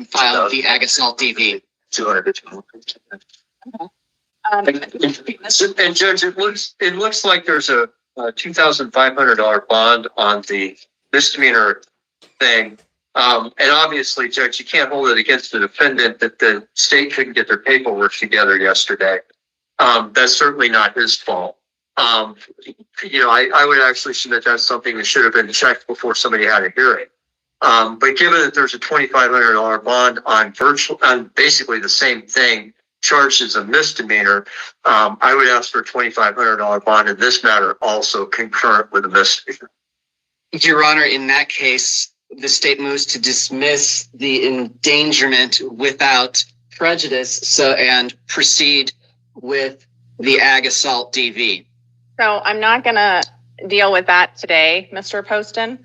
filed the Ag Assault DV. 200. And Judge, it looks like there's a $2,500 bond on the misdemeanor thing. And obviously, Judge, you can't hold it against the defendant that the state couldn't get their paperwork together yesterday. That's certainly not his fault. I would actually submit that's something that should have been checked before somebody had a hearing. But given that there's a $2,500 bond on basically the same thing, charged as a misdemeanor, I would ask for a $2,500 bond in this matter, also concurrent with a misdemeanor. Your Honor, in that case, the state moves to dismiss the endangerment without prejudice, and proceed with the Ag Assault DV. So I'm not going to deal with that today, Mr. Poston.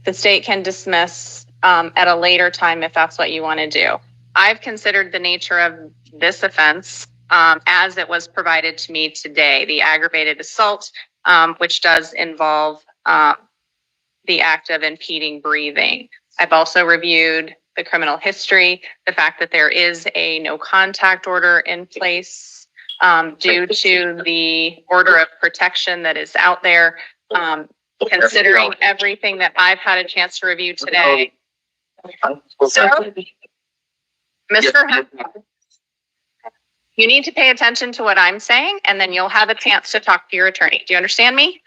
The state can dismiss at a later time if that's what you want to do. I've considered the nature of this offense as it was provided to me today, the aggravated assault, which does involve the act of impeding breathing. I've also reviewed the criminal history, the fact that there is a no contact order in place due to the order of protection that is out there. Considering everything that I've had a chance to review today. So, Mr. You need to pay attention to what I'm saying, and then you'll have a chance to talk to your attorney. Do you understand me?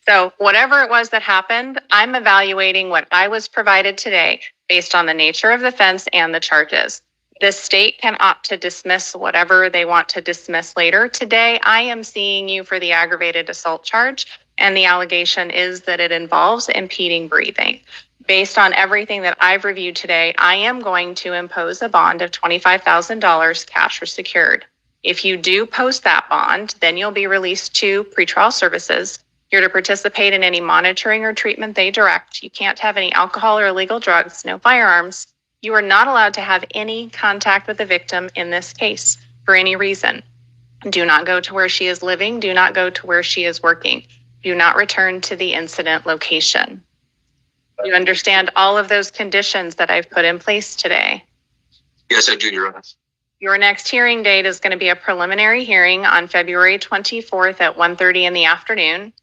So whatever it was that happened, I'm evaluating what I was provided today based on the nature of the offense and the charges. The state can opt to dismiss whatever they want to dismiss later. Today, I am seeing you for the aggravated assault charge, and the allegation is that it involves impeding breathing. Based on everything that I've reviewed today, I am going to impose a bond of $25,000 cash or secured. If you do post that bond, then you'll be released to pretrial services. You're to participate in any monitoring or treatment they direct. You can't have any alcohol or illegal drugs, no firearms. You are not allowed to have any contact with the victim in this case for any reason. Do not go to where she is living. Do not go to where she is working. Do not return to the incident location. You understand all of those conditions that I've put in place today? Yes, I do, Your Honor. Your next hearing date is going to be a preliminary hearing on February 24th at 1:30 in the afternoon.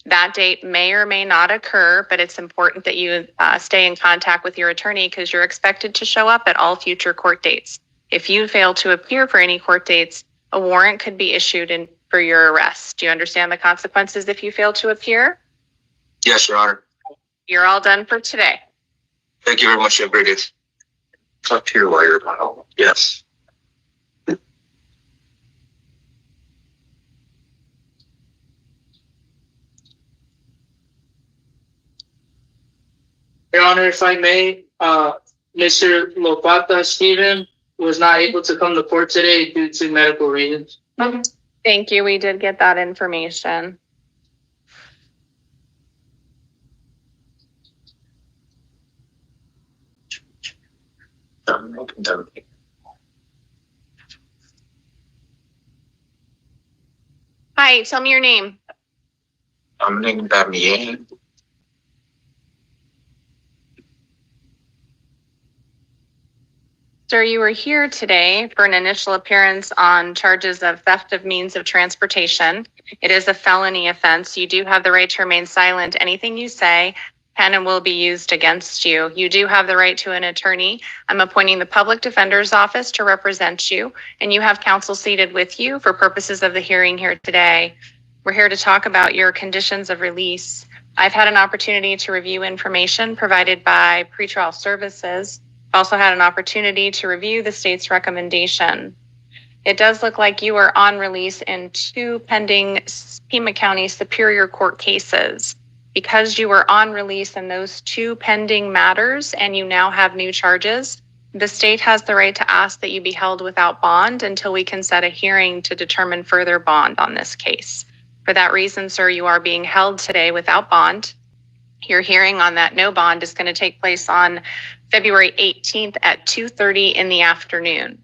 That date may or may not occur, but it's important that you stay in contact with your attorney because you're expected to show up at all future court dates. If you fail to appear for any court dates, a warrant could be issued for your arrest. Do you understand the consequences if you fail to appear? Yes, Your Honor. You're all done for today. Thank you very much. Have a great day. Talk to your lawyer. Yes. Your Honor, if I may, Mr. Lopata Stephen was not able to come to court today due to medical reasons. Thank you. We did get that information. Hi, tell me your name. I'm named Damien. Sir, you were here today for an initial appearance on charges of theft of means of transportation. It is a felony offense. You do have the right to remain silent. Anything you say can and will be used against you. You do have the right to an attorney. I'm appointing the public defender's office to represent you, and you have counsel seated with you for purposes of the hearing here today. We're here to talk about your conditions of release. I've had an opportunity to review information provided by pretrial services. Also had an opportunity to review the state's recommendation. It does look like you are on release in 2 pending Pima County Superior Court cases. Because you were on release in those 2 pending matters and you now have new charges, the state has the right to ask that you be held without bond until we can set a hearing to determine further bond on this case. For that reason, sir, you are being held today without bond. Your hearing on that no bond is going to take place on February 18th at 2:30 in the afternoon.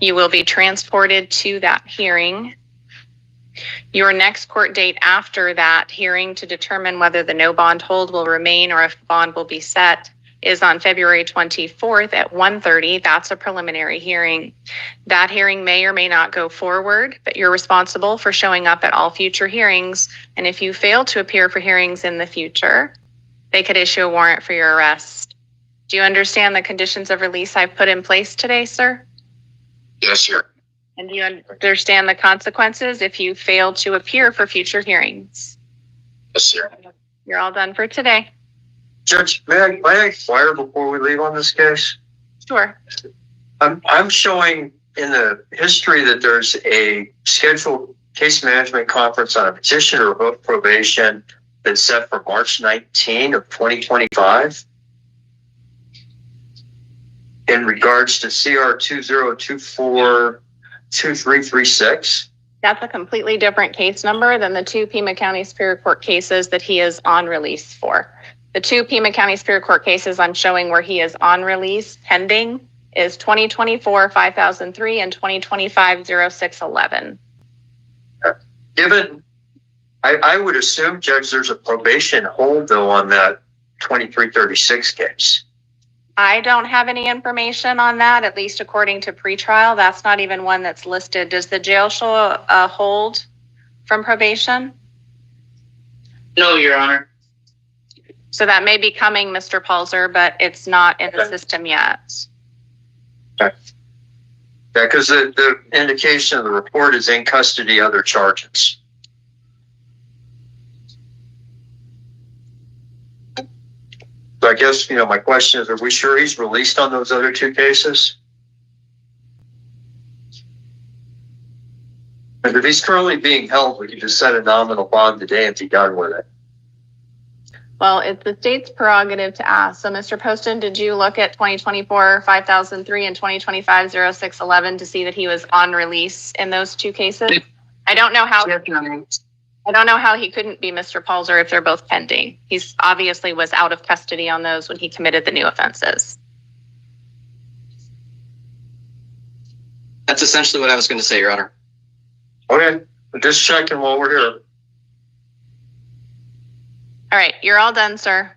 You will be transported to that hearing. Your next court date after that hearing to determine whether the no bond hold will remain or if bond will be set is on February 24th at 1:30. That's a preliminary hearing. That hearing may or may not go forward, but you're responsible for showing up at all future hearings. And if you fail to appear for hearings in the future, they could issue a warrant for your arrest. Do you understand the conditions of release I've put in place today, sir? Yes, sir. And do you understand the consequences if you fail to appear for future hearings? Yes, sir. You're all done for today. Judge, may I inquire before we leave on this case? Sure. I'm showing in the history that there's a scheduled case management conference on a petition to revoke probation that's set for March 19 of 2025. In regards to CR 2024-2336. That's a completely different case number than the two Pima County Superior Court cases that he is on release for. The two Pima County Superior Court cases I'm showing where he is on release pending is 2024-5003 and 2025-0611. Given, I would assume, Judge, there's a probation hold though on that 2336 case. I don't have any information on that, at least according to pretrial. That's not even one that's listed. Does the jail show a hold from probation? No, Your Honor. So that may be coming, Mr. Palzer, but it's not in the system yet. Okay. Yeah, because the indication of the report is in custody, other charges. So I guess, my question is, are we sure he's released on those other two cases? And if he's currently being held, we can just set a nominal bond today and be done with it. Well, it's the state's prerogative to ask. So, Mr. Poston, did you look at 2024-5003 and 2025-0611 to see that he was on release in those two cases? I don't know how he couldn't be, Mr. Palzer, if they're both pending. He's obviously was out of custody on those when he committed the new offenses. That's essentially what I was going to say, Your Honor. Okay, just checking while we're here. All right, you're all done, sir.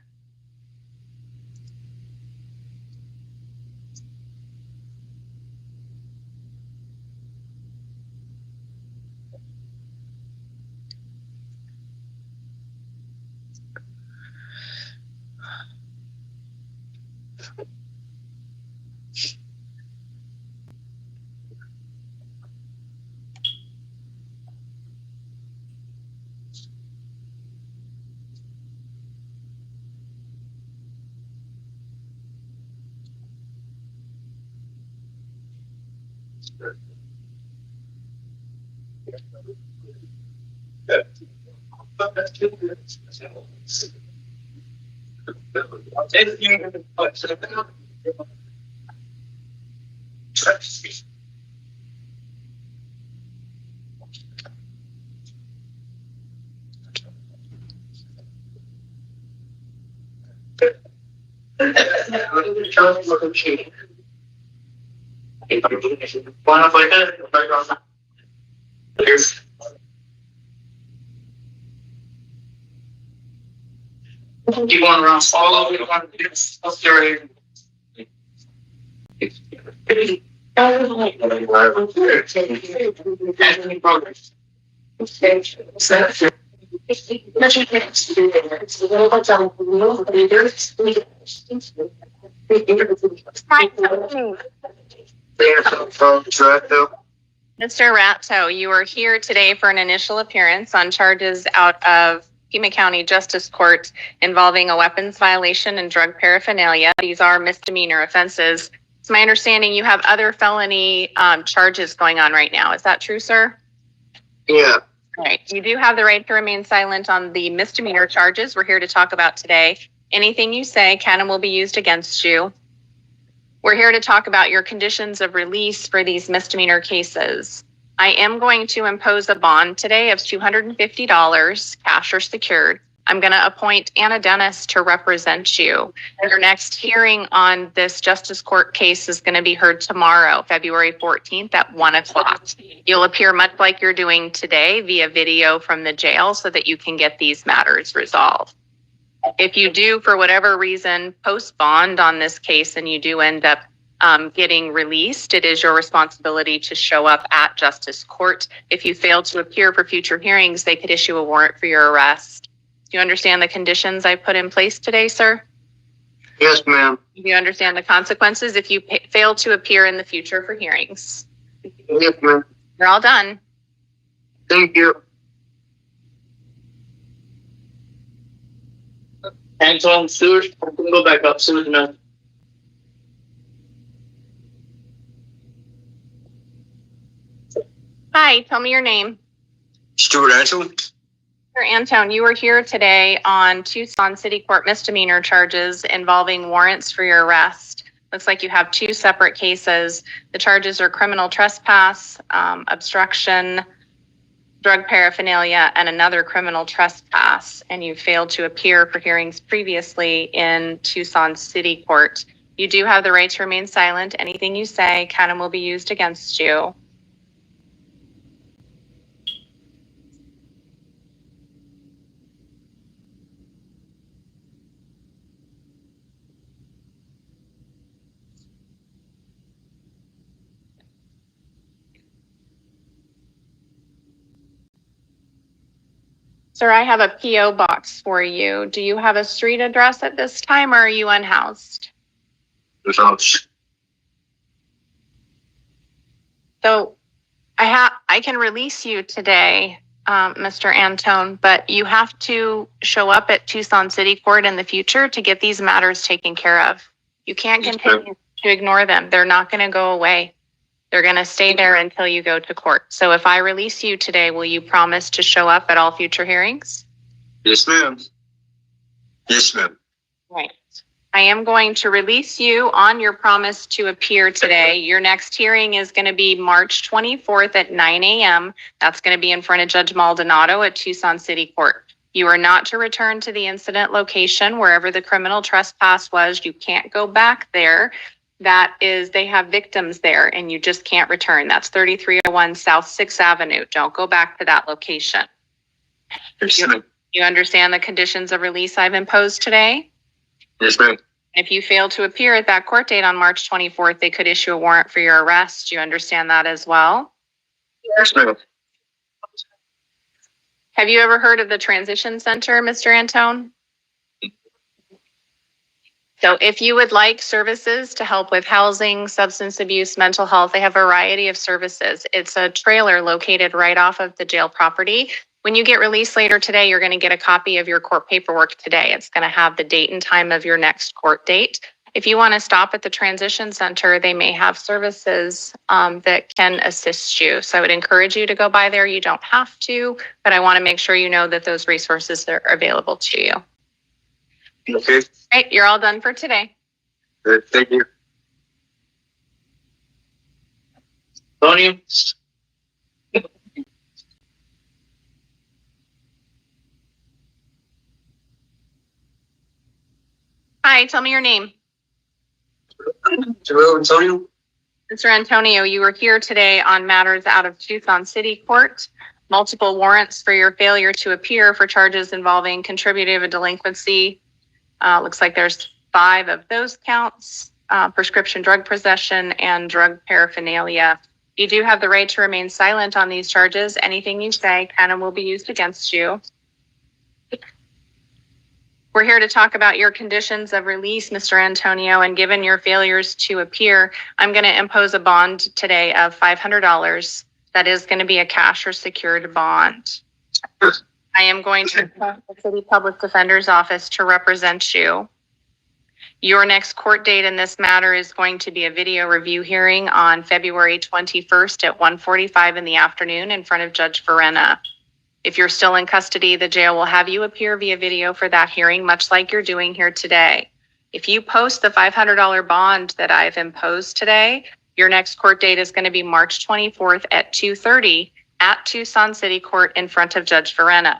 You want around follow? You want to Mr. Ratto, you are here today for an initial appearance on charges out of Pima County Justice Court involving a weapons violation and drug paraphernalia. These are misdemeanor offenses. It's my understanding you have other felony charges going on right now. Is that true, sir? Yeah. All right. You do have the right to remain silent on the misdemeanor charges we're here to talk about today. Anything you say can and will be used against you. We're here to talk about your conditions of release for these misdemeanor cases. I am going to impose a bond today of $250, cash or secured. I'm going to appoint Anna Dennis to represent you. Your next hearing on this Justice Court case is going to be heard tomorrow, February 14th at 1 o'clock. You'll appear much like you're doing today via video from the jail so that you can get these matters resolved. If you do, for whatever reason, post bond on this case and you do end up getting released, it is your responsibility to show up at Justice Court. If you fail to appear for future hearings, they could issue a warrant for your arrest. Do you understand the conditions I put in place today, sir? Yes, ma'am. Do you understand the consequences if you fail to appear in the future for hearings? Yes, ma'am. You're all done. Thank you. Anton, Stewart, go back up. Stewart, no. Hi, tell me your name. Stuart Anton. Mr. Antone, you were here today on Tucson City Court misdemeanor charges involving warrants for your arrest. Looks like you have two separate cases. The charges are criminal trespass, obstruction, drug paraphernalia, and another criminal trespass. And you failed to appear for hearings previously in Tucson City Court. You do have the right to remain silent. Anything you say can and will be used against you. Sir, I have a P.O. box for you. Do you have a street address at this time, or are you unhoused? Results. So I can release you today, Mr. Antone, but you have to show up at Tucson City Court in the future to get these matters taken care of. You can't continue to ignore them. They're not going to go away. They're going to stay there until you go to court. So if I release you today, will you promise to show up at all future hearings? Yes, ma'am. Yes, ma'am. Right. I am going to release you on your promise to appear today. Your next hearing is going to be March 24th at 9 a.m. That's going to be in front of Judge Maldonado at Tucson City Court. You are not to return to the incident location wherever the criminal trespass was. You can't go back there. That is, they have victims there and you just can't return. That's 3301 South 6th Avenue. Don't go back to that location. You understand the conditions of release I've imposed today? Yes, ma'am. If you fail to appear at that court date on March 24th, they could issue a warrant for your arrest. You understand that as well? Yes, ma'am. Have you ever heard of the Transition Center, Mr. Antone? So if you would like services to help with housing, substance abuse, mental health, they have a variety of services. It's a trailer located right off of the jail property. When you get released later today, you're going to get a copy of your court paperwork today. It's going to have the date and time of your next court date. If you want to stop at the Transition Center, they may have services that can assist you. So I would encourage you to go by there. You don't have to, but I want to make sure you know that those resources are available to you. Okay. Right, you're all done for today. Good. Thank you. Tony? Hi, tell me your name. Hello, Antonio. Mr. Antonio, you were here today on matters out of Tucson City Court. Multiple warrants for your failure to appear for charges involving contributive delinquency. Looks like there's 5 of those counts, prescription drug possession and drug paraphernalia. You do have the right to remain silent on these charges. Anything you say can and will be used against you. We're here to talk about your conditions of release, Mr. Antonio, and given your failures to appear, I'm going to impose a bond today of $500. That is going to be a cash or secured bond. I am going to request the City Public Defender's Office to represent you. Your next court date in this matter is going to be a video review hearing on February 21st at 1:45 in the afternoon in front of Judge Moreno. If you're still in custody, the jail will have you appear via video for that hearing, much like you're doing here today. If you post the $500 bond that I've imposed today, your next court date is going to be March 24th at 2:30 at Tucson City Court in front of Judge Moreno.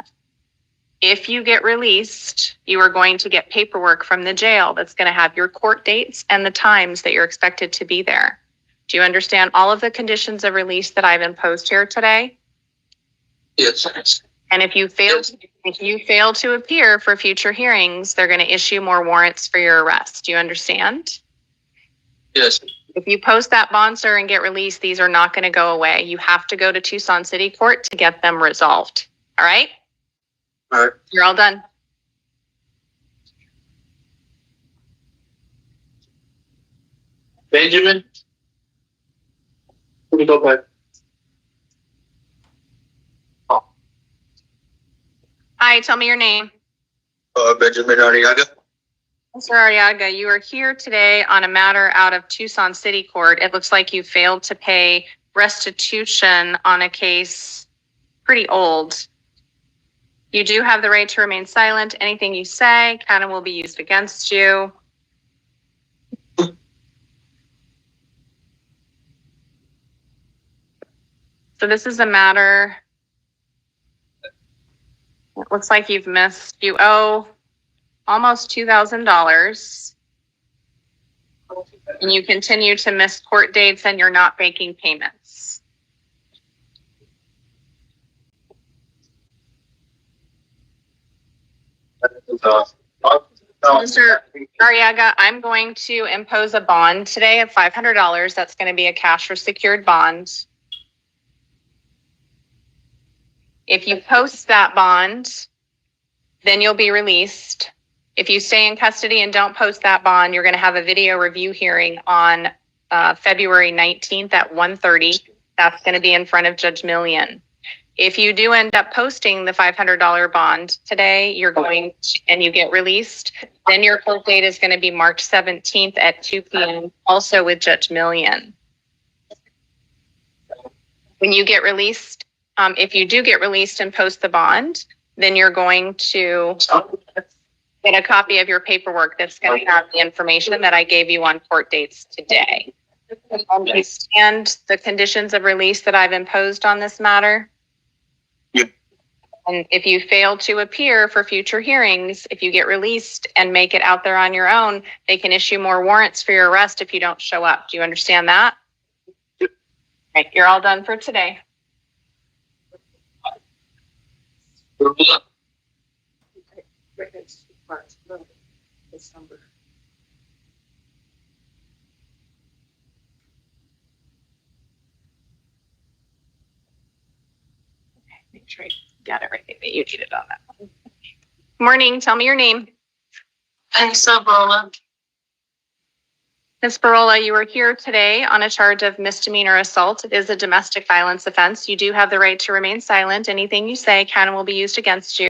If you get released, you are going to get paperwork from the jail that's going to have your court dates and the times that you're expected to be there. Do you understand all of the conditions of release that I've imposed here today? Yes. And if you fail to appear for future hearings, they're going to issue more warrants for your arrest. Do you understand? Yes. If you post that bond, sir, and get released, these are not going to go away. You have to go to Tucson City Court to get them resolved. All right? All right. You're all done. Benjamin? Let me go back. Hi, tell me your name. Benjamin Arriaga. Mr. Arriaga, you are here today on a matter out of Tucson City Court. It looks like you failed to pay restitution on a case pretty old. You do have the right to remain silent. Anything you say kind of will be used against you. So this is a matter, it looks like you owe almost $2,000. And you continue to miss court dates and you're not making payments. Mr. Arriaga, I'm going to impose a bond today of $500. That's going to be a cash or secured bond. If you post that bond, then you'll be released. If you stay in custody and don't post that bond, you're going to have a video review hearing on February 19th at 1:30. That's going to be in front of Judge Millian. If you do end up posting the $500 bond today, and you get released, then your court date is going to be March 17th at 2 p.m. also with Judge Millian. When you get released, if you do get released and post the bond, then you're going to get a copy of your paperwork that's going to have the information that I gave you on court dates today. Understand the conditions of release that I've imposed on this matter? Yep. And if you fail to appear for future hearings, if you get released and make it out there on your own, they can issue more warrants for your arrest if you don't show up. Do you understand that? Yep. Right, you're all done for today. Make sure I got everything that you needed on that one. Morning, tell me your name. Barola. Ms. Barola, you are here today on a charge of misdemeanor assault. It is a domestic violence offense. You do have the right to remain silent. Anything you say can and will be used against you.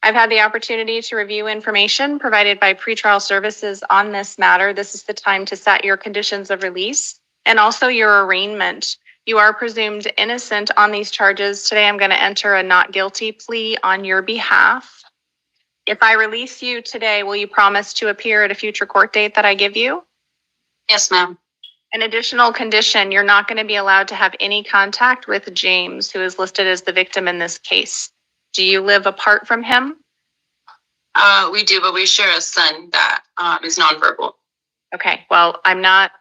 I've had the opportunity to review information provided by pretrial services on this matter. This is the time to set your conditions of release and also your arraignment. You are presumed innocent on these charges. Today, I'm going to enter a not guilty plea on your behalf. If I release you today, will you promise to appear at a future court date that I give you? Yes, ma'am. An additional condition, you're not going to be allowed to have any contact with James, who is listed as the victim in this case. Do you live apart from him? We do, but we share a son that is nonverbal. Okay, well, I'm not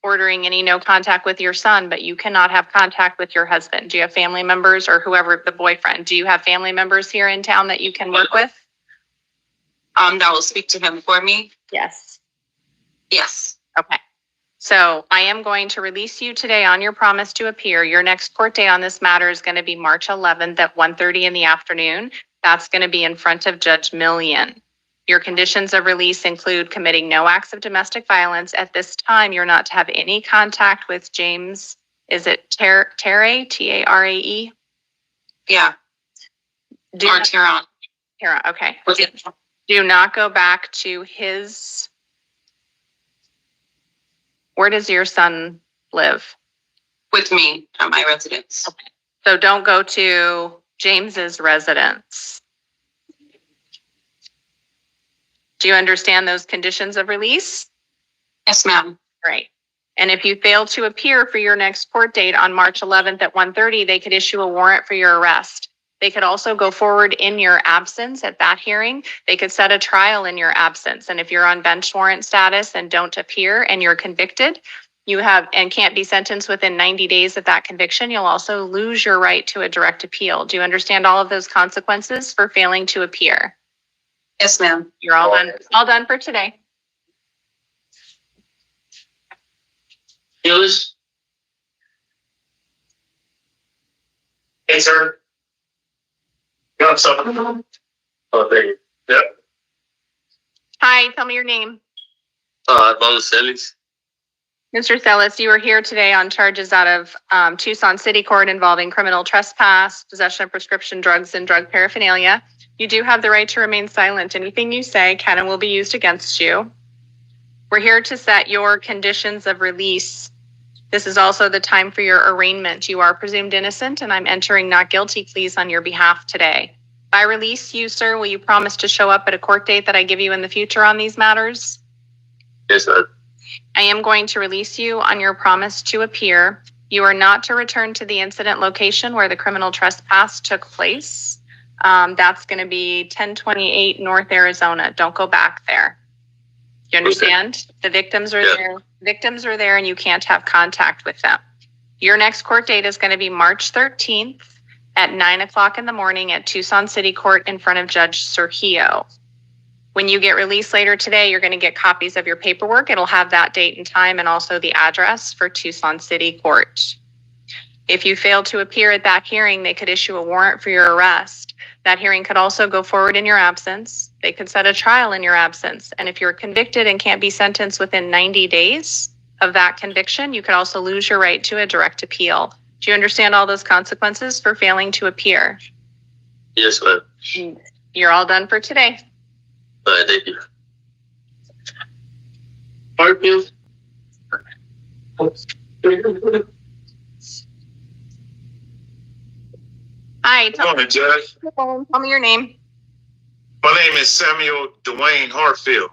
ordering any no contact with your son, but you cannot have contact with your husband. Do you have family members or whoever, the boyfriend? Do you have family members here in town that you can work with? That will speak to him for me. Yes. Yes. Okay. So I am going to release you today on your promise to appear. Your next court date on this matter is going to be March 11th at 1:30 in the afternoon. That's going to be in front of Judge Millian. Your conditions of release include committing no acts of domestic violence. At this time, you're not to have any contact with James. Is it Tare? T-A-R-A-E? Yeah. Or Tehran. Tehran, okay. Do not go back to his... Where does your son live? With me at my residence. Okay. So don't go to James's residence. Do you understand those conditions of release? Yes, ma'am. Great. And if you fail to appear for your next court date on March 11th at 1:30, they could issue a warrant for your arrest. They could also go forward in your absence at that hearing. They could set a trial in your absence. And if you're on bench warrant status and don't appear and you're convicted, you have and can't be sentenced within 90 days of that conviction, you'll also lose your right to a direct appeal. Do you understand all of those consequences for failing to appear? Yes, ma'am. You're all done. All done for today. Hughes? Yes, sir. Got something? Oh, there you go. Yep. Hi, tell me your name. Armando Celis. Mr. Celis, you are here today on charges out of Tucson City Court involving criminal trespass, possession of prescription drugs, and drug paraphernalia. You do have the right to remain silent. Anything you say can and will be used against you. We're here to set your conditions of release. This is also the time for your arraignment. You are presumed innocent, and I'm entering not guilty pleas on your behalf today. If I release you, sir, will you promise to show up at a court date that I give you in the future on these matters? Yes, sir. I am going to release you on your promise to appear. You are not to return to the incident location where the criminal trespass took place. That's going to be 1028 North Arizona. Don't go back there. You understand? The victims are there. Victims are there and you can't have contact with them. Your next court date is going to be March 13th at 9 o'clock in the morning at Tucson City Court in front of Judge Sergio. When you get released later today, you're going to get copies of your paperwork. It'll have that date and time and also the address for Tucson City Court. If you fail to appear at that hearing, they could issue a warrant for your arrest. That hearing could also go forward in your absence. They could set a trial in your absence. And if you're convicted and can't be sentenced within 90 days of that conviction, you could also lose your right to a direct appeal. Do you understand all those consequences for failing to appear? Yes, ma'am. You're all done for today. All right, thank you. Hartfield? Hi, Good morning, Judge. tell me your name. My name is Samuel Dwayne Hartfield.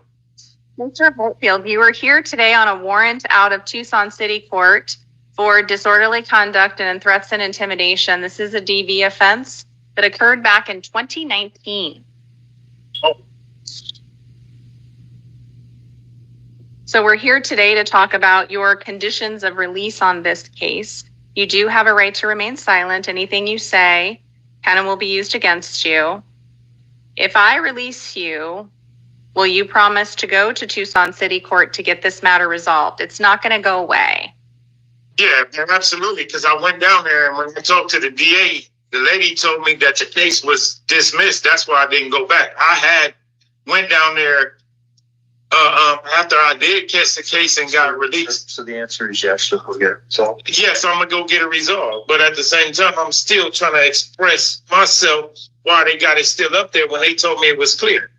Mr. Hartfield, you are here today on a warrant out of Tucson City Court for disorderly conduct and threats and intimidation. This is a DV offense that occurred back in 2019. So we're here today to talk about your conditions of release on this case. You do have a right to remain silent. Anything you say can and will be used against you. If I release you, will you promise to go to Tucson City Court to get this matter resolved? It's not going to go away. Yeah, absolutely, because I went down there and when I talked to the DA, the lady told me that the case was dismissed. That's why I didn't go back. I went down there after I did catch the case and got released. So the answer is yes, so we'll get it resolved. Yes, I'm going to go get it resolved. But at the same time, I'm still trying to express myself why they got it still up there when they told me it was clear.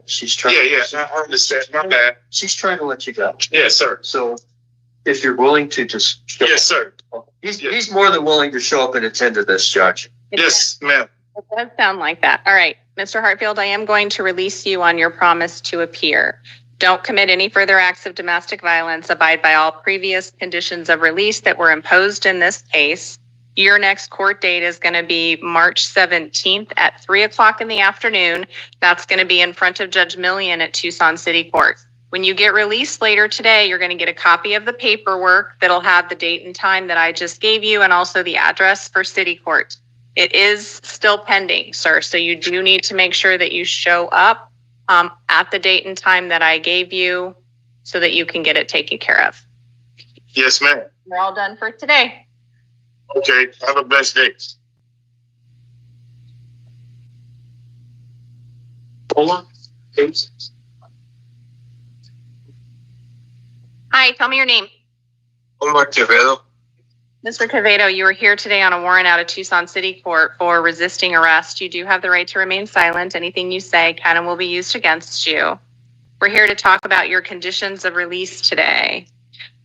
She's trying. Yeah, I understand. My bad. She's trying to let you go. Yes, sir. So if you're willing to just show Yes, sir. He's more than willing to show up and attend to this, Judge. Yes, ma'am. It does sound like that. All right, Mr. Hartfield, I am going to release you on your promise to appear. Don't commit any further acts of domestic violence. Abide by all previous conditions of release that were imposed in this case. Your next court date is going to be March 17th at 3 o'clock in the afternoon. That's going to be in front of Judge Millian at Tucson City Court. When you get released later today, you're going to get a copy of the paperwork that'll have the date and time that I just gave you and also the address for City Court. It is still pending, sir, so you do need to make sure that you show up at the date and time that I gave you so that you can get it taken care of. Yes, ma'am. We're all done for today. Okay, have a blessed day. Hi, tell me your name. Omar Quevedo. Mr. Quevedo, you are here today on a warrant out of Tucson City Court for resisting arrest. You do have the right to remain silent. Anything you say can and will be used against you. We're here to talk about your conditions of release today.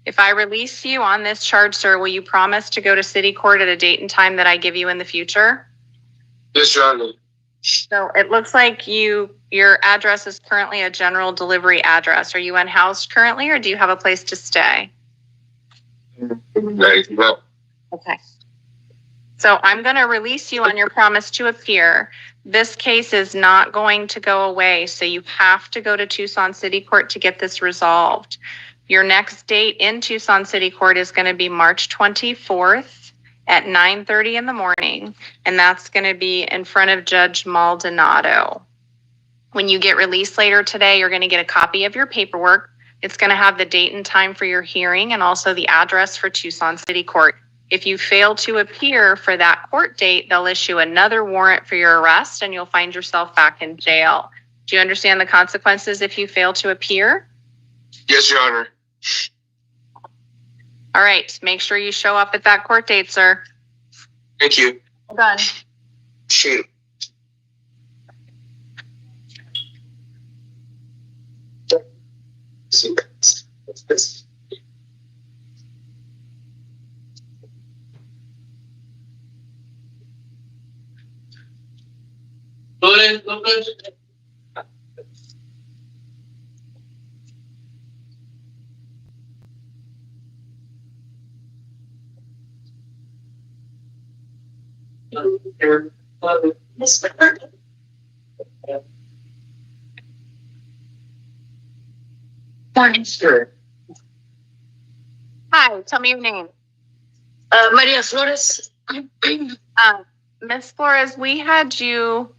If I release you on this charge, sir, will you promise to go to City Court at a date and time that I give you in the future? Yes, Your Honor. So it looks like your address is currently a general delivery address. Are you unhoused currently or do you have a place to stay? Well, Okay. So I'm going to release you on your promise to appear. This case is not going to go away, so you have to go to Tucson City Court to get this resolved. Your next date in Tucson City Court is going to be March 24th at 9:30 in the morning, and that's going to be in front of Judge Maldonado. When you get released later today, you're going to get a copy of your paperwork. It's going to have the date and time for your hearing and also the address for Tucson City Court. If you fail to appear for that court date, they'll issue another warrant for your arrest and you'll find yourself back in jail. Do you understand the consequences if you fail to appear? Yes, Your Honor. All right. Make sure you show up at that court date, sir. Thank you. Well done. Shoot. Morning. Hi, tell me your name. Maria Flores. Miss Flores, we had you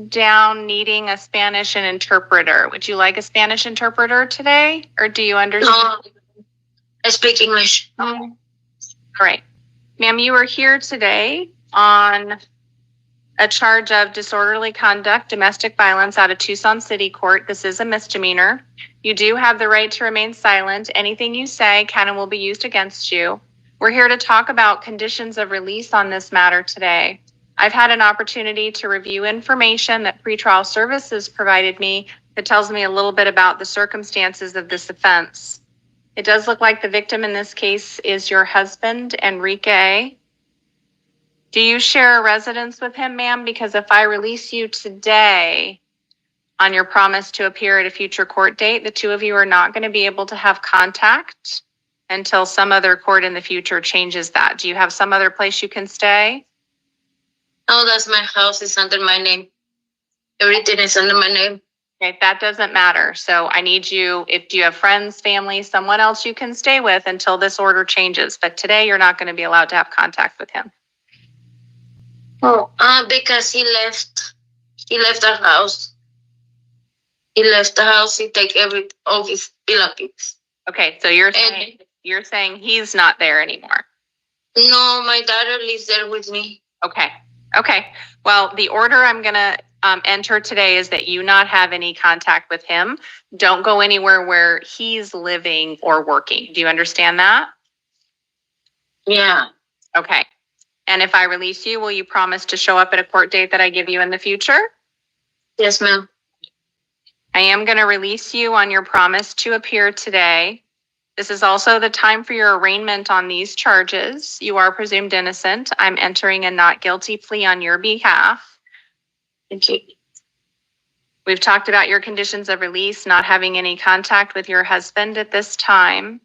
down needing a Spanish interpreter. Would you like a Spanish interpreter today, or do you understand? No, I speak English. All right. Ma'am, you are here today on a charge of disorderly conduct, domestic violence out of Tucson City Court. This is a misdemeanor. You do have the right to remain silent. Anything you say can and will be used against you. We're here to talk about conditions of release on this matter today. I've had an opportunity to review information that pretrial services provided me that tells me a little bit about the circumstances of this offense. It does look like the victim in this case is your husband, Enrique. Do you share a residence with him, ma'am? Because if I release you today on your promise to appear at a future court date, the two of you are not going to be able to have contact until some other court in the future changes that. Do you have some other place you can stay? No, that's my house. It's under my name. Everything is under my name. Okay, that doesn't matter. So I need you, if you have friends, family, someone else you can stay with until this order changes. But today you're not going to be allowed to have contact with him. Oh, because he left the house. He left the house. He take all his belongings. Okay, so you're saying he's not there anymore. No, my daughter lives there with me. Okay. Well, the order I'm going to enter today is that you not have any contact with him. Don't go anywhere where he's living or working. Do you understand that? Yeah. Okay. And if I release you, will you promise to show up at a court date that I give you in the future? Yes, ma'am. I am going to release you on your promise to appear today. This is also the time for your arraignment on these charges. You are presumed innocent. I'm entering a not guilty plea on your behalf. Thank you. We've talked about your conditions of release, not having any contact with your husband at this time.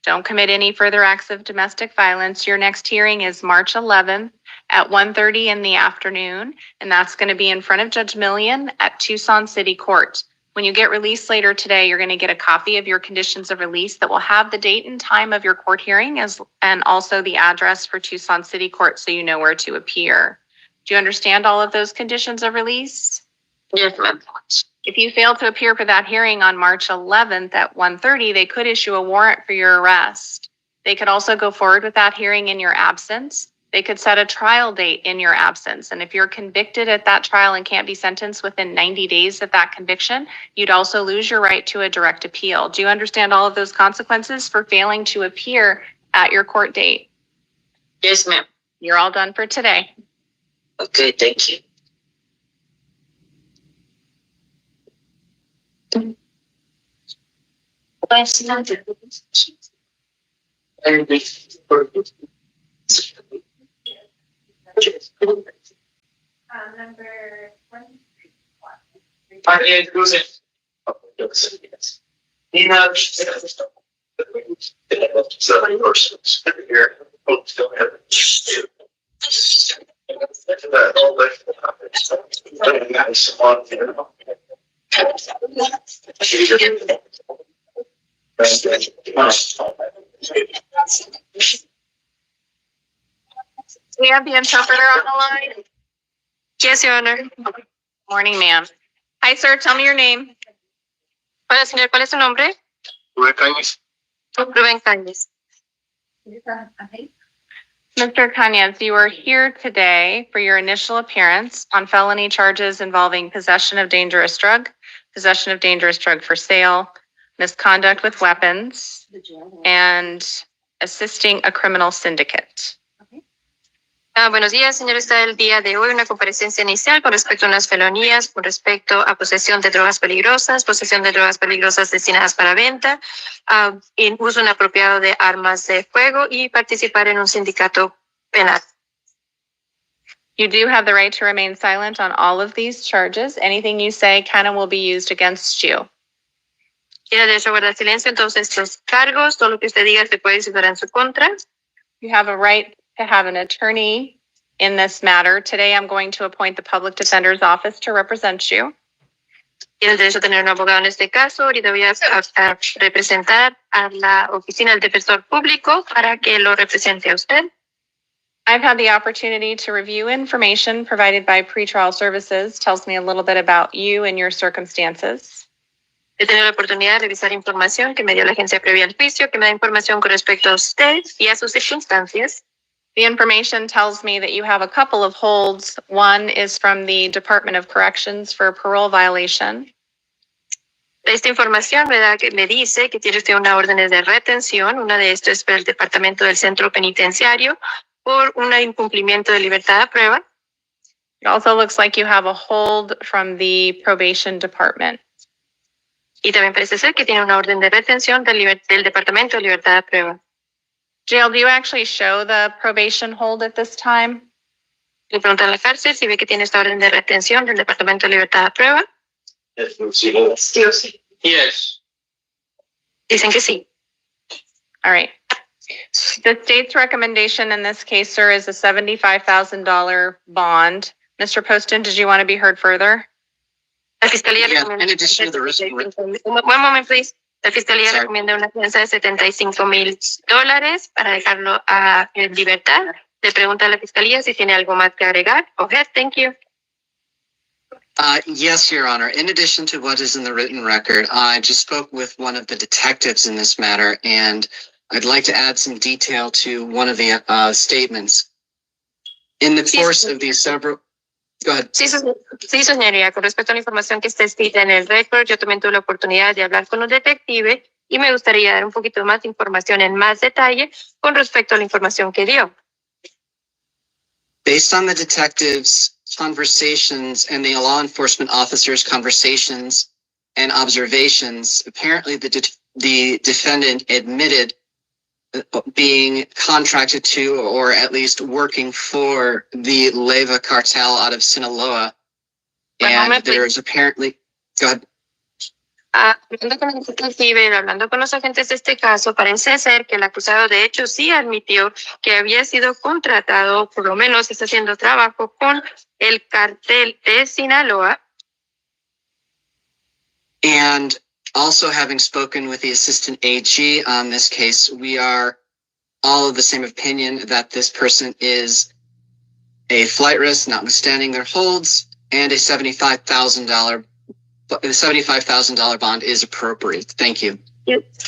Don't commit any further acts of domestic violence. Your next hearing is March 11th at 1:30 in the afternoon, and that's going to be in front of Judge Millian at Tucson City Court. When you get released later today, you're going to get a copy of your conditions of release that will have the date and time of your court hearing and also the address for Tucson City Court so you know where to appear. Do you understand all of those conditions of release? Yes, ma'am. If you fail to appear for that hearing on March 11th at 1:30, they could issue a warrant for your arrest. They could also go forward with that hearing in your absence. They could set a trial date in your absence. And if you're convicted at that trial and can't be sentenced within 90 days of that conviction, you'd also lose your right to a direct appeal. Do you understand all of those consequences for failing to appear at your court date? Yes, ma'am. You're all done for today. Okay, thank you. Number 23. We have the interpreter on the line. Yes, Your Honor. Morning, ma'am. Hi, sir. Tell me your name. Hola, señor. ¿Cuál es su nombre? Rubén Cañas. Mr. Cañas, you are here today for your initial appearance on felony charges involving possession of dangerous drug for sale, misconduct with weapons, and assisting a criminal syndicate. Buenos días, señor. Está el día de hoy una comparecencia inicial con respecto a unas felonías, con respecto a posesión de drogas peligrosas destinadas para venta, en uso inapropiado de armas de fuego y participar en un sindicato penal. You do have the right to remain silent on all of these charges. Anything you say can and will be used against you. Tiene derecho a guardar silencio en todos estos cargos. Todo lo que usted diga se puede usar en su contra. You have a right to have an attorney in this matter. Today, I'm going to appoint the Public Defender's Office to represent you. Tiene el derecho a tener un abogado en este caso. Ahorita voy a representar a la oficina del defensor público para que lo represente a usted. I've had the opportunity to review information provided by pretrial services. Tells me a little bit about you and your circumstances. He tenido la oportunidad de revisar información que me dio la agencia previa al juicio, que me da información con respecto a usted y a sus circunstancias. The information tells me that you have a couple of holds. One is from the Department of Corrections for a parole violation. Esta información me dice que tiene usted una orden de retención. Una de estas es para el Departamento del Centro Penitenciario por un incumplimiento de libertad a prueba. It also looks like you have a hold from the Probation Department. Y también parece ser que tiene una orden de retención del Departamento de Libertad a prueba. Jail, do you actually show the probation hold at this time? Le preguntan a la cárcel si ve que tiene esta orden de retención del Departamento de Libertad a prueba. Yes. Dicen que sí. All right. The state's recommendation in this case, sir, is a $75,000 bond. Mr. Poston, did you want to be heard further? La Fiscalía Yeah, recomienda... in addition to the risk. One moment, please. La Fiscalía recomienda una fianza de $75,000 para dejarlo en libertad. Le pregunta a la Fiscalía si tiene algo más que agregar. Go ahead, thank you. Yes, Your Honor. In addition to what is in the written record, I just spoke with one of the detectives in this matter, and I'd like to add some detail to one of the statements. In the course of these several... Go ahead. Sí, señoría. Con respecto a la información que está escrita en el récord, yo también tuve la oportunidad de hablar con los detectives y me gustaría dar un poquito más de información en más detalle con respecto a la información que dio. Based on the detectives' conversations and the law enforcement officers' conversations and observations, apparently the defendant admitted being contracted to, or at least working for, the Leva cartel out of Sinaloa. And there's apparently... Go ahead. Hablando con el detective, hablando con los agentes de este caso, parece ser que el acusado de hecho sí admitió que había sido contratado, por lo menos está haciendo trabajo con el cartel de Sinaloa. And also, having spoken with the assistant AG on this case, we are all of the same opinion that this person is a flight risk, notwithstanding their holds, and a $75,000 bond is appropriate. Thank you.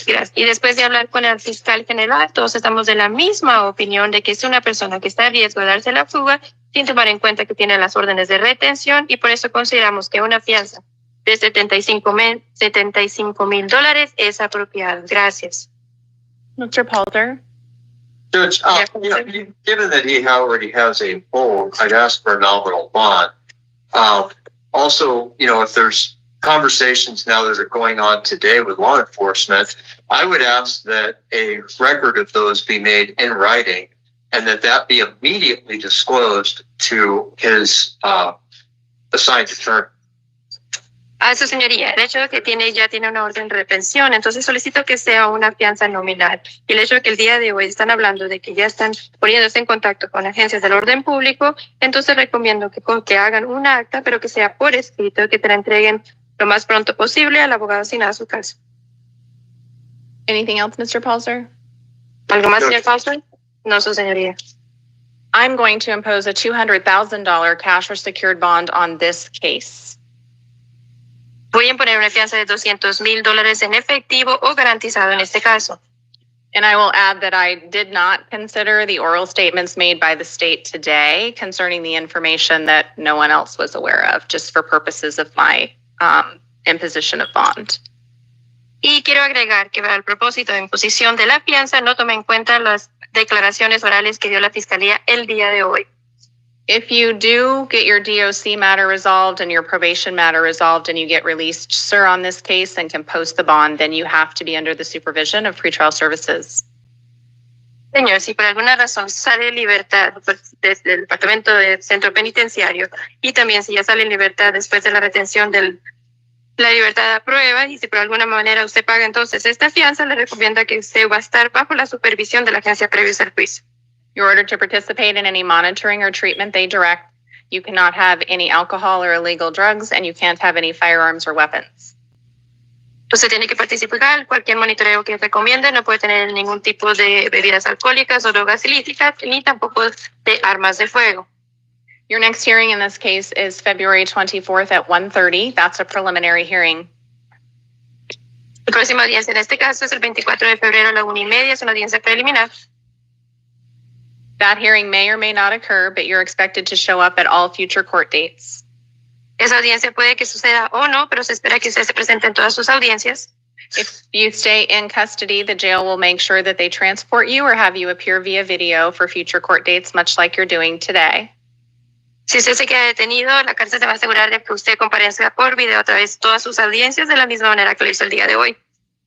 Gracias. Y después de hablar con el fiscal general, todos estamos de la misma opinión de que es una persona que está a riesgo de darse la fuga sin tomar en cuenta que tiene las órdenes de retención, y por eso consideramos que una fianza de $75,000 es apropiado. Gracias. Mr. Palter. Judge, given that he already has a hold, I'd ask for a nominal bond. Also, if there's conversations now that are going on today with law enforcement, I would ask that a record of those be made in writing and that be immediately disclosed to his assigned attorney. A su señoría, el hecho de que ya tiene una orden de retención, entonces solicito que sea una fianza nominal. Y el hecho de que el día de hoy están hablando de que ya están poniéndose en contacto con agencias del orden público, entonces recomiendo que hagan un acta, pero que sea por escrito, que te la entreguen lo más pronto posible al abogado asignado a su caso. Anything else, Mr. Palzer? ¿Algo más, señor Palzer? No, su señoría. I'm going to impose a $200,000 cash or secured bond on this case. Voy a imponer una fianza de $200,000 en efectivo o garantizado en este caso. And I will add that I did not consider the oral statements made by the state today concerning the information that no one else was aware of, just for purposes of my imposition of bond. Y quiero agregar que para el propósito de imposición de la fianza no tomé en cuenta las declaraciones orales que dio la Fiscalía el día de hoy. If you do get your DOC matter resolved and your probation matter resolved and you get released, sir, on this case and can post the bond, then you have to be under the supervision of pretrial services. Señor, si por alguna razón sale en libertad desde el Departamento de Centro Penitenciario y también si ya sale en libertad después de la retención de la libertad a prueba y si por alguna manera usted paga entonces esta fianza, le recomienda que usted va a estar bajo la supervisión de la agencia previa al juicio. You're ordered to participate in any monitoring or treatment they direct. You cannot have any alcohol or illegal drugs, and you can't have any firearms or weapons. Usted tiene que participar en cualquier monitoreo que recomiende. No puede tener ningún tipo de bebidas alcohólicas o drogas ilícitas, ni tampoco de armas de fuego. Your next hearing in this case is February 24th at 1:30. That's a preliminary hearing. La próxima audiencia en este caso es el 24 de febrero a la 1:30. Es una audiencia preliminar. That hearing may or may not occur, but you're expected to show up at all future court dates. Esa audiencia puede que suceda o no, pero se espera que usted se presente en todas sus audiencias. If you stay in custody, the jail will make sure that they transport you or have you appear via video for future court dates, much like you're doing today. Si usted se queda detenido, la cárcel se va a asegurar de que usted comparezca por video a través de todas sus audiencias de la misma manera que lo hizo el día de hoy.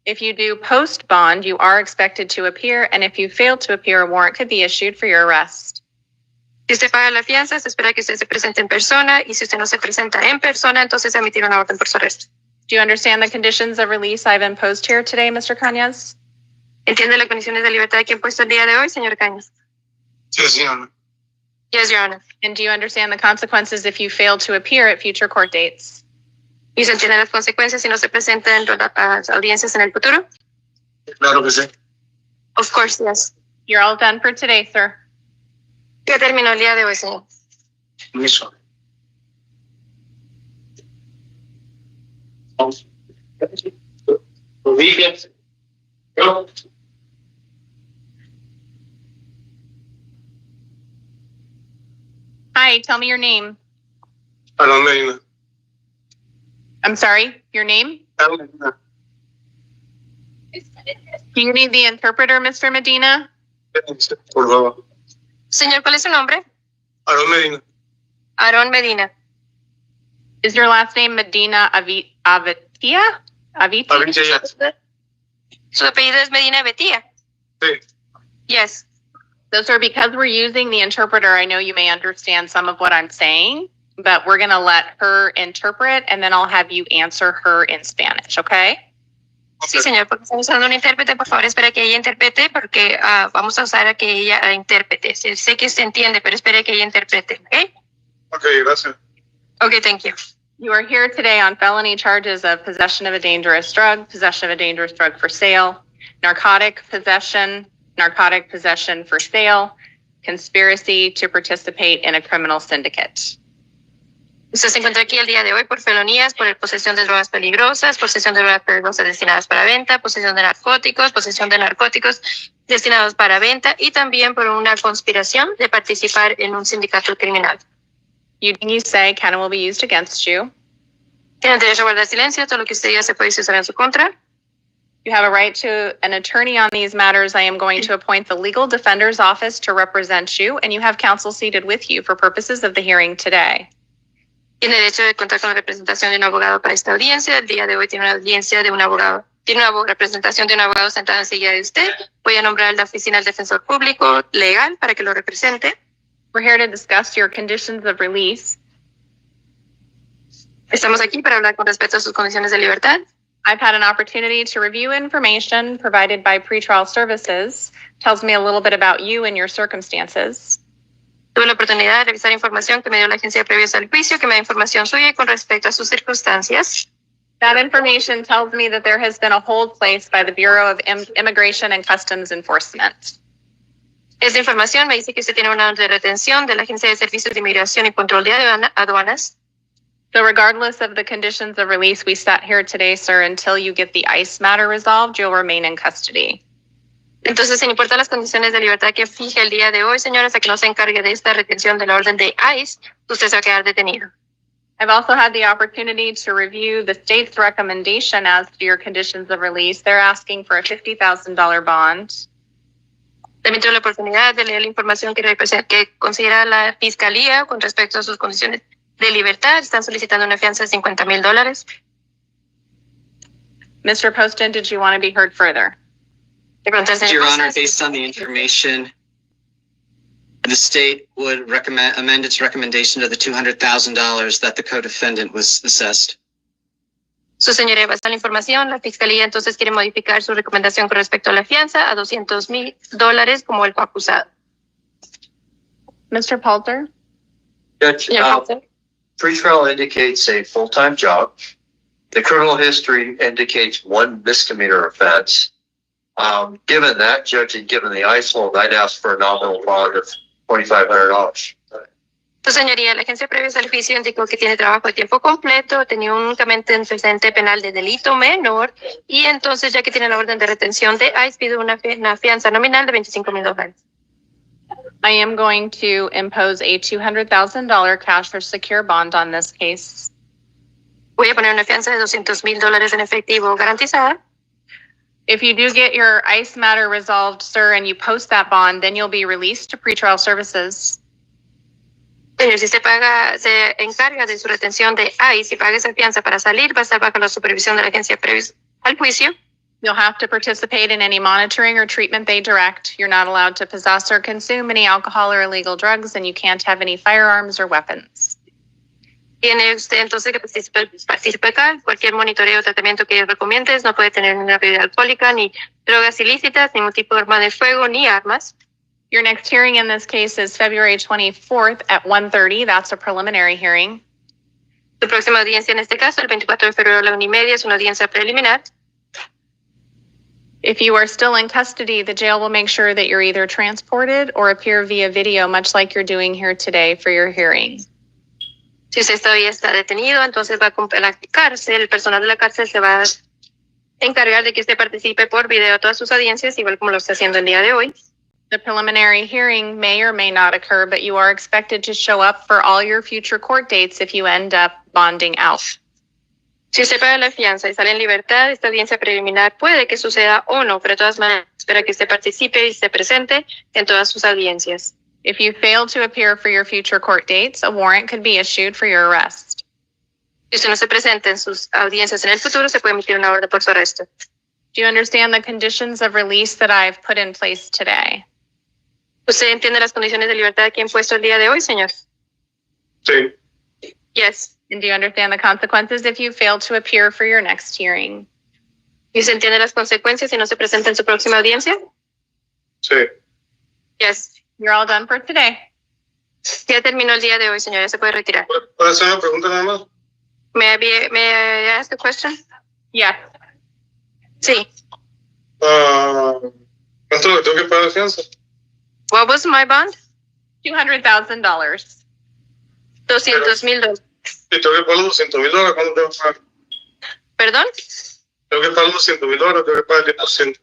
If you do post bond, you are expected to appear, and if you fail to appear, a warrant could be issued for your arrest. Si usted paga la fianza, se espera que usted se presente en persona, y si usted no se presenta en persona, entonces se emitirá una orden por su arresto. Do you understand the conditions of release I've imposed here today, Mr. Cañas? ¿Entiende las condiciones de libertad que he puesto el día de hoy, señor Cañas? Yes, Your Honor. Yes, Your Honor. And do you understand the consequences if you fail to appear at future court dates? ¿Y se entienden las consecuencias si no se presenta en las audiencias en el futuro? Claro que sí. Of course, yes. You're all done for today, sir. Ya terminó el día de hoy, señor. Listo. Hi, tell me your name. Aaron Medina. I'm sorry, your name? Aaron Medina. Do you need the interpreter, Mr. Medina? Por favor. Señor, ¿cuál es su nombre? Aaron Medina. Aaron Medina. Is your last name Medina Avitia? Avitia. Su apellido es Medina Betía. Sí. Yes. So, sir, because we're using the interpreter, I know you may understand some of what I'm saying, but we're going to let her interpret, and then I'll have you answer her in Spanish, okay? Sí, señor, porque estamos usando un intérprete. Por favor, espere que ella interprete, porque vamos a usar a que ella intérprete. Sé que usted entiende, pero espere que ella interprete, ¿ok? Ok, gracias. Okay, thank you. You are here today on felony charges of possession of a dangerous drug for sale, narcotic possession for sale, conspiracy to participate in a criminal syndicate. Usted se encuentra aquí el día de hoy por felonías, por posesión de drogas peligrosas, posesión de drogas peligrosas destinadas para venta, posesión de narcóticos destinados para venta y también por una conspiración de participar en un sindicato criminal. You say Cannon will be used against you. Tiene derecho a guardar silencio. Todo lo que usted diga se puede usar en su contra. You have a right to an attorney on these matters. I am going to appoint the legal defender's office to represent you, and you have counsel seated with you for purposes of the hearing today. Tiene derecho de contar con la representación de un abogado para esta audiencia. El día de hoy tiene una audiencia de un abogado. Tiene una representación de un abogado sentado en silla de usted. Voy a nombrar a la oficina del defensor público legal para que lo represente. We're here to discuss your conditions of release. Estamos aquí para hablar con respecto a sus condiciones de libertad. I've had an opportunity to review information provided by pretrial services. Tells me a little bit about you and your circumstances. Tuve la oportunidad de revisar información que me dio la agencia previos al juicio, que me da información suya con respecto a sus circunstancias. That information tells me that there has been a hold placed by the Bureau of Immigration and Customs Enforcement. Esta información me dice que usted tiene una orden de retención de la Agencia de Servicios de Inmigración y Control de Aduanas. So regardless of the conditions of release we sat here today, sir, until you get the ICE matter resolved, you'll remain in custody. Entonces, sin importar las condiciones de libertad que fije el día de hoy, señora, hasta que no se encargue de esta retención de la orden de ICE, usted se va a quedar detenido. I've also had the opportunity to review the state's recommendation as to your conditions of release. They're asking for a $50,000 bond. También tuve la oportunidad de leer la información que considera la Fiscalía con respecto a sus condiciones de libertad. Están solicitando una fianza de $50,000. Mr. Poston, did you want to be heard further? Your Honor, based on the information, the state would amend its recommendation to the $200,000 that the co-defendant was assessed. Su señoría, basada en la información, la Fiscalía entonces quiere modificar su recomendación con respecto a la fianza a $200,000 como el coacusado. Mr. Palter? Judge, pretrial indicates a full-time job. The criminal history indicates one misdemeanor offense. Given that, Judge, and given the ICE hold, I'd ask for a nominal bond of $2,500. Su señoría, la agencia previa al juicio indicó que tiene trabajo de tiempo completo, tenía únicamente antecedente penal de delito menor y entonces, ya que tiene la orden de retención de ICE, pide una fianza nominal de $25,000. I am going to impose a $200,000 cash or secure bond on this case. Voy a poner una fianza de $200,000 en efectivo garantizada. If you do get your ICE matter resolved, sir, and you post that bond, then you'll be released to pretrial services. Señor, si se encarga de su retención de ICE y paga esa fianza para salir, va a estar bajo la supervisión de la agencia previa al juicio. You'll have to participate in any monitoring or treatment they direct. You're not allowed to possess or consume any alcohol or illegal drugs, and you can't have any firearms or weapons. Tiene usted entonces que participar en cualquier monitoreo o tratamiento que ellos recomienden. No puede tener ninguna bebida alcohólica, ni drogas ilícitas, ningún tipo de arma de fuego, ni armas. Your next hearing in this case is February 24th at 1:30. That's a preliminary hearing. Su próxima audiencia en este caso, el 24 de febrero a la 1:30, es una audiencia preliminar. If you are still in custody, the jail will make sure that you're either transported or appear via video, much like you're doing here today for your hearing. Si usted todavía está detenido, entonces va a la cárcel. El personal de la cárcel se va a encargar de que usted participe por video a todas sus audiencias, igual como lo está haciendo el día de hoy. The preliminary hearing may or may not occur, but you are expected to show up for all your future court dates if you end up bonding out. Si usted paga la fianza y sale en libertad, esta audiencia preliminar puede que suceda o no, pero de todas maneras espera que usted participe y esté presente en todas sus audiencias. If you fail to appear for your future court dates, a warrant could be issued for your arrest. Si usted no se presenta en sus audiencias en el futuro, se puede emitir una orden por su arresto. Do you understand the conditions of release that I've put in place today? ¿Usted entiende las condiciones de libertad que he impuesto el día de hoy, señor? Sí. Yes. And do you understand the consequences if you fail to appear for your next hearing? ¿Y usted entiende las consecuencias si no se presenta en su próxima audiencia? Sí. Yes. You're all done for today. Ya terminó el día de hoy, señor. Ya se puede retirar. ¿Puedo hacer una pregunta nada más? May I ask a question? Yes. Sí. ¿Cuánto le tengo que pagar de fianza? What was my bond? $200,000. $200,000. Y tengo que pagar los $200,000, ¿cuánto tengo que pagar? ¿Perdón? Tengo que pagar los $200,000, tengo que pagar el 10%.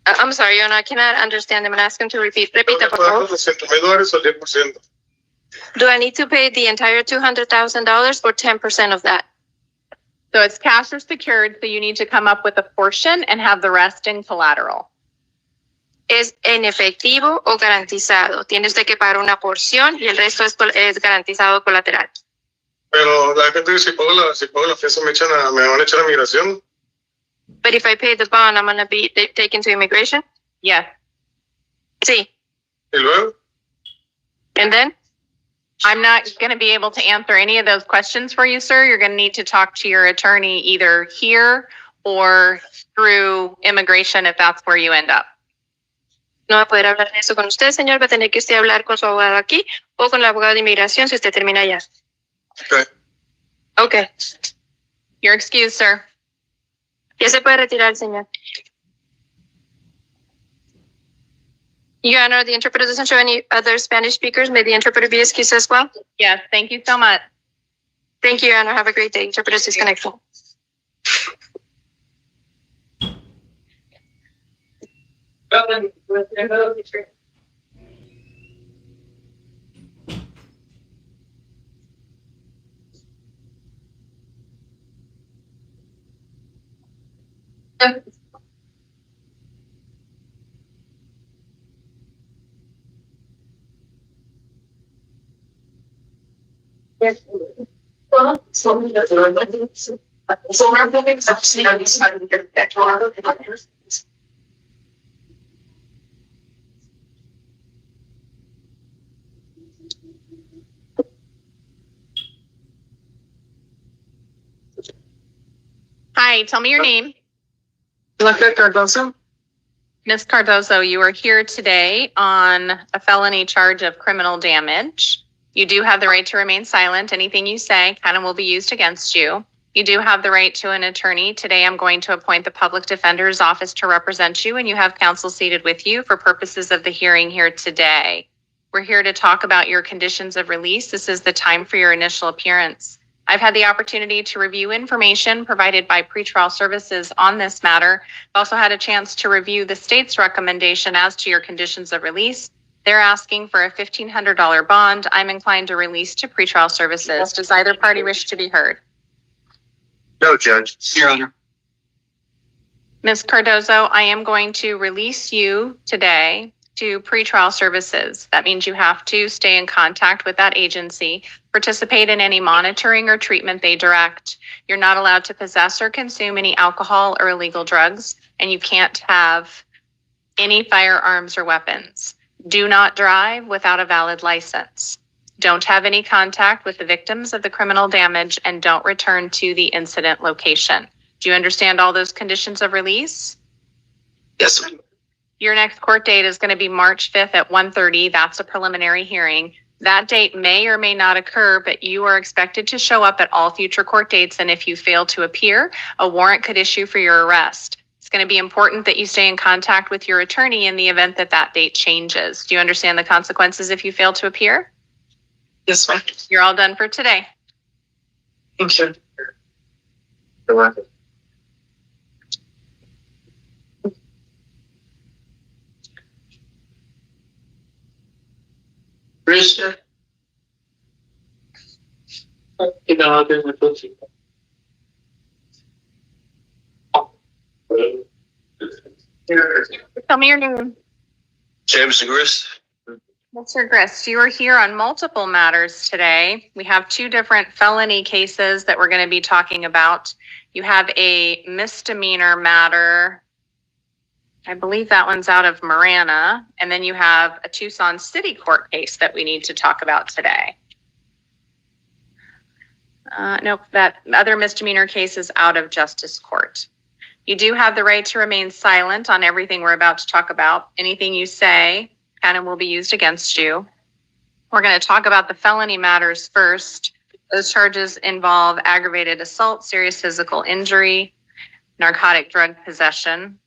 I'm sorry, I cannot understand. I'm going to ask him to repeat. Repita, por favor. Los $200,000 o el 10%. Do I need to pay the entire $200,000 or 10% of that? So it's cash or secured, so you need to come up with a portion and have the rest in collateral. ¿Es en efectivo o garantizado? Tiene usted que pagar una porción y el resto es garantizado colateral. Pero la gente dice, si pago la fianza me van a echar a migración. But if I pay the bond, I'm going to be taken to immigration? Yes. Sí. ¿Y luego? And then? I'm not going to be able to answer any of those questions for you, sir. You're going to need to talk to your attorney either here or through immigration if that's where you end up. No va a poder hablar de eso con usted, señor. Va a tener que usted hablar con su abogado aquí o con el abogado de inmigración si usted termina allá. Okay. Okay. You're excused, sir. Ya se puede retirar, señor. Your Honor, the interpreter doesn't show any other Spanish speakers. May the interpreter be excused as well? Yes, thank you so much. Thank you, Your Honor. Have a great day. Interpreter is disconnected. Hi, tell me your name. Cardoso. Ms. Cardozo, you are here today on a felony charge of criminal damage. You do have the right to remain silent. Anything you say kind of will be used against you. You do have the right to an attorney. Today, I'm going to appoint the public defender's office to represent you, and you have counsel seated with you for purposes of the hearing here today. We're here to talk about your conditions of release. This is the time for your initial appearance. I've had the opportunity to review information provided by pretrial services on this matter. I've also had a chance to review the state's recommendation as to your conditions of release. They're asking for a $1,500 bond. I'm inclined to release to pretrial services. Does either party wish to be heard? No, Judge. Your Honor. Ms. Cardozo, I am going to release you today to pretrial services. That means you have to stay in contact with that agency, participate in any monitoring or treatment they direct. You're not allowed to possess or consume any alcohol or illegal drugs, and you can't have any firearms or weapons. Do not drive without a valid license. Don't have any contact with the victims of the criminal damage, and don't return to the incident location. Do you understand all those conditions of release? Yes, ma'am. Your next court date is going to be March 5th at 1:30. That's a preliminary hearing. That date may or may not occur, but you are expected to show up at all future court dates. And if you fail to appear, a warrant could issue for your arrest. It's going to be important that you stay in contact with your attorney in the event that that date changes. Do you understand the consequences if you fail to appear? Yes, ma'am. You're all done for today. Thank you. Richard. Tell me your name. Jameson Grist. Mr. Grist, you are here on multiple matters today. We have two different felony cases that we're going to be talking about. You have a misdemeanor matter. I believe that one's out of Moreno. And then you have a Tucson City Court case that we need to talk about today. Nope, that other misdemeanor case is out of Justice Court. You do have the right to remain silent on everything we're about to talk about. Anything you say kind of will be used against you. We're going to talk about the felony matters first. Those charges involve aggravated assault, serious physical injury, narcotic drug possession.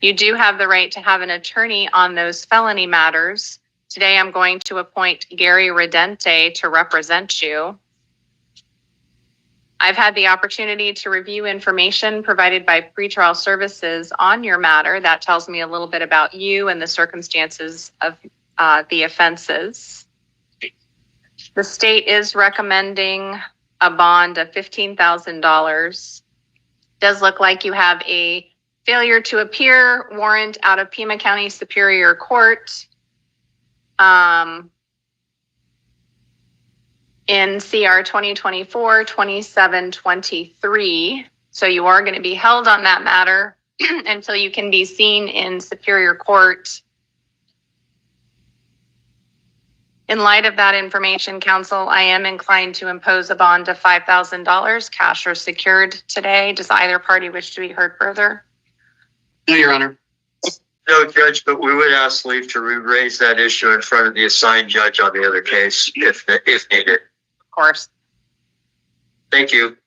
You do have the right to have an attorney on those felony matters. Today, I'm going to appoint Gary Redente to represent you. I've had the opportunity to review information provided by pretrial services on your matter. That tells me a little bit about you and the circumstances of the offenses. The state is recommending a bond of $15,000. Does look like you have a failure to appear warrant out of Pima County Superior Court in CR 2024-2723. So you are going to be held on that matter until you can be seen in Superior Court In light of that information, counsel, I am inclined to impose a bond of $5,000, cash or secured today. Does either party wish to be heard further? No, Your Honor. No, Judge, but we would ask leave to raise that issue in front of the assigned judge on the other case if needed. Of course. Thank you.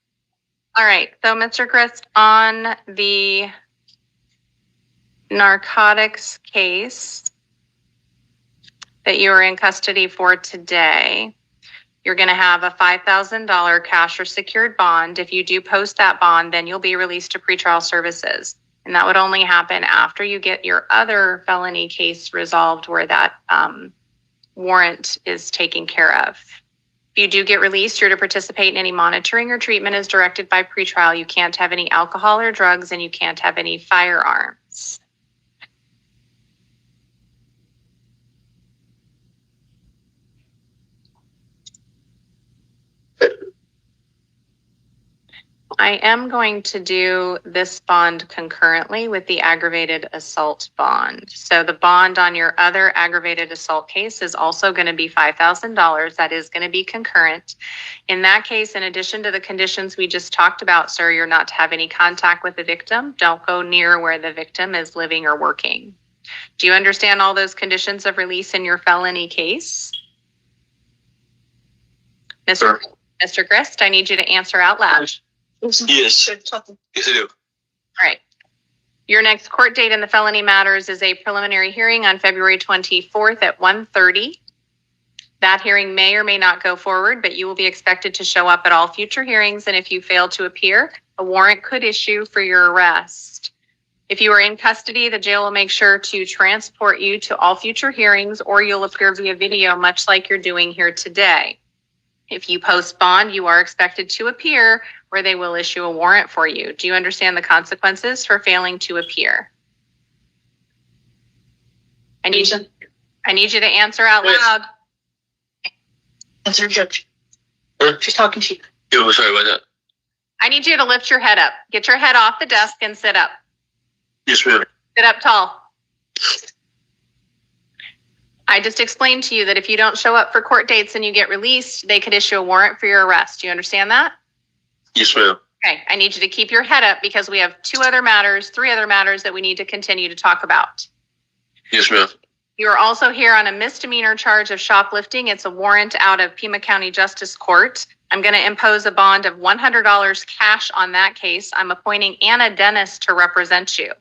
All right. So, Mr. Christ, on the narcotics case that you are in custody for today, you're going to have a $5,000 cash or secured bond. If you do post that bond, then you'll be released to pretrial services. And that would only happen after you get your other felony case resolved where that warrant is taken care of. If you do get released, you're to participate in any monitoring or treatment as directed by pretrial. You can't have any alcohol or drugs, and you can't have any firearms. I am going to do this bond concurrently with the aggravated assault bond. So the bond on your other aggravated assault case is also going to be $5,000. That is going to be concurrent. In that case, in addition to the conditions we just talked about, sir, you're not to have any contact with the victim. Don't go near where the victim is living or working. Do you understand all those conditions of release in your felony case? Mr. Grist, I need you to answer out loud. Yes. Yes, I do. All right. Your next court date in the felony matters is a preliminary hearing on February 24th at 1:30. That hearing may or may not go forward, but you will be expected to show up at all future hearings. And if you fail to appear, a warrant could issue for your arrest. If you are in custody, the jail will make sure to transport you to all future hearings, or you'll appear via video, much like you're doing here today. If you post bond, you are expected to appear, where they will issue a warrant for you. Do you understand the consequences for failing to appear? I need you to answer out loud. Answer, Judge. Huh? She's talking to you. Yeah, sorry about that. I need you to lift your head up. Get your head off the desk and sit up. Yes, ma'am. Sit up tall. I just explained to you that if you don't show up for court dates and you get released, they could issue a warrant for your arrest. Do you understand that? Yes, ma'am. Okay, I need you to keep your head up because we have three other matters that we need to continue to talk about. Yes, ma'am. You are also here on a misdemeanor charge of shoplifting. It's a warrant out of Pima County Justice Court. I'm going to impose a bond of $100 cash on that case. I'm appointing Anna Dennis to represent you.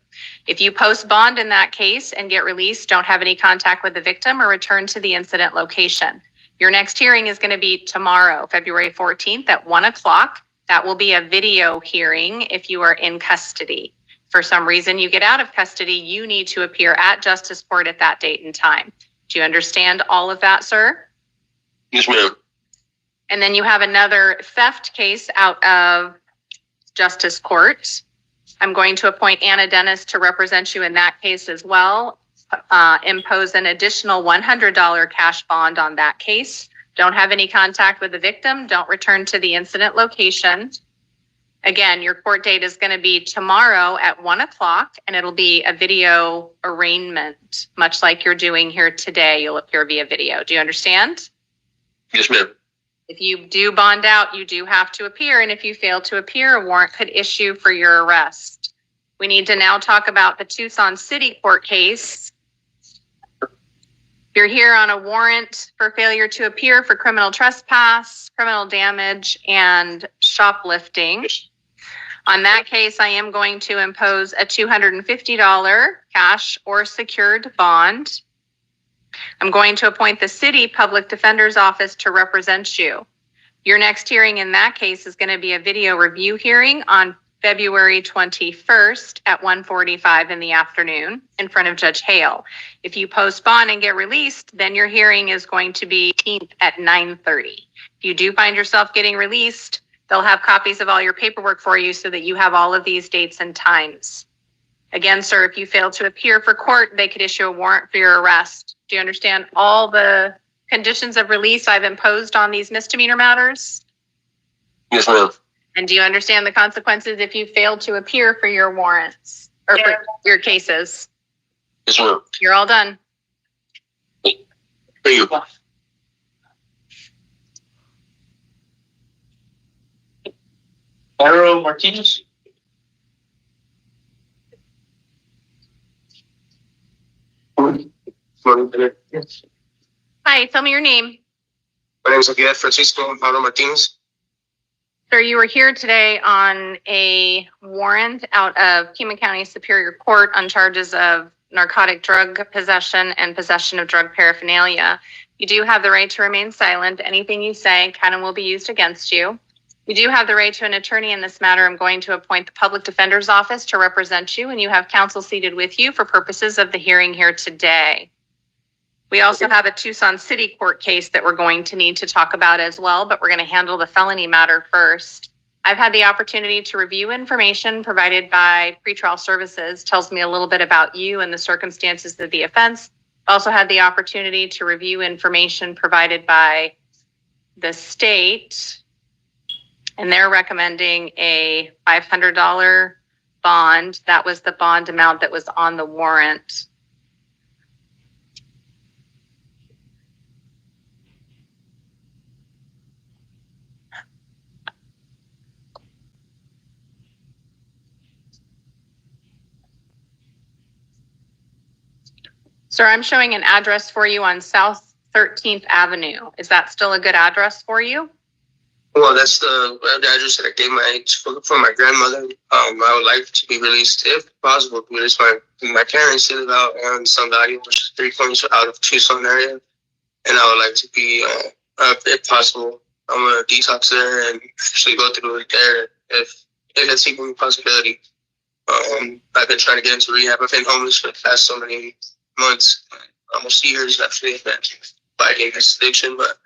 If you post bond in that case and get released, don't have any contact with the victim or return to the incident location. Your next hearing is going to be tomorrow, February 14th at 1 o'clock. That will be a video hearing if you are in custody. For some reason you get out of custody, you need to appear at Justice Court at that date and time. Do you understand all of that, sir? Yes, ma'am. And then you have another theft case out of Justice Court. I'm going to appoint Anna Dennis to represent you in that case as well. Impose an additional $100 cash bond on that case. Don't have any contact with the victim. Don't return to the incident location. Again, your court date is going to be tomorrow at 1 o'clock, and it'll be a video arraignment, much like you're doing here today. You'll appear via video. Do you understand? Yes, ma'am. If you do bond out, you do have to appear, and if you fail to appear, a warrant could issue for your arrest. We need to now talk about the Tucson City Court case. You're here on a warrant for failure to appear for criminal trespass, criminal damage, and shoplifting. On that case, I am going to impose a $250 cash or secured bond. I'm going to appoint the city public defender's office to represent you. Your next hearing in that case is going to be a video review hearing on February 21st at 1:45 in the afternoon in front of Judge Hale. If you post bond and get released, then your hearing is going to be at 9:30. If you do find yourself getting released, they'll have copies of all your paperwork for you so that you have all of these dates and times. Again, sir, if you fail to appear for court, they could issue a warrant for your arrest. Do you understand all the conditions of release I've imposed on these misdemeanor matters? Yes, ma'am. And do you understand the consequences if you fail to appear for your warrants or for your cases? Yes, ma'am. You're all done. Thank you. Martinez. Hi, tell me your name. My name is Francisco Martinez. Sir, you were here today on a warrant out of Pima County Superior Court on charges of narcotic drug possession and possession of drug paraphernalia. You do have the right to remain silent. Anything you say can and will be used against you. You do have the right to an attorney in this matter. I'm going to appoint the Public Defender's Office to represent you, and you have counsel seated with you for purposes of the hearing here today. We also have a Tucson City Court case that we're going to need to talk about as well, but we're going to handle the felony matter first. I've had the opportunity to review information provided by pretrial services, tells me a little bit about you and the circumstances of the offense. Also had the opportunity to review information provided by the state, and they're recommending a $500 bond. That was the bond amount that was on the warrant. Sir, I'm showing an address for you on South 13th Avenue. Is that still a good address for you? Well, that's the address that I gave for my grandmother. I would like to be released, if possible, to release my parents live out on San Dario, which is 3 points out of Tucson area. And I would like to be, if possible, I'm going to detox there and actually go through it there if it's even a possibility. I've been trying to get into rehab. I've been homeless for the past so many months, almost years actually, fighting this addiction, but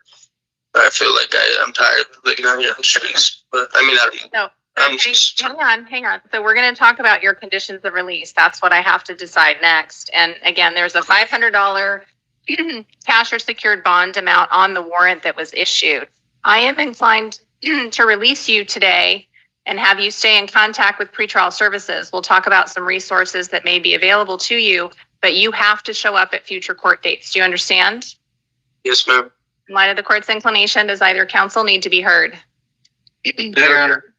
I feel like I'm tired of living out here on the streets. But I mean, I don't know. No, hang on. So we're going to talk about your conditions of release. That's what I have to decide next. And again, there's a $500 cash or secured bond amount on the warrant that was issued. I am inclined to release you today and have you stay in contact with pretrial services. We'll talk about some resources that may be available to you, but you have to show up at future court dates. Do you understand? Yes, ma'am. In light of the court's inclination, does either counsel need to be heard? Your Honor.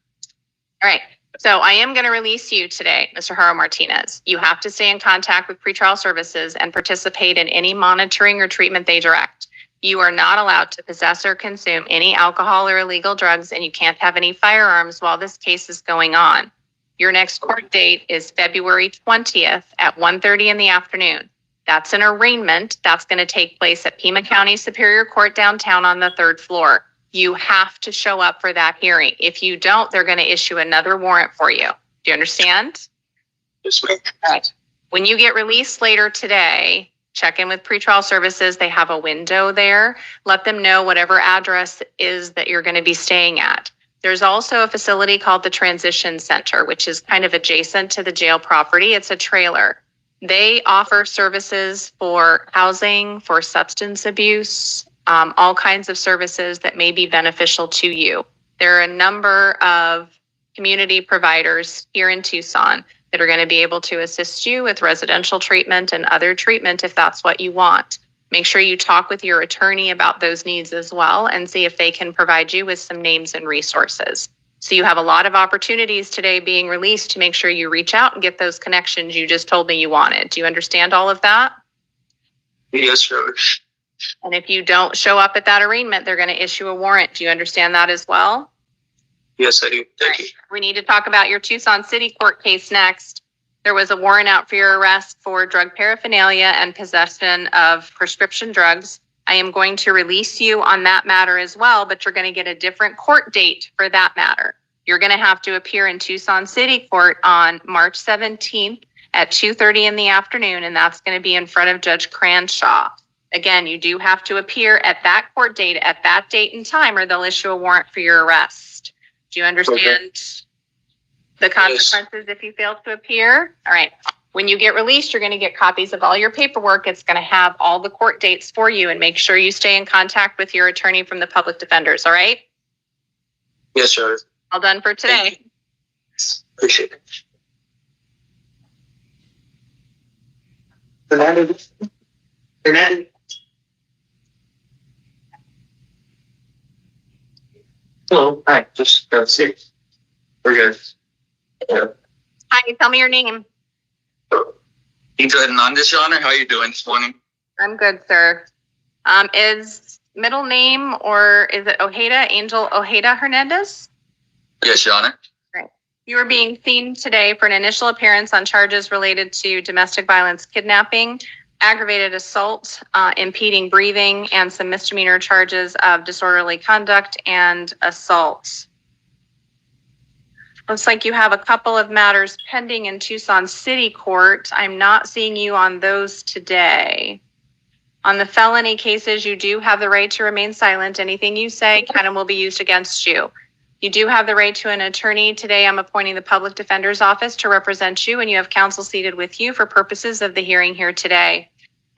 All right. So I am going to release you today, Mr. Jaro Martinez. You have to stay in contact with pretrial services and participate in any monitoring or treatment they direct. You are not allowed to possess or consume any alcohol or illegal drugs, and you can't have any firearms while this case is going on. Your next court date is February 20th at 1:30 in the afternoon. That's an arraignment that's going to take place at Pima County Superior Court downtown on the 3rd floor. You have to show up for that hearing. If you don't, they're going to issue another warrant for you. Do you understand? Yes, ma'am. All right. When you get released later today, check in with pretrial services. They have a window there. Let them know whatever address is that you're going to be staying at. There's also a facility called the Transition Center, which is kind of adjacent to the jail property. It's a trailer. They offer services for housing, for substance abuse, all kinds of services that may be beneficial to you. There are a number of community providers here in Tucson that are going to be able to assist you with residential treatment and other treatment if that's what you want. Make sure you talk with your attorney about those needs as well and see if they can provide you with some names and resources. So you have a lot of opportunities today being released to make sure you reach out and get those connections you just told me you wanted. Do you understand all of that? Yes, sir. And if you don't show up at that arraignment, they're going to issue a warrant. Do you understand that as well? Yes, I do. Thank you. We need to talk about your Tucson City Court case next. There was a warrant out for your arrest for drug paraphernalia and possession of prescription drugs. I am going to release you on that matter as well, but you're going to get a different court date for that matter. You're going to have to appear in Tucson City Court on March 17th at 2:30 in the afternoon, and that's going to be in front of Judge Cranshaw. Again, you do have to appear at that court date at that date and time, or they'll issue a warrant for your arrest. Do you understand the consequences if you fail to appear? All right. When you get released, you're going to get copies of all your paperwork. It's going to have all the court dates for you, and make sure you stay in contact with your attorney from the public defenders. All right? Yes, sir. All done for today. Appreciate it. Fernandez. Hello. Hi. Just 6. We're good. Yeah. Hi, tell me your name. Ito Hernandez, Your Honor. How are you doing this morning? I'm good, sir. Is middle name or is it Ojeda, Angel Ojeda Hernandez? Yes, Your Honor. Right. You are being seen today for an initial appearance on charges related to domestic violence, kidnapping, aggravated assault, impeding breathing, and some misdemeanor charges of disorderly conduct and assault. Looks like you have a couple of matters pending in Tucson City Court. I'm not seeing you on those today. On the felony cases, you do have the right to remain silent. Anything you say can and will be used against you. You do have the right to an attorney. Today, I'm appointing the public defender's office to represent you, and you have counsel seated with you for purposes of the hearing here today.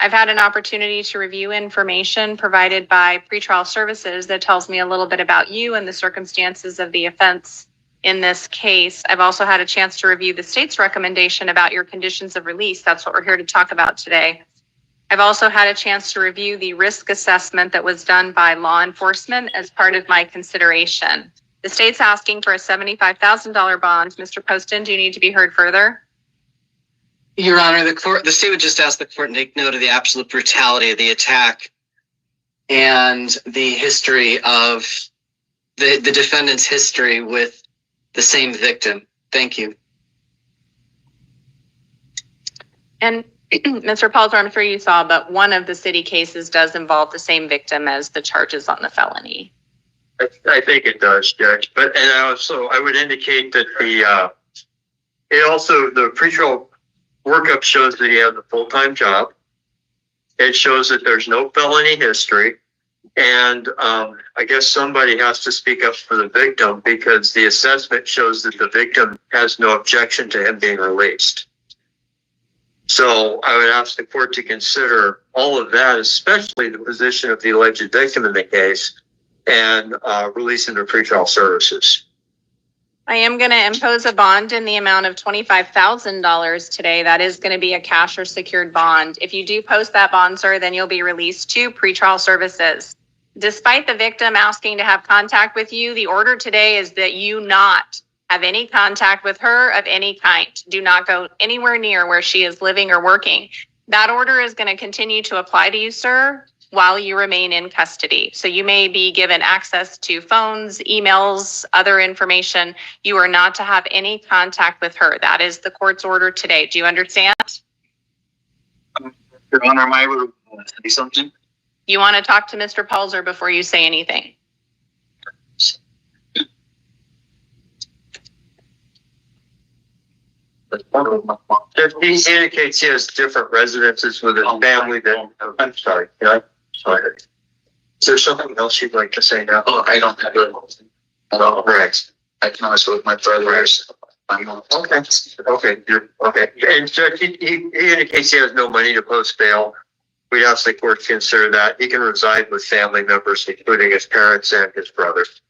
I've had an opportunity to review information provided by pretrial services that tells me a little bit about you and the circumstances of the offense in this case. I've also had a chance to review the state's recommendation about your conditions of release. That's what we're here to talk about today. I've also had a chance to review the risk assessment that was done by law enforcement as part of my consideration. The state's asking for a $75,000 bond. Mr. Poston, do you need to be heard further? Your Honor, the state would just ask the court to take note of the absolute brutality of the attack and the history of the defendant's history with the same victim. Thank you. And Mr. Palzer, I'm sure you saw, but one of the city cases does involve the same victim as the charges on the felony. I think it does, Judge. But and also I would indicate that the pretrial workup shows that he has a full-time job. It shows that there's no felony history. And I guess somebody has to speak up for the victim because the assessment shows that the victim has no objection to him being released. So I would ask the court to consider all of that, especially the position of the alleged victim in the case, and releasing the pretrial services. I am going to impose a bond in the amount of $25,000 today. That is going to be a cash or secured bond. If you do post that bond, sir, then you'll be released to pretrial services. Despite the victim asking to have contact with you, the order today is that you not have any contact with her of any kind. Do not go anywhere near where she is living or working. That order is going to continue to apply to you, sir, while you remain in custody. So you may be given access to phones, emails, other information. You are not to have any contact with her. That is the court's order today. Do you understand? Your Honor, am I able to say something? You want to talk to Mr. Palzer before you say anything? He indicates he has different residences with his family than, I'm sorry. Sorry. Is there something else you'd like to say now? Oh, I don't have it. No, correct. I can also with my brothers. Okay. Okay. And Judge, he indicates he has no money to post bail. We ask the court to consider that. He can reside with family members, including his parents and his brothers.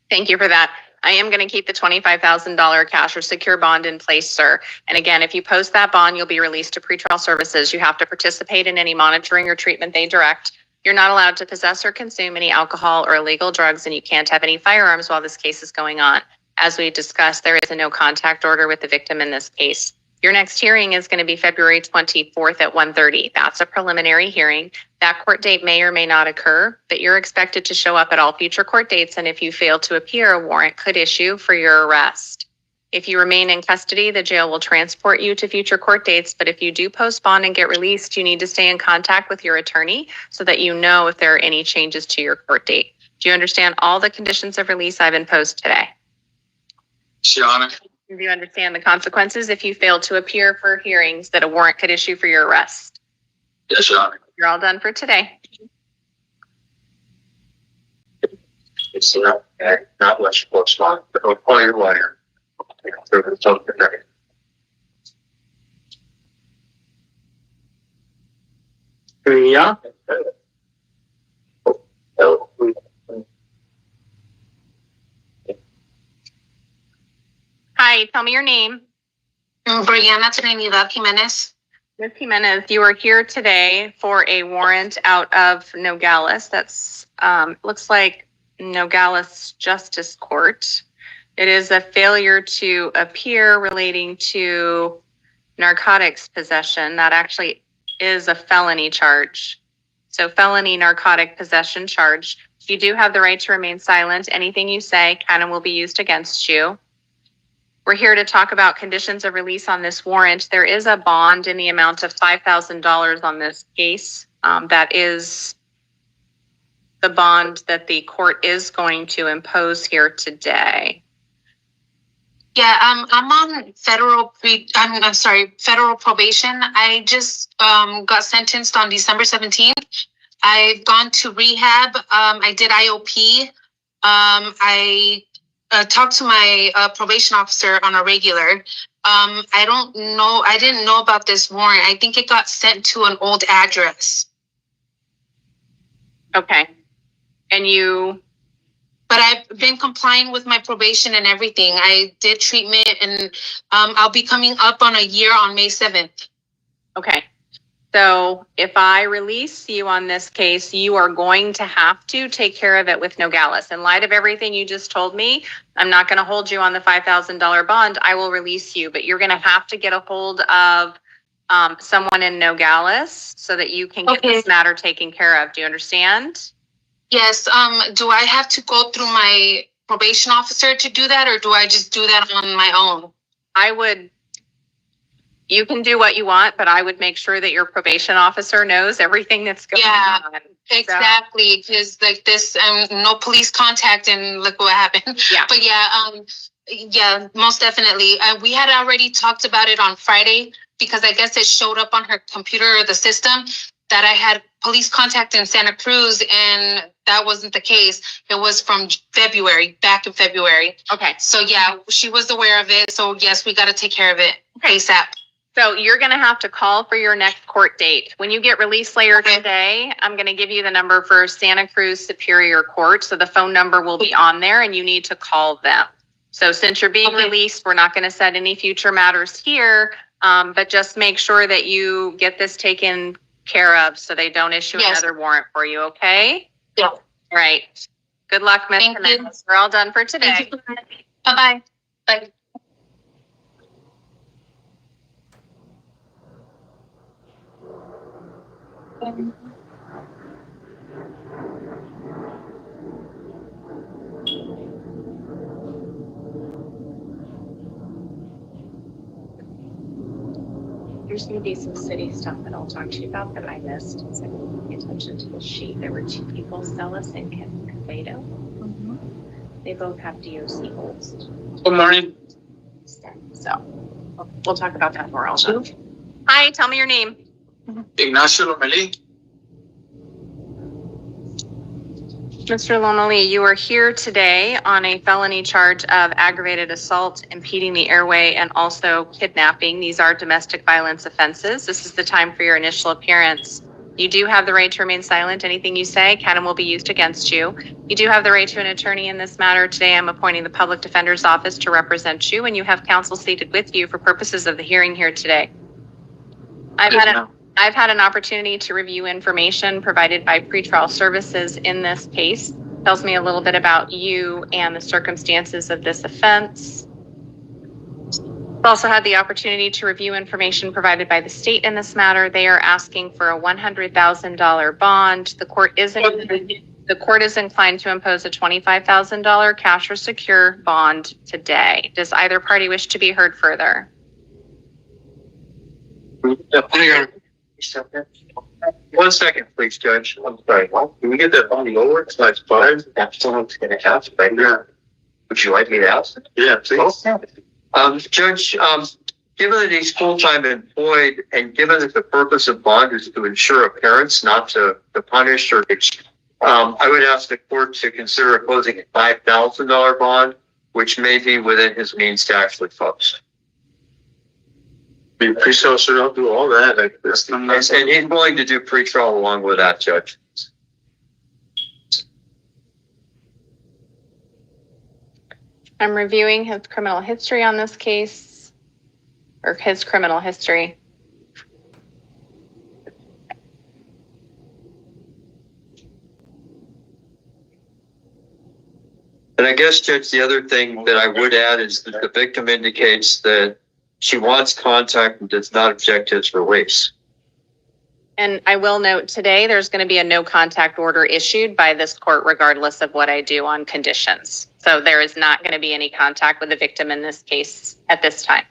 Thank you for that. I am going to keep the $25,000 cash or secure bond in place, sir. And again, if you post that bond, you'll be released to pretrial services. You have to participate in any monitoring or treatment they direct. You're not allowed to possess or consume any alcohol or illegal drugs, and you can't have any firearms while this case is going on. As we discussed, there is a no contact order with the victim in this case. Your next hearing is going to be February 24th at 1:30. That's a preliminary hearing. That court date may or may not occur, but you're expected to show up at all future court dates. And if you fail to appear, a warrant could issue for your arrest. If you remain in custody, the jail will transport you to future court dates. But if you do postpone and get released, you need to stay in contact with your attorney so that you know if there are any changes to your court date. Do you understand all the conditions of release I've imposed today? Your Honor. Do you understand the consequences if you fail to appear for hearings that a warrant could issue for your arrest? Yes, Your Honor. You're all done for today. It's not much postpone, but I'll call your lawyer. Yeah. Hi, tell me your name. Brianna Trinidad Jimenez. Ms. Jimenez, you are here today for a warrant out of Nogales. That's looks like Nogales Justice Court. It is a failure to appear relating to narcotics possession. That actually is a felony charge. So felony narcotic possession charge. You do have the right to remain silent. Anything you say can and will be used against you. We're here to talk about conditions of release on this warrant. There is a bond in the amount of $5,000 on this case. That is the bond that the court is going to impose here today. Yeah, I'm on federal federal probation. I just got sentenced on December 17th. I've gone to rehab. I did IOP. I talked to my probation officer on a regular. I don't know. I didn't know about this warrant. I think it got sent to an old address. Okay. And you... But I've been complying with my probation and everything. I did treatment, and I'll be coming up on a year on May 7th. Okay. So if I release you on this case, you are going to have to take care of it with Nogales. In light of everything you just told me, I'm not going to hold you on the $5,000 bond. I will release you, but you're going to have to get a hold of someone in Nogales so that you can get this matter taken care of. Do you understand? Yes. Do I have to go through my probation officer to do that, or do I just do that on my own? You can do what you want, but I would make sure that your probation officer knows everything that's going on. Exactly. Because like this, no police contact, and look what happened. Yeah. But yeah, most definitely. We had already talked about it on Friday, because I guess it showed up on her computer or the system that I had police contact in Santa Cruz, and that wasn't the case. It was from February, back in February. Okay. So yeah, she was aware of it. So yes, we got to take care of it ASAP. So you're going to have to call for your next court date. When you get released later today, I'm going to give you the number for Santa Cruz Superior Court. So the phone number will be on there, and you need to call them. So since you're being released, we're not going to set any future matters here, but just make sure that you get this taken care of so they don't issue another warrant for you, okay? Yeah. All right. Good luck, Ms. Jimenez. We're all done for today. Bye-bye. Bye. There's going to be some city stuff that I'll talk to you about that I missed. So pay attention to the sheet. There were two people, Celis and Beto. They both have DOC holds. Good morning. So we'll talk about that more also. Hi, tell me your name. Ignacio Lomelí. Mr. Lomelí, you are here today on a felony charge of aggravated assault, impeding the airway, and also kidnapping. These are domestic violence offenses. This is the time for your initial appearance. You do have the right to remain silent. Anything you say can and will be used against you. You do have the right to an attorney in this matter. Today, I'm appointing the Public Defender's Office to represent you, and you have counsel seated with you for purposes of the hearing here today. I've had an opportunity to review information provided by pretrial services in this case. Tells me a little bit about you and the circumstances of this offense. I've also had the opportunity to review information provided by the state in this matter. They are asking for a $100,000 bond. The court is inclined to impose a $25,000 cash or secure bond today. Does either party wish to be heard further? One second, please, Judge. I'm sorry. What? Can we get that bond lower? It's like $5. That's someone's going to have right now. Would you like me to ask? Yeah, please. Judge, given that he's full-time employed, and given that the purpose of bond is to ensure appearance, not to punish or I would ask the court to consider imposing a $5,000 bond, which may be within his means to actually post. Pre-sale should not do all that. And he's willing to do pre-trial along with that, Judge. I'm reviewing his criminal history on this case, or his criminal history. And I guess, Judge, the other thing that I would add is that the victim indicates that she wants contact and does not object to its release. And I will note today, there's going to be a no contact order issued by this court, regardless of what I do on conditions. So there is not going to be any contact with the victim in this case at this time.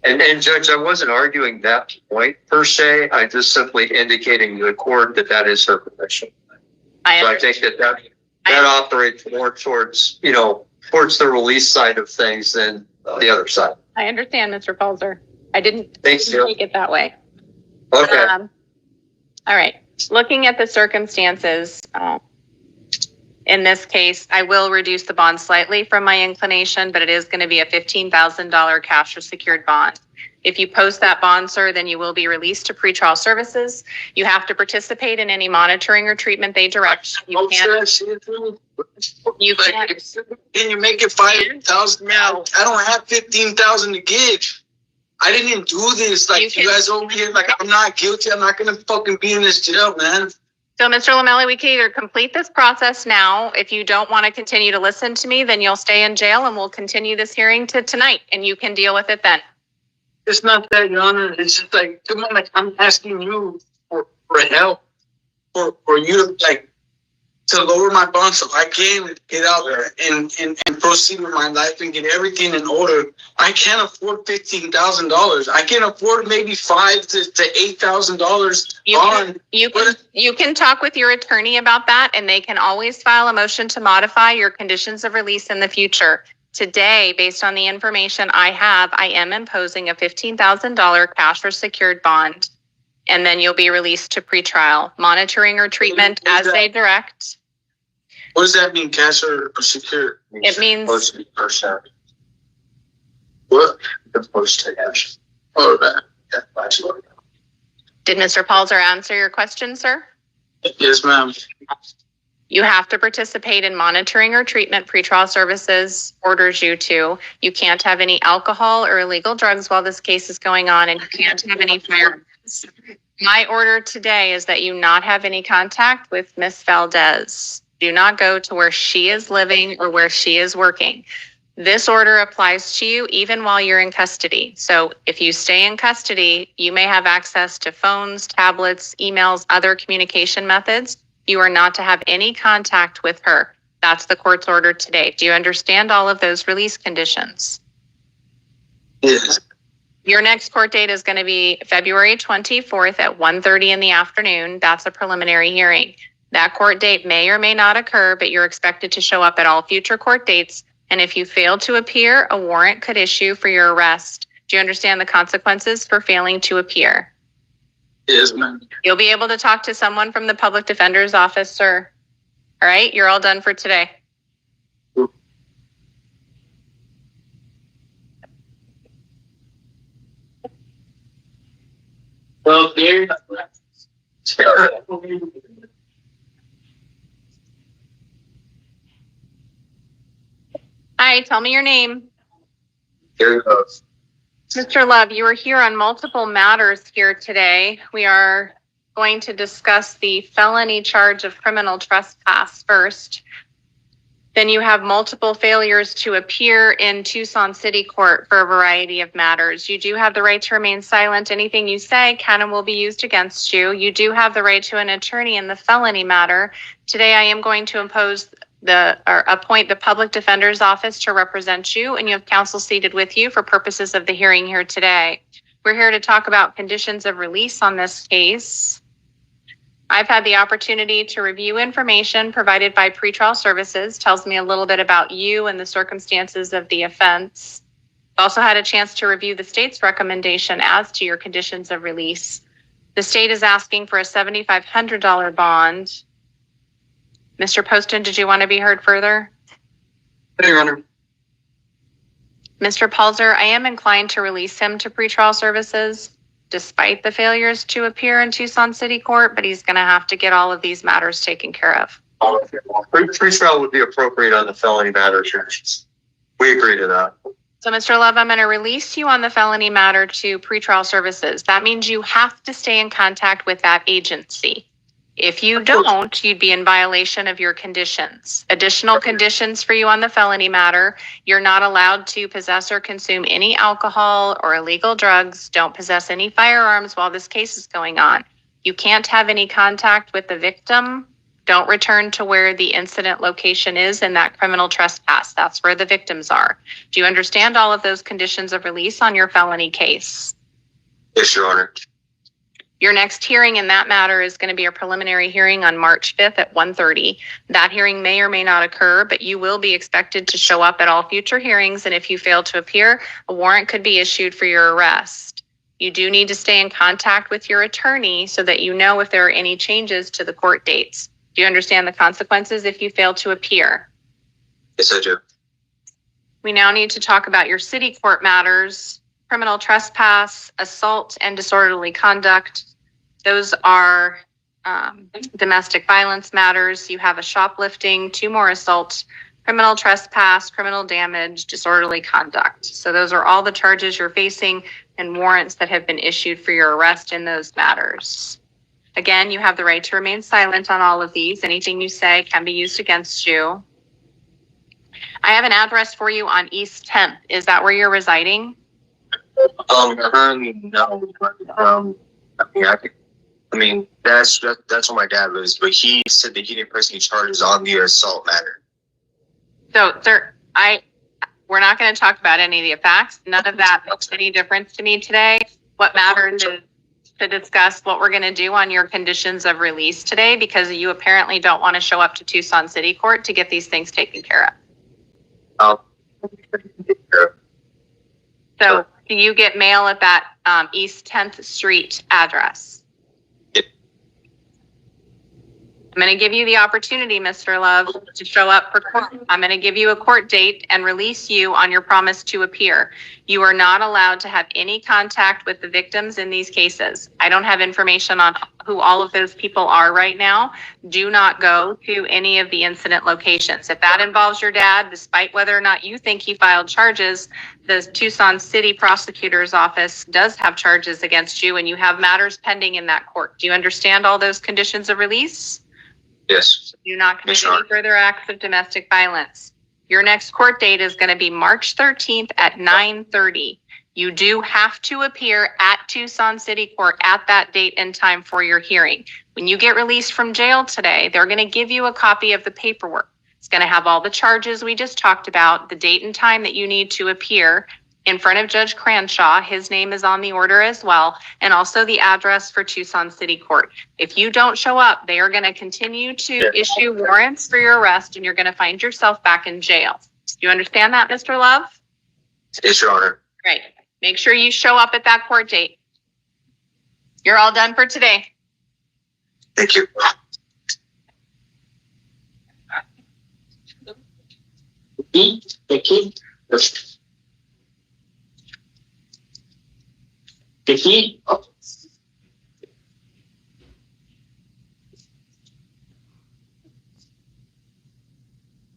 And Judge, I wasn't arguing that point per se. I just simply indicating to the court that that is her position. So I think that operates more towards, towards the release side of things than the other side. I understand, Mr. Palzer. I didn't take it that way. Okay. All right. Looking at the circumstances, in this case, I will reduce the bond slightly from my inclination, but it is going to be a $15,000 cash or secured bond. If you post that bond, sir, then you will be released to pretrial services. You have to participate in any monitoring or treatment they direct. You can't. Can you make it 5,000? Man, I don't have 15,000 to give. I didn't do this. You guys over here, I'm not guilty. I'm not gonna fucking be in this jail, man. So, Mr. Lamelli, we can either complete this process now. If you don't want to continue to listen to me, then you'll stay in jail and we'll continue this hearing to tonight and you can deal with it then. It's not that, Your Honor. It's just come on, I'm asking you for help, for you to lower my bond so I can get out there and proceed with my life and get everything in order. I can't afford $15,000. I can afford maybe $5,000 to $8,000 bond. You can talk with your attorney about that, and they can always file a motion to modify your conditions of release in the future. Today, based on the information I have, I am imposing a $15,000 cash or secured bond. And then you'll be released to pretrial monitoring or treatment as they direct. What does that mean, cash or secure? It means what? Opposed to cash. Oh, that. Did Mr. Palzer answer your question, sir? Yes, ma'am. You have to participate in monitoring or treatment pretrial services orders you to. You can't have any alcohol or illegal drugs while this case is going on, and you can't have any firearms. My order today is that you not have any contact with Miss Valdez. Do not go to where she is living or where she is working. This order applies to you even while you're in custody. So if you stay in custody, you may have access to phones, tablets, emails, other communication methods. You are not to have any contact with her. That's the court's order today. Do you understand all of those release conditions? Yes. Your next court date is going to be February 24th at 1:30 in the afternoon. That's a preliminary hearing. That court date may or may not occur, but you're expected to show up at all future court dates. And if you fail to appear, a warrant could issue for your arrest. Do you understand the consequences for failing to appear? Yes, ma'am. You'll be able to talk to someone from the public defender's office, sir. All right, you're all done for today. Well, dear. Hi, tell me your name. Here goes. Mr. Love, you are here on multiple matters here today. We are going to discuss the felony charge of criminal trespass first. Then you have multiple failures to appear in Tucson City Court for a variety of matters. You do have the right to remain silent. Anything you say can and will be used against you. You do have the right to an attorney in the felony matter. Today I am going to appoint the public defender's office to represent you, and you have counsel seated with you for purposes of the hearing here today. We're here to talk about conditions of release on this case. I've had the opportunity to review information provided by pretrial services, tells me a little bit about you and the circumstances of the offense. I've also had a chance to review the state's recommendation as to your conditions of release. The state is asking for a $7,500 bond. Mr. Poston, did you want to be heard further? Your Honor. Mr. Palzer, I am inclined to release him to pretrial services despite the failures to appear in Tucson City Court, but he's going to have to get all of these matters taken care of. Pretrial would be appropriate on the felony matter. We agree to that. So, Mr. Love, I'm going to release you on the felony matter to pretrial services. That means you have to stay in contact with that agency. If you don't, you'd be in violation of your conditions. Additional conditions for you on the felony matter: you're not allowed to possess or consume any alcohol or illegal drugs. Don't possess any firearms while this case is going on. You can't have any contact with the victim. Don't return to where the incident location is in that criminal trespass. That's where the victims are. Do you understand all of those conditions of release on your felony case? Yes, Your Honor. Your next hearing in that matter is going to be a preliminary hearing on March 5th at 1:30. That hearing may or may not occur, but you will be expected to show up at all future hearings, and if you fail to appear, a warrant could be issued for your arrest. You do need to stay in contact with your attorney so that you know if there are any changes to the court dates. Do you understand the consequences if you fail to appear? Yes, I do. We now need to talk about your city court matters: criminal trespass, assault, and disorderly conduct. Those are domestic violence matters. You have a shoplifting, 2 more assault, criminal trespass, criminal damage, disorderly conduct. So those are all the charges you're facing and warrants that have been issued for your arrest in those matters. Again, you have the right to remain silent on all of these. Anything you say can be used against you. I have an address for you on East 10th. Is that where you're residing? No. I mean, that's what my dad lives, but he said that he didn't press any charges on the assault matter. So, sir, we're not going to talk about any of the facts. None of that makes any difference to me today. What matters is to discuss what we're going to do on your conditions of release today, because you apparently don't want to show up to Tucson City Court to get these things taken care of. So, do you get mail at that East 10th Street address? I'm going to give you the opportunity, Mr. Love, to show up for court. I'm going to give you a court date and release you on your promise to appear. You are not allowed to have any contact with the victims in these cases. I don't have information on who all of those people are right now. Do not go to any of the incident locations. If that involves your dad, despite whether or not you think he filed charges, the Tucson City Prosecutor's Office does have charges against you, and you have matters pending in that court. Do you understand all those conditions of release? Yes. Do not commit any further acts of domestic violence. Your next court date is going to be March 13th at 9:30. You do have to appear at Tucson City Court at that date and time for your hearing. When you get released from jail today, they're going to give you a copy of the paperwork. It's going to have all the charges we just talked about, the date and time that you need to appear in front of Judge Cranshaw. His name is on the order as well, and also the address for Tucson City Court. If you don't show up, they are going to continue to issue warrants for your arrest, and you're going to find yourself back in jail. Do you understand that, Mr. Love? Yes, Your Honor. Great. Make sure you show up at that court date. You're all done for today. Thank you.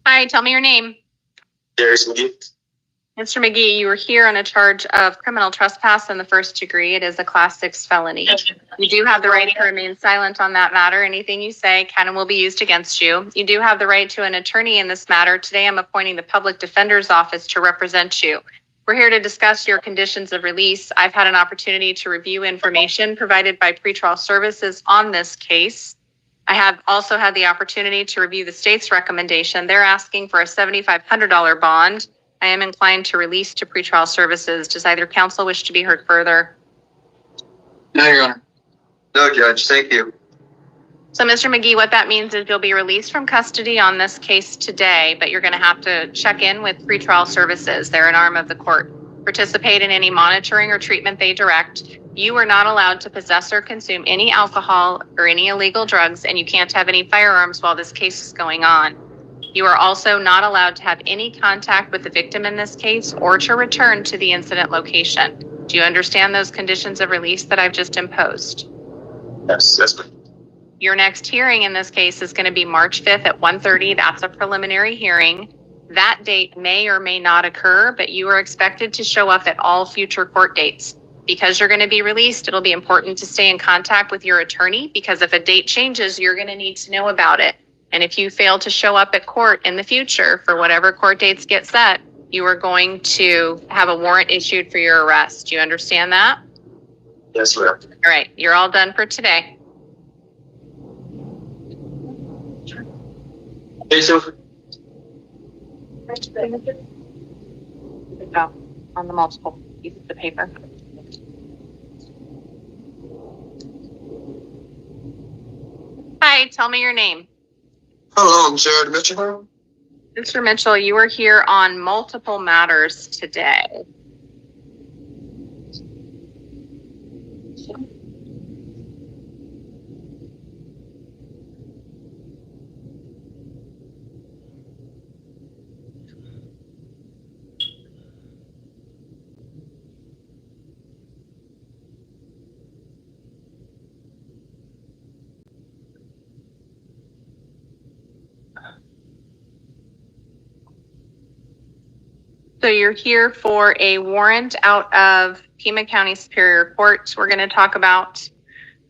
Hi, tell me your name. There's me. Mr. McGee, you were here on a charge of criminal trespass in the first degree. It is a Class 6 felony. You do have the right to remain silent on that matter. Anything you say can and will be used against you. You do have the right to an attorney in this matter. Today, I'm appointing the Public Defender's Office to represent you. We're here to discuss your conditions of release. I've had an opportunity to review information provided by pretrial services on this case. I have also had the opportunity to review the state's recommendation. They're asking for a $7,500 bond. I am inclined to release to pretrial services. Does either counsel wish to be heard further? No, Your Honor. No, Judge. Thank you. So, Mr. McGee, what that means is you'll be released from custody on this case today, but you're going to have to check in with pretrial services. They're an arm of the court. Participate in any monitoring or treatment they direct. You are not allowed to possess or consume any alcohol or any illegal drugs, and you can't have any firearms while this case is going on. You are also not allowed to have any contact with the victim in this case or to return to the incident location. Do you understand those conditions of release that I've just imposed? Yes, that's fine. Your next hearing in this case is going to be March 5th at 1:30. That's a preliminary hearing. That date may or may not occur, but you are expected to show up at all future court dates. Because you're going to be released, it'll be important to stay in contact with your attorney, because if a date changes, you're going to need to know about it. And if you fail to show up at court in the future for whatever court dates get set, you are going to have a warrant issued for your arrest. Do you understand that? Yes, ma'am. All right, you're all done for today. Hey, so Oh, on the multiple pieces of paper. Hi, tell me your name. Hello, I'm Jared Mitchell. Mr. Mitchell, you are here on multiple matters today. So you're here for a warrant out of Pima County Superior Court. We're going to talk about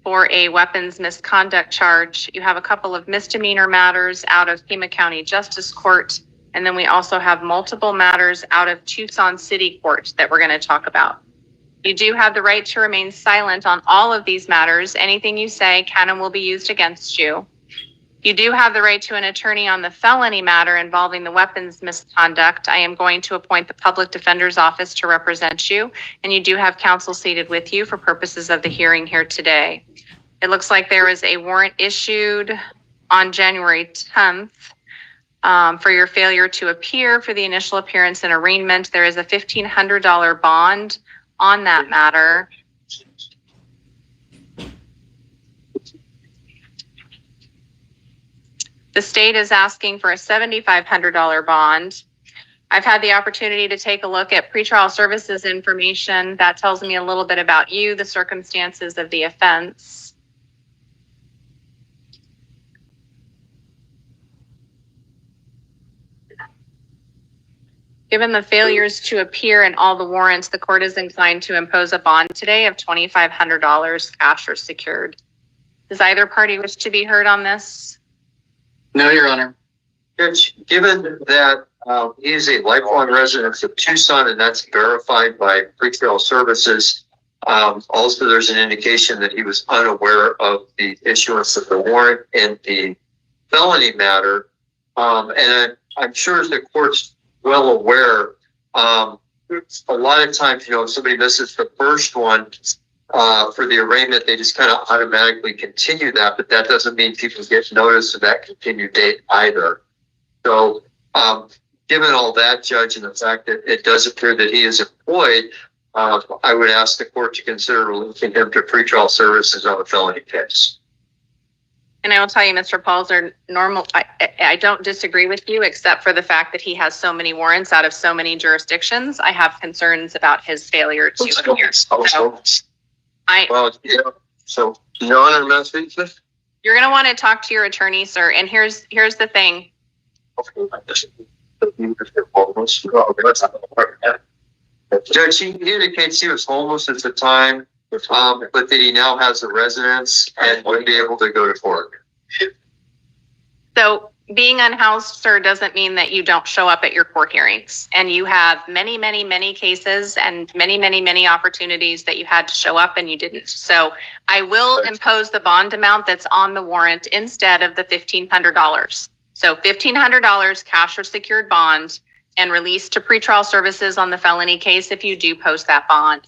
for a weapons misconduct charge. You have a couple of misdemeanor matters out of Pima County Justice Court. And then we also have multiple matters out of Tucson City Court that we're going to talk about. You do have the right to remain silent on all of these matters. Anything you say can and will be used against you. You do have the right to an attorney on the felony matter involving the weapons misconduct. I am going to appoint the public defender's office to represent you, and you do have counsel seated with you for purposes of the hearing here today. It looks like there is a warrant issued on January 10th for your failure to appear for the initial appearance and arraignment. There is a $1,500 bond on that matter. The state is asking for a $7,500 bond. I've had the opportunity to take a look at pretrial services information. That tells me a little bit about you, the circumstances of the offense. Given the failures to appear in all the warrants, the court is inclined to impose a bond today of $2,500, cash or secured. Does either party wish to be heard on this? No, Your Honor. Judge, given that he is a lifelong resident of Tucson and that's verified by pretrial services, also there's an indication that he was unaware of the issuance of the warrant in the felony matter. And I'm sure the court's well aware, a lot of times, if somebody misses the first one, for the arraignment, they just kind of automatically continue that, but that doesn't mean people get notice of that continued date either. So, given all that, Judge, and the fact that it does appear that he is employed, I would ask the court to consider releasing him to pretrial services on a felony case. And I will tell you, Mr. Palzer, I don't disagree with you, except for the fact that he has so many warrants out of so many jurisdictions. I have concerns about his failure to appear. So, Your Honor, may I speak, please? You're going to want to talk to your attorney, sir. And here's the thing. Judge, he indicates he was homeless at the time, but that he now has a residence and would be able to go to court. So being unhoused, sir, doesn't mean that you don't show up at your court hearings. And you have many, many, many cases and many, many, many opportunities that you had to show up and you didn't. So I will impose the bond amount that's on the warrant instead of the $1,500. So $1,500 cash or secured bond and release to pretrial services on the felony case if you do post that bond.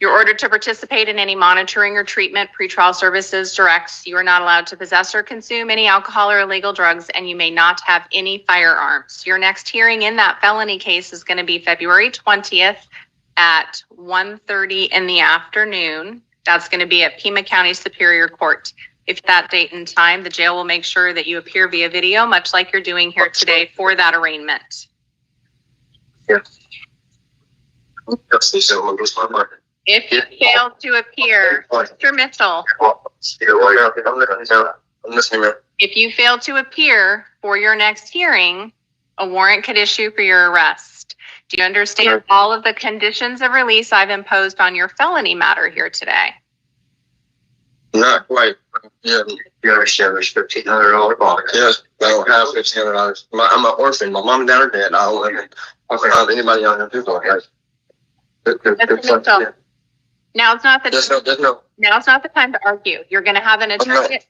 You're ordered to participate in any monitoring or treatment pretrial services directs. You are not allowed to possess or consume any alcohol or illegal drugs, and you may not have any firearms. Your next hearing in that felony case is going to be February 20th at 1:30 in the afternoon. That's going to be at Pima County Superior Court. If that date and time, the jail will make sure that you appear via video, much like you're doing here today for that arraignment. If you fail to appear, Mr. Mitchell, if you fail to appear for your next hearing, a warrant could issue for your arrest. Do you understand all of the conditions of release I've imposed on your felony matter here today? Not quite. Yeah. You understand there's $1,500 bond? Yes, I don't have $1,500. I'm an orphan. My mom and dad are dead. I don't have anybody on there. Now's not the now's not the time to argue. You're going to have an attorney.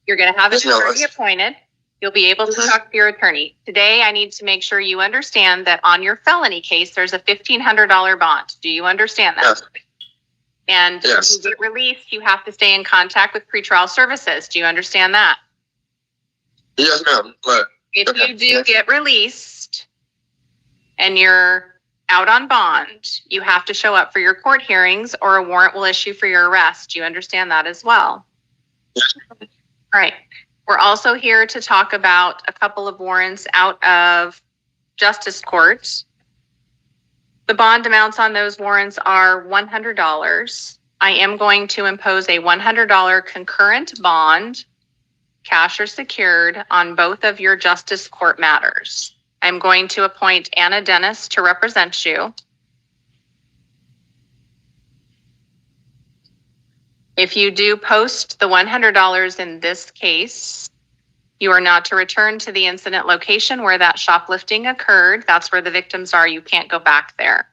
You're going to have an attorney appointed. You'll be able to talk to your attorney. Today, I need to make sure you understand that on your felony case, there's a $1,500 bond. Do you understand that? Yes. And Yes. to get released, you have to stay in contact with pretrial services. Do you understand that? Yes, ma'am. But If you do get released and you're out on bond, you have to show up for your court hearings or a warrant will issue for your arrest. Do you understand that as well? Yes. All right. We're also here to talk about a couple of warrants out of justice court. The bond amounts on those warrants are $100. I am going to impose a $100 concurrent bond, cash or secured, on both of your justice court matters. I'm going to appoint Anna Dennis to represent you. If you do post the $100 in this case, you are not to return to the incident location where that shoplifting occurred. That's where the victims are. You can't go back there.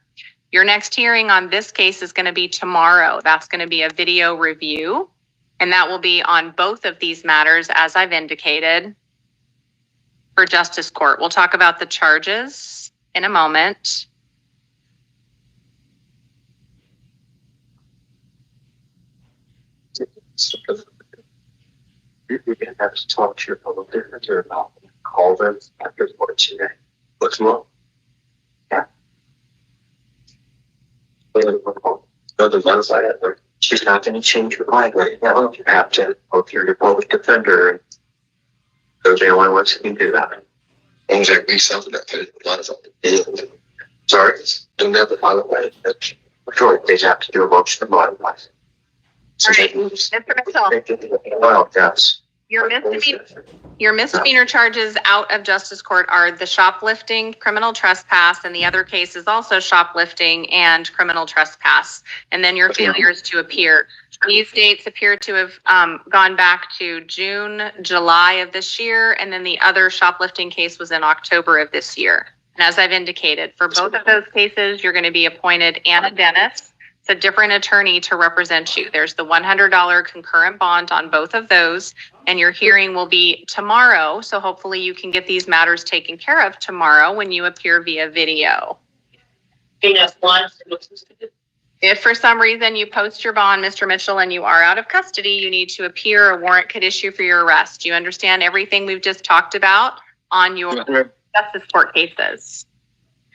Your next hearing on this case is going to be tomorrow. That's going to be a video review, and that will be on both of these matters, as I've indicated, for Justice Court. We'll talk about the charges in a moment. We can have to talk to your public defender about call them after court today. what's more? The ones I had, she's not going to change her mind right now. You have to go through your public defender. And those are the only ones who can do that. Exactly something that could a lot of them. Sorry, Don't have the pilot way. sure, they have to do a motion to modify. So All right, they lose. Mr. Mitchell, Well, yes. your misdemeanor charges out of justice court are the shoplifting, criminal trespass, and the other case is also shoplifting and criminal trespass. And then your failures to appear. These dates appear to have gone back to June, July of this year, and then the other shoplifting case was in October of this year. And as I've indicated, for both of those cases, you're going to be appointed Anna Dennis. It's a different attorney to represent you. There's the $100 concurrent bond on both of those, and your hearing will be tomorrow. So hopefully you can get these matters taken care of tomorrow when you appear via video. If for some reason you post your bond, Mr. Mitchell, and you are out of custody, you need to appear. A warrant could issue for your arrest. Do you understand everything we've just talked about on your justice court cases?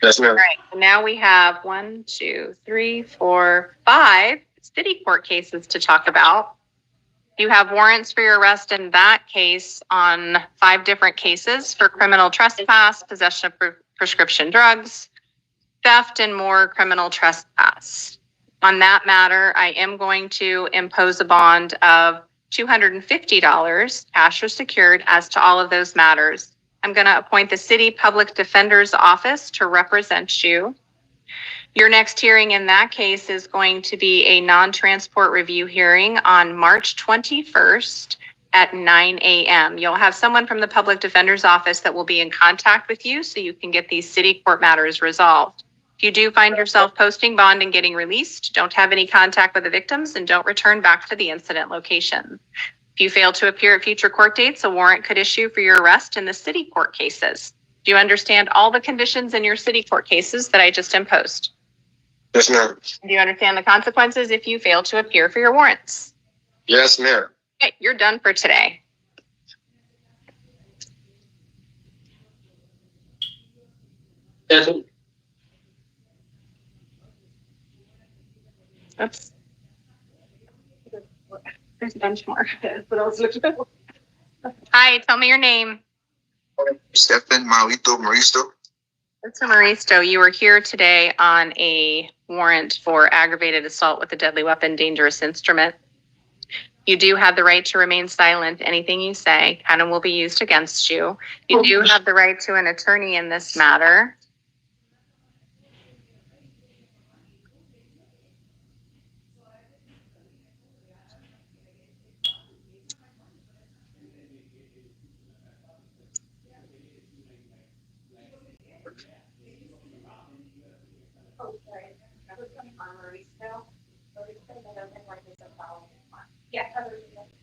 Yes, ma'am. All right, so now we have 1, 2, 3, 4, 5 city court cases to talk about. You have warrants for your arrest in that case on 5 different cases for criminal trespass, possession of prescription drugs, theft, and more criminal trespass. On that matter, I am going to impose a bond of $250, cash or secured, as to all of those matters. I'm going to appoint the City Public Defender's Office to represent you. Your next hearing in that case is going to be a non-transport review hearing on March 21st at 9 a.m. You'll have someone from the Public Defender's Office that will be in contact with you so you can get these city court matters resolved. If you do find yourself posting bond and getting released, don't have any contact with the victims, and don't return back to the incident location. If you fail to appear at future court dates, a warrant could issue for your arrest in the city court cases. Do you understand all the conditions in your city court cases that I just imposed? Yes, ma'am. Do you understand the consequences if you fail to appear for your warrants? Yes, ma'am. Okay, you're done for today. Yes. Oops. There's a bunch more. That's what I was looking for. Hi, tell me your name. Stephen Marlito Maristo. Mr. Maristo, you are here today on a warrant for aggravated assault with a deadly weapon, dangerous instrument. You do have the right to remain silent. Anything you say kind of will be used against you. You do have the right to an attorney in this matter.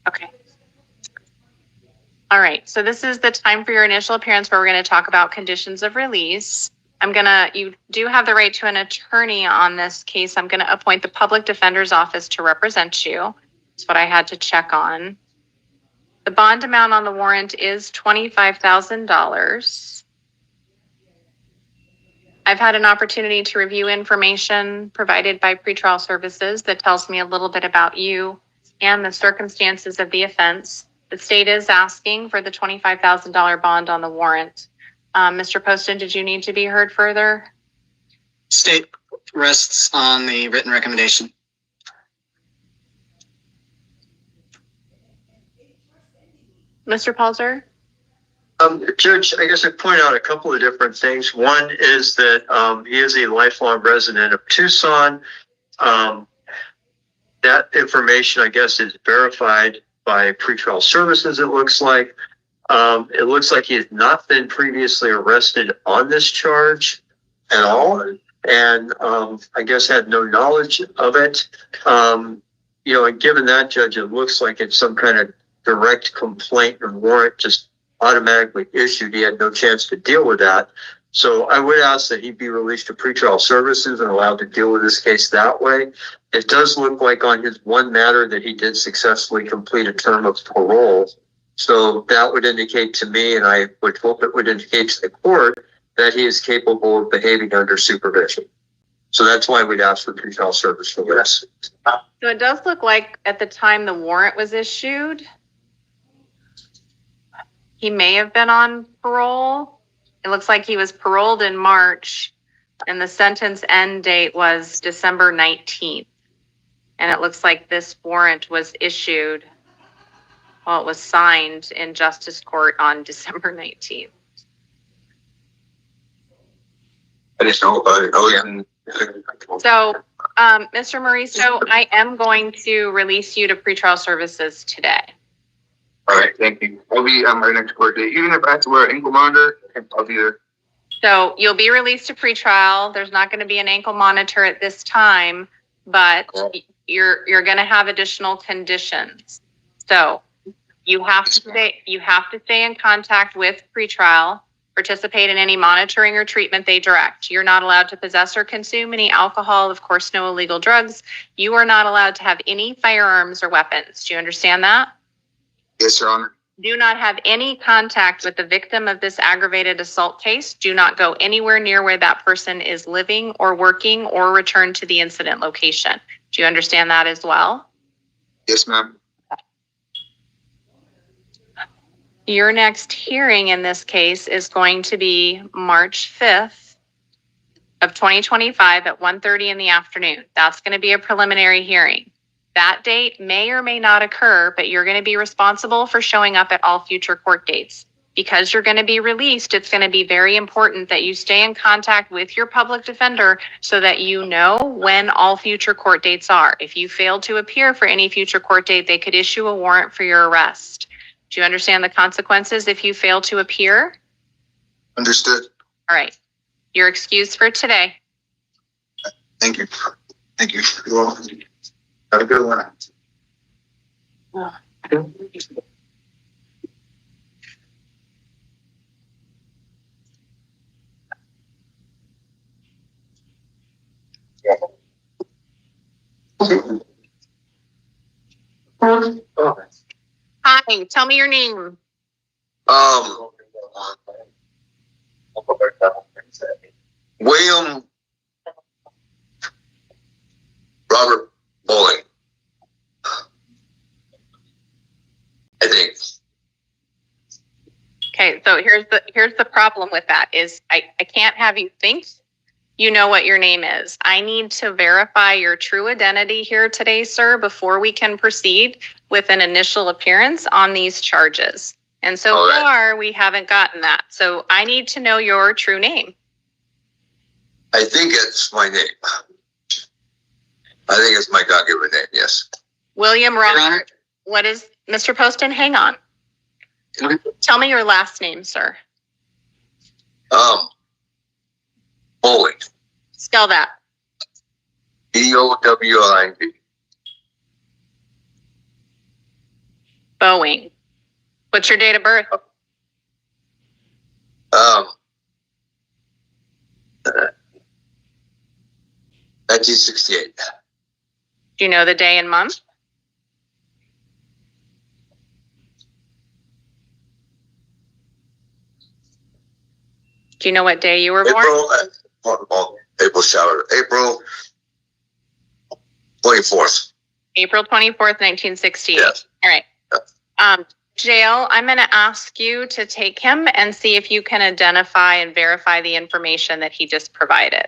Okay. All right, so this is the time for your initial appearance where we're going to talk about conditions of release. You do have the right to an attorney on this case. I'm going to appoint the public defender's office to represent you. That's what I had to check on. The bond amount on the warrant is $25,000. I've had an opportunity to review information provided by pretrial services that tells me a little bit about you and the circumstances of the offense. The state is asking for the $25,000 bond on the warrant. Mr. Poston, did you need to be heard further? State rests on the written recommendation. Mr. Palzer? Judge, I guess I'd point out a couple of different things. One is that he is a lifelong resident of Tucson. That information, I guess, is verified by pretrial services, it looks like. It looks like he has not been previously arrested on this charge at all, and I guess had no knowledge of it. And given that, Judge, it looks like it's some kind of direct complaint or warrant just automatically issued. He had no chance to deal with that. So I would ask that he be released to pretrial services and allowed to deal with this case that way. It does look like on his one matter that he did successfully complete a term of parole. So that would indicate to me, and I would hope it would indicate to the court, that he is capable of behaving under supervision. So that's why we'd ask for pretrial service for this. So it does look like at the time the warrant was issued, he may have been on parole. It looks like he was paroled in March and the sentence end date was December 19th. And it looks like this warrant was issued, it was signed in Justice Court on December 19th. I just know about it. Oh, yeah. So, Mr. Mauricio, I am going to release you to pretrial services today. All right, thank you. I'll be on my next court date. Even if I have to wear an ankle monitor, I'll be there. So you'll be released to pretrial. There's not going to be an ankle monitor at this time, but you're going to have additional conditions. So you have to stay in contact with pretrial, participate in any monitoring or treatment they direct. You're not allowed to possess or consume any alcohol, of course, no illegal drugs. You are not allowed to have any firearms or weapons. Do you understand that? Yes, Your Honor. Do not have any contact with the victim of this aggravated assault case. Do not go anywhere near where that person is living or working or return to the incident location. Do you understand that as well? Yes, ma'am. Your next hearing in this case is going to be March 5th of 2025 at 1:30 in the afternoon. That's going to be a preliminary hearing. That date may or may not occur, but you're going to be responsible for showing up at all future court dates. Because you're going to be released, it's going to be very important that you stay in contact with your public defender so that you know when all future court dates are. If you fail to appear for any future court date, they could issue a warrant for your arrest. Do you understand the consequences if you fail to appear? Understood. All right. You're excused for today. Thank you. Thank you. You're welcome. Have a good one. Hi, tell me your name. William Robert Bowling. I think. Okay, so here's the problem with that is I can't have you think you know what your name is. I need to verify your true identity here today, sir, before we can proceed with an initial appearance on these charges. And so far, we haven't gotten that. So I need to know your true name. I think it's my name. I think it's my God-given name, yes. William Robert. What is, Mr. Poston, hang on. Tell me your last name, sir. Bowling. Spell that. EOWING. Boeing. What's your date of birth? 1968. Do you know the day and month? Do you know what day you were born? April shower. April 24th. April 24th, 1968. Yes. All right. Jail, I'm going to ask you to take him and see if you can identify and verify the information that he just provided.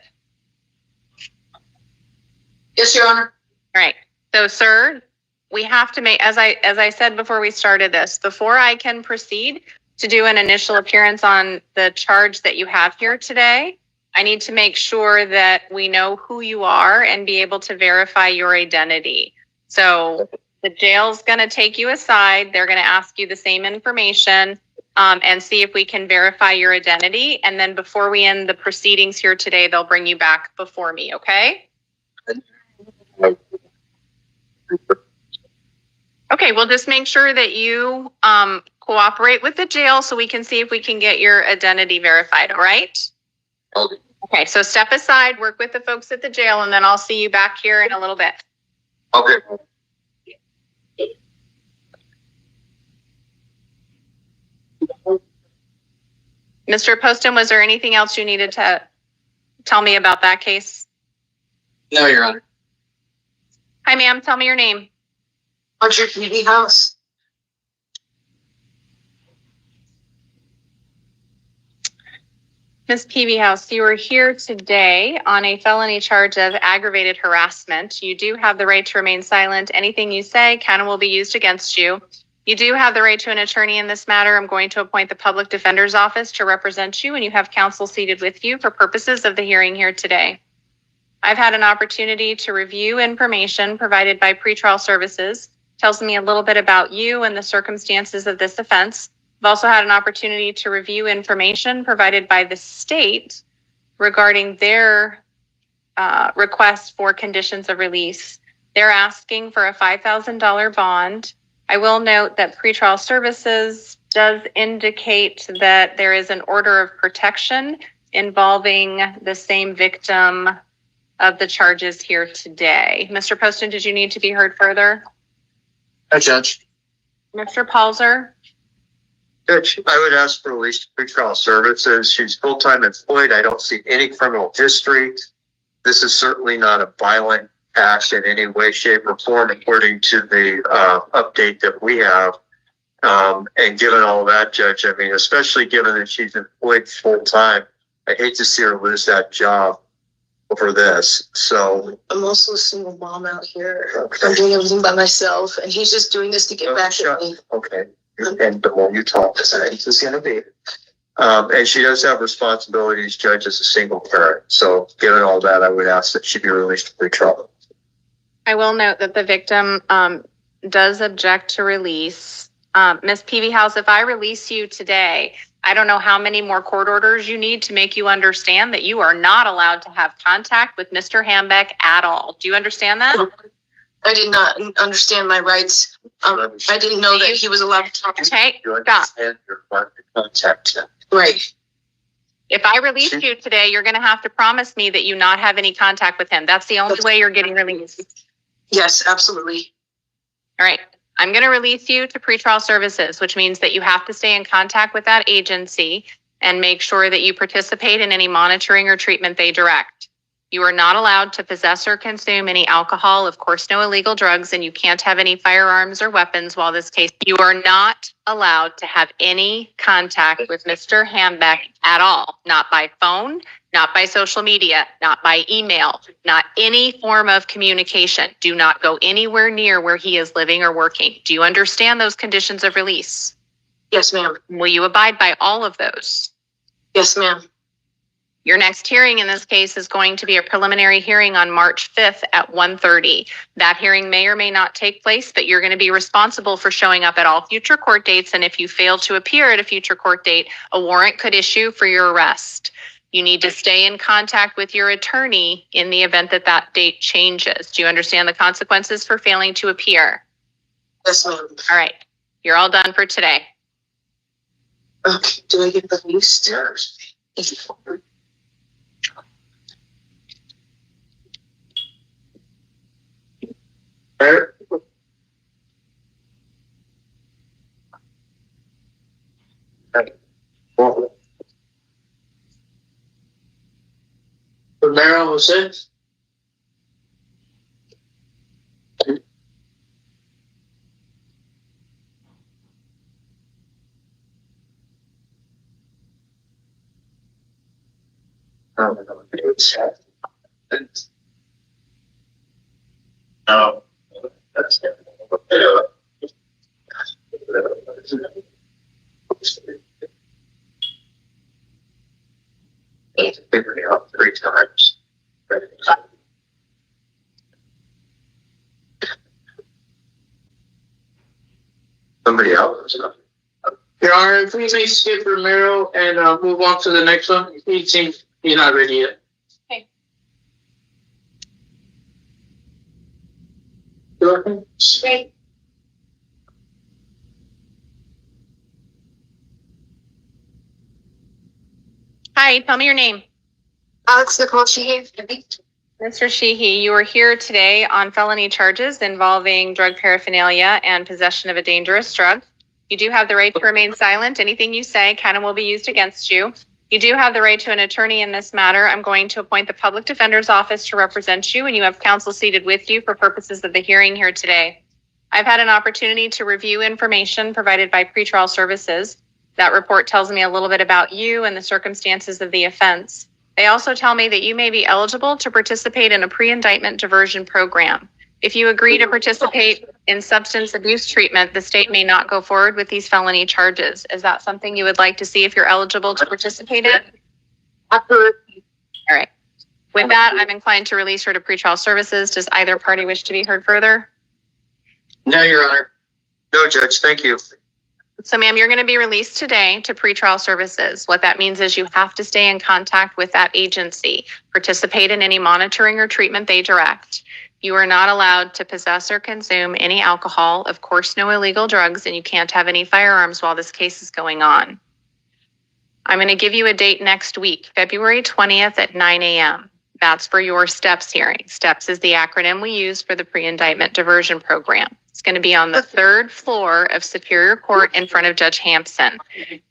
Yes, Your Honor. All right. So, sir, we have to make, as I said before we started this, before I can proceed to do an initial appearance on the charge that you have here today, I need to make sure that we know who you are and be able to verify your identity. So the jail's going to take you aside. They're going to ask you the same information and see if we can verify your identity. And then before we end the proceedings here today, they'll bring you back before me, okay? Okay, we'll just make sure that you cooperate with the jail so we can see if we can get your identity verified, all right? Okay. Okay, so step aside, work with the folks at the jail, and then I'll see you back here in a little bit. Okay. Mr. Poston, was there anything else you needed to tell me about that case? No, Your Honor. Hi, ma'am. Tell me your name. Audrey Beauty House. Ms. Peavy House, you are here today on a felony charge of aggravated harassment. You do have the right to remain silent. Anything you say can and will be used against you. You do have the right to an attorney in this matter. I'm going to appoint the public defender's office to represent you, and you have counsel seated with you for purposes of the hearing here today. I've had an opportunity to review information provided by pretrial services. Tells me a little bit about you and the circumstances of this offense. I've also had an opportunity to review information provided by the state regarding their request for conditions of release. They're asking for a $5,000 bond. I will note that pretrial services does indicate that there is an order of protection involving the same victim of the charges here today. Mr. Poston, did you need to be heard further? No, Judge. Mr. Palzer? Judge, I would ask for release to pretrial services. She's full-time employed. I don't see any criminal history. This is certainly not a violent act in any way, shape, or form, according to the update that we have. And given all that, Judge, I mean, especially given that she's employed full-time, I hate to see her lose that job over this. So I'm also a single mom out here. I'm doing everything by myself, and he's just doing this to get back at me. Okay. And the more you talk, the better it's going to be. And she does have responsibilities, Judge, as a single parent. So given all that, I would ask that she be released to pretrial. I will note that the victim does object to release. Ms. Peavy House, if I release you today, I don't know how many more court orders you need to make you understand that you are not allowed to have contact with Mr. Hambeck at all. Do you understand that? I did not understand my rights. I didn't know that he was allowed to talk to me. Okay, You stop. understand your right to contact him. Right. If I release you today, you're going to have to promise me that you not have any contact with him. That's the only way you're getting released. Yes, absolutely. All right. I'm going to release you to pretrial services, which means that you have to stay in contact with that agency and make sure that you participate in any monitoring or treatment they direct. You are not allowed to possess or consume any alcohol, of course, no illegal drugs, and you can't have any firearms or weapons while this case. You are not allowed to have any contact with Mr. Hambeck at all, not by phone, not by social media, not by email, not any form of communication. Do not go anywhere near where he is living or working. Do you understand those conditions of release? Yes, ma'am. Will you abide by all of those? Yes, ma'am. Your next hearing in this case is going to be a preliminary hearing on March 5th at 1:30. That hearing may or may not take place, but you're going to be responsible for showing up at all future court dates. And if you fail to appear at a future court date, a warrant could issue for your arrest. You need to stay in contact with your attorney in the event that that date changes. Do you understand the consequences for failing to appear? Yes, ma'am. All right. You're all done for today. Okay, do I get the least? Romero Jose. No, that's figured it out 3 times. Somebody else. Your Honor, please may skip Romero and move on to the next one. He seems he's not ready yet. Okay. Straight. Hi, tell me your name. Alex Nicole Sheehy. Mr. Sheehy, you are here today on felony charges involving drug paraphernalia and possession of a dangerous drug. You do have the right to remain silent. Anything you say can and will be used against you. You do have the right to an attorney in this matter. I'm going to appoint the public defender's office to represent you, and you have counsel seated with you for purposes of the hearing here today. I've had an opportunity to review information provided by pretrial services. That report tells me a little bit about you and the circumstances of the offense. They also tell me that you may be eligible to participate in a pre-indictment diversion program. If you agree to participate in substance abuse treatment, the state may not go forward with these felony charges. Is that something you would like to see if you're eligible to participate in? Absolutely. All right. With that, I'm inclined to release her to pretrial services. Does either party wish to be heard further? No, Your Honor. No, Judge, thank you. So, ma'am, you're going to be released today to pretrial services. What that means is you have to stay in contact with that agency, participate in any monitoring or treatment they direct. You are not allowed to possess or consume any alcohol, of course, no illegal drugs, and you can't have any firearms while this case is going on. I'm going to give you a date next week, February 20th at 9 a.m. That's for your STEPS hearing. STEPS is the acronym we use for the pre-indictment diversion program. It's going to be on the 3rd floor of Superior Court in front of Judge Hampson.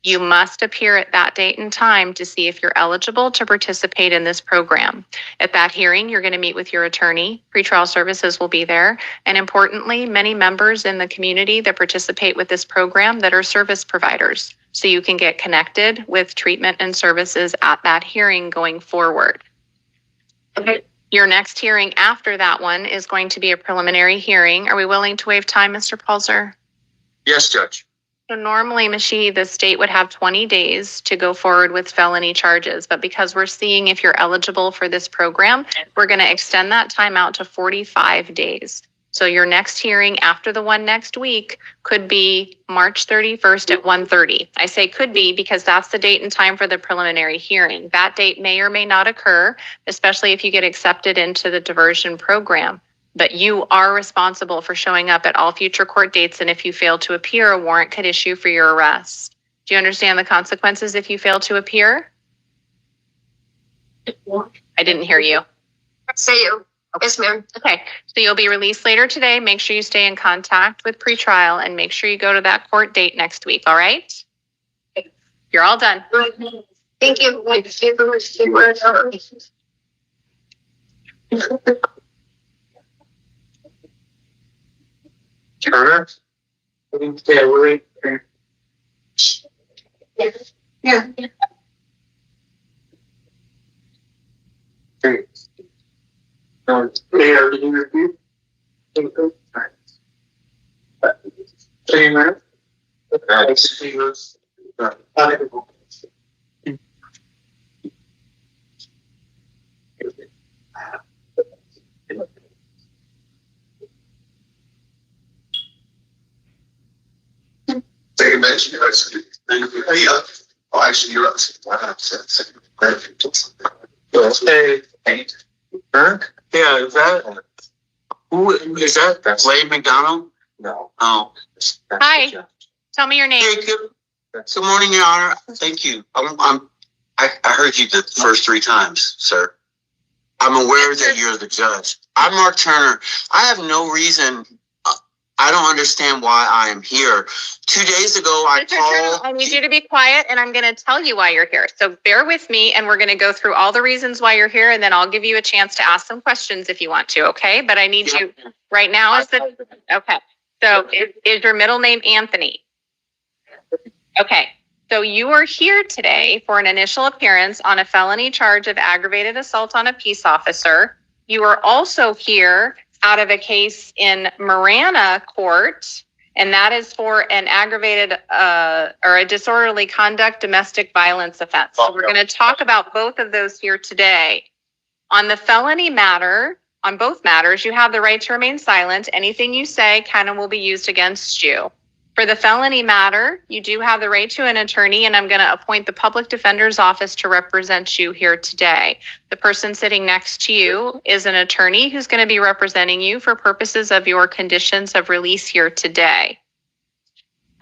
You must appear at that date and time to see if you're eligible to participate in this program. At that hearing, you're going to meet with your attorney. Pretrial services will be there. And importantly, many members in the community that participate with this program that are service providers. So you can get connected with treatment and services at that hearing going forward. Okay. Your next hearing after that one is going to be a preliminary hearing. Are we willing to waive time, Mr. Pulser? Yes, Judge. So normally, Mashi, the state would have 20 days to go forward with felony charges. But because we're seeing if you're eligible for this program, we're going to extend that time out to 45 days. So your next hearing after the one next week could be March 31st at 1:30. I say could be because that's the date and time for the preliminary hearing. That date may or may not occur, especially if you get accepted into the diversion program. But you are responsible for showing up at all future court dates, and if you fail to appear, a warrant could issue for your arrest. Do you understand the consequences if you fail to appear? I didn't hear you. Say you. Yes, ma'am. Okay, so you'll be released later today. Make sure you stay in contact with pretrial and make sure you go to that court date next week, all right? You're all done. Thank you. Turner? Yeah, we're right. Yeah. Mayor, did you review? Mayor? Second bench, you guys. Oh, actually, you're up. Hey, Burke? Yeah, is that who is that? That's Lane McDonald? No. Oh. Hi. Tell me your name. Hey, good morning, Your Honor. Thank you. I heard you the first 3 times, sir. I'm aware that you're the judge. I'm Mark Turner. I have no reason. I don't understand why I am here. 2 days ago, I called. I need you to be quiet, and I'm going to tell you why you're here. So bear with me, and we're going to go through all the reasons why you're here, and then I'll give you a chance to ask some questions if you want to, okay? But I need you right now. Okay. So is your middle name Anthony? Okay. So you are here today for an initial appearance on a felony charge of aggravated assault on a peace officer. You are also here out of a case in Marana court, and that is for an aggravated or a disorderly conduct domestic violence offense. So we're going to talk about both of those here today. On the felony matter, on both matters, you have the right to remain silent. Anything you say can and will be used against you. For the felony matter, you do have the right to an attorney, and I'm going to appoint the public defender's office to represent you here today. The person sitting next to you is an attorney who's going to be representing you for purposes of your conditions of release here today.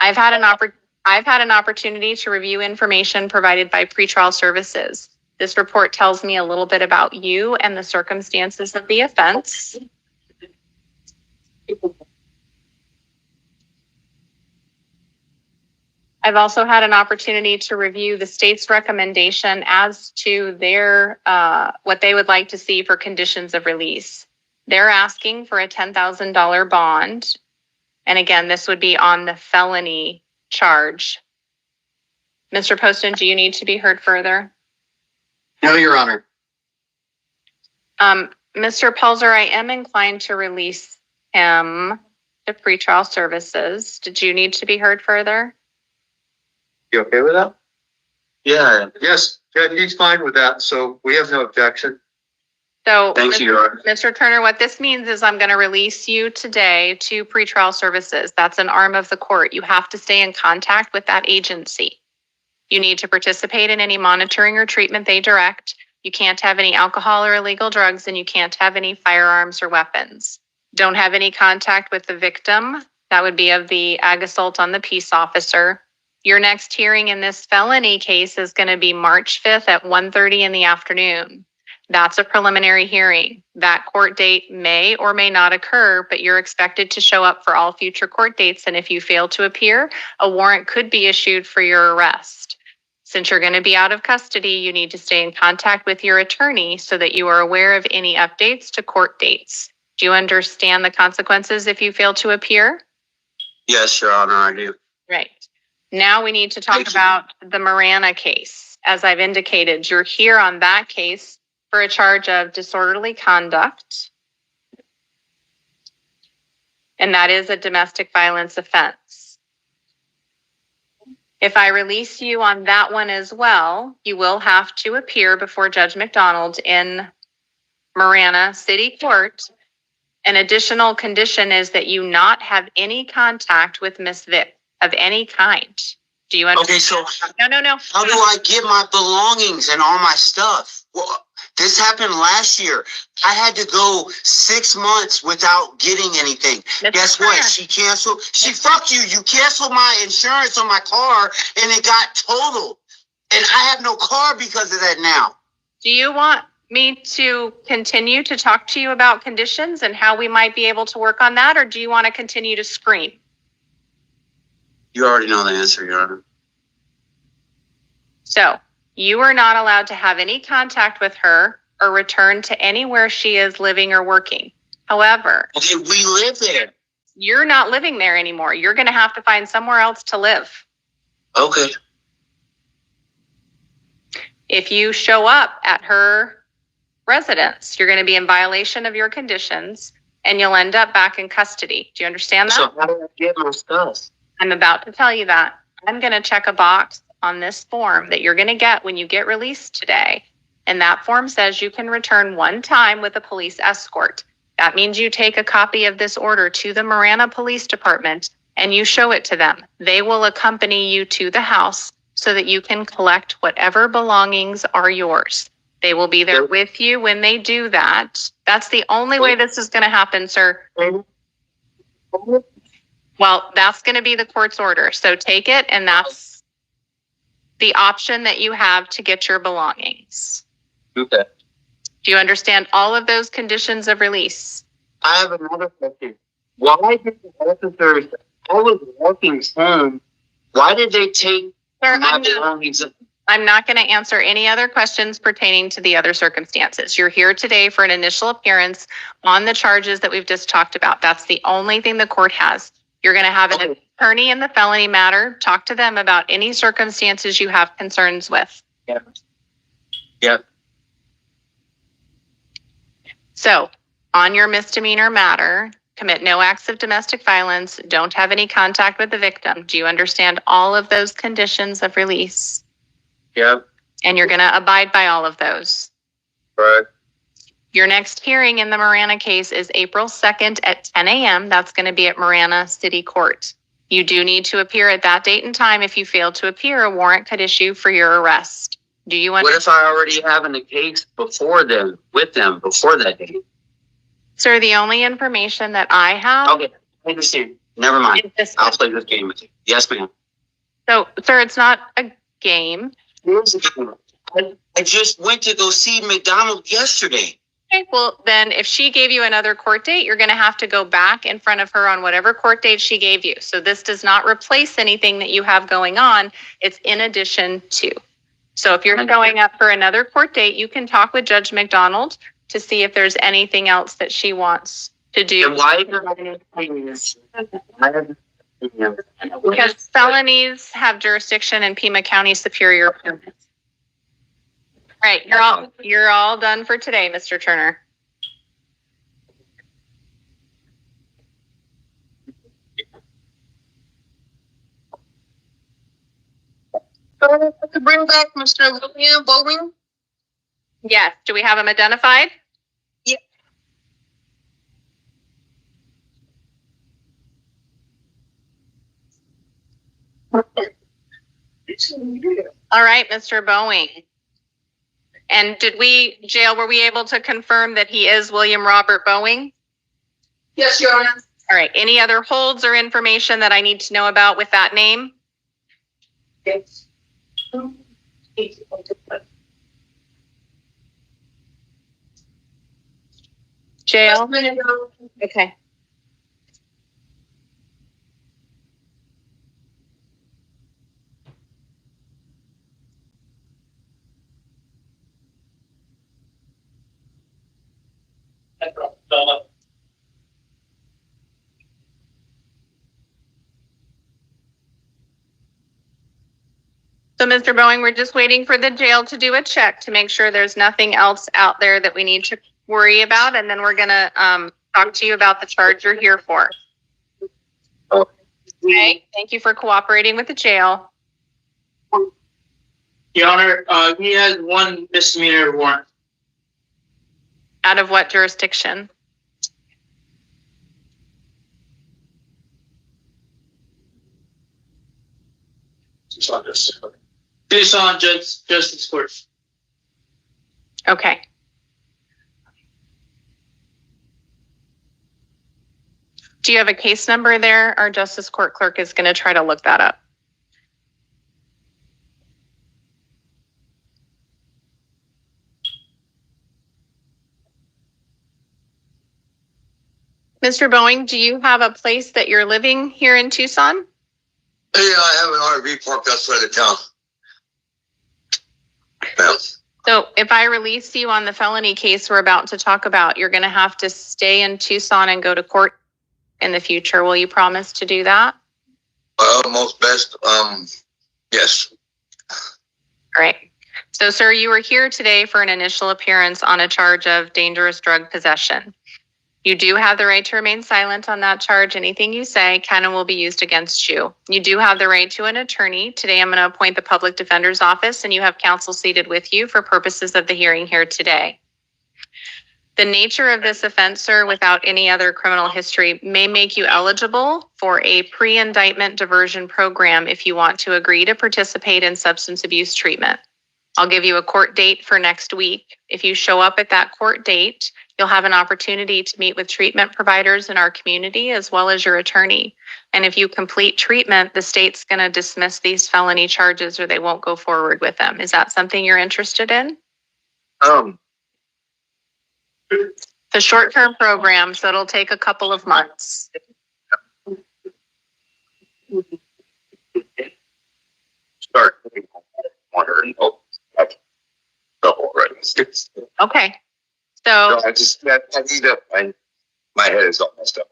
I've had an opportunity to review information provided by pretrial services. This report tells me a little bit about you and the circumstances of the offense. I've also had an opportunity to review the state's recommendation as to their what they would like to see for conditions of release. They're asking for a $10,000 bond. And again, this would be on the felony charge. Mr. Poston, do you need to be heard further? No, Your Honor. Mr. Pelzer, I am inclined to release him to pretrial services. Did you need to be heard further? You okay with that? Yeah. Yes, Judge, he's fine with that, so we have no objection. So, Thank you, Your Honor. Mr. Turner, what this means is I'm going to release you today to pretrial services. That's an arm of the court. You have to stay in contact with that agency. You need to participate in any monitoring or treatment they direct. You can't have any alcohol or illegal drugs, and you can't have any firearms or weapons. Don't have any contact with the victim. That would be of the ag assault on the peace officer. Your next hearing in this felony case is going to be March 5th at 1:30 in the afternoon. That's a preliminary hearing. That court date may or may not occur, but you're expected to show up for all future court dates. And if you fail to appear, a warrant could be issued for your arrest. Since you're going to be out of custody, you need to stay in contact with your attorney so that you are aware of any updates to court dates. Do you understand the consequences if you fail to appear? Yes, Your Honor, I do. Right. Now we need to talk about the Marana case. As I've indicated, you're here on that case for a charge of disorderly conduct. And that is a domestic violence offense. If I release you on that one as well, you will have to appear before Judge McDonald in Marana City Court. An additional condition is that you not have any contact with Miss Vick of any kind. Do you understand? Okay, so No. how do I get my belongings and all my stuff? Well, this happened last year. I had to go 6 months without getting anything. Guess what? She canceled. Fuck you. You canceled my insurance on my car and it got totaled. And I have no car because of that now. Do you want me to continue to talk to you about conditions and how we might be able to work on that? Or do you want to continue to scream? You already know the answer, Your Honor. So you are not allowed to have any contact with her or return to anywhere she is living or working. However, okay, we live there. You're not living there anymore. You're going to have to find somewhere else to live. Okay. If you show up at her residence, you're going to be in violation of your conditions and you'll end up back in custody. Do you understand that? So how do I get my stuff? I'm about to tell you that. I'm going to check a box on this form that you're going to get when you get released today. And that form says you can return one time with a police escort. That means you take a copy of this order to the Marana Police Department and you show it to them. They will accompany you to the house so that you can collect whatever belongings are yours. They will be there with you when they do that. That's the only way this is going to happen, sir. Well, that's going to be the court's order. So take it, and that's the option that you have to get your belongings. Okay. Do you understand all of those conditions of release? I have another question. Why did the officers, I was walking home, why did they take Sir, my belongings? I'm not going to answer any other questions pertaining to the other circumstances. You're here today for an initial appearance on the charges that we've just talked about. That's the only thing the court has. You're going to have an attorney in the felony matter. Talk to them about any circumstances you have concerns with. Yep. So, on your misdemeanor matter, commit no acts of domestic violence, don't have any contact with the victim. Do you understand all of those conditions of release? Yep. And you're going to abide by all of those. Right. Your next hearing in the Marana case is April 2nd at 10 a.m. That's going to be at Marana City Court. You do need to appear at that date and time. If you fail to appear, a warrant could issue for your arrest. Do you What if I already have a case before them, with them, before that date? Sir, the only information that I have... Okay, I understand. Never mind. I'll play this game with you. Yes, ma'am. So, sir, it's not a game. I just went to go see McDonald's yesterday. Okay, well, then if she gave you another court date, you're going to have to go back in front of her on whatever court date she gave you. So this does not replace anything that you have going on. It's in addition to. So if you're going up for another court date, you can talk with Judge McDonald to see if there's anything else that she wants to do. And why? Because felonies have jurisdiction in Pima County Superior Court. Right, you're all done for today, Mr. Turner. To bring back Mr. William Bowen. Yes, do we have him identified? Yeah. All right, Mr. Boeing. And were we able to confirm that he is William Robert Boeing? Yes, Your Honor. All right, any other holds or information that I need to know about with that name? Yes. Jail? Okay. So, Mr. Boeing, we're just waiting for the jail to do a check to make sure there's nothing else out there that we need to worry about. And then we're going to talk to you about the charge you're here for. Okay. Thank you for cooperating with the jail. Your Honor, he has one misdemeanor warrant. Out of what jurisdiction? Tucson Justice Court. Okay. Do you have a case number there? Our Justice Court clerk is going to try to look that up. Mr. Boeing, do you have a place that you're living here in Tucson? Yeah, I have an RV parked outside of town. Yeah. So if I release you on the felony case we're about to talk about, you're going to have to stay in Tucson and go to court in the future. Will you promise to do that? Most best, yes. Great. So, sir, you were here today for an initial appearance on a charge of dangerous drug possession. You do have the right to remain silent on that charge. Anything you say can and will be used against you. You do have the right to an attorney. Today, I'm going to appoint the public defender's office, and you have counsel seated with you for purposes of the hearing here today. The nature of this offense, sir, without any other criminal history, may make you eligible for a pre-indictment diversion program if you want to agree to participate in substance abuse treatment. I'll give you a court date for next week. If you show up at that court date, you'll have an opportunity to meet with treatment providers in our community as well as your attorney. And if you complete treatment, the state's going to dismiss these felony charges or they won't go forward with them. Is that something you're interested in? It's a short-term program, so it'll take a couple of months. Start wondering. Oh, that's double right. Okay. So I just I need to. My head is all messed up.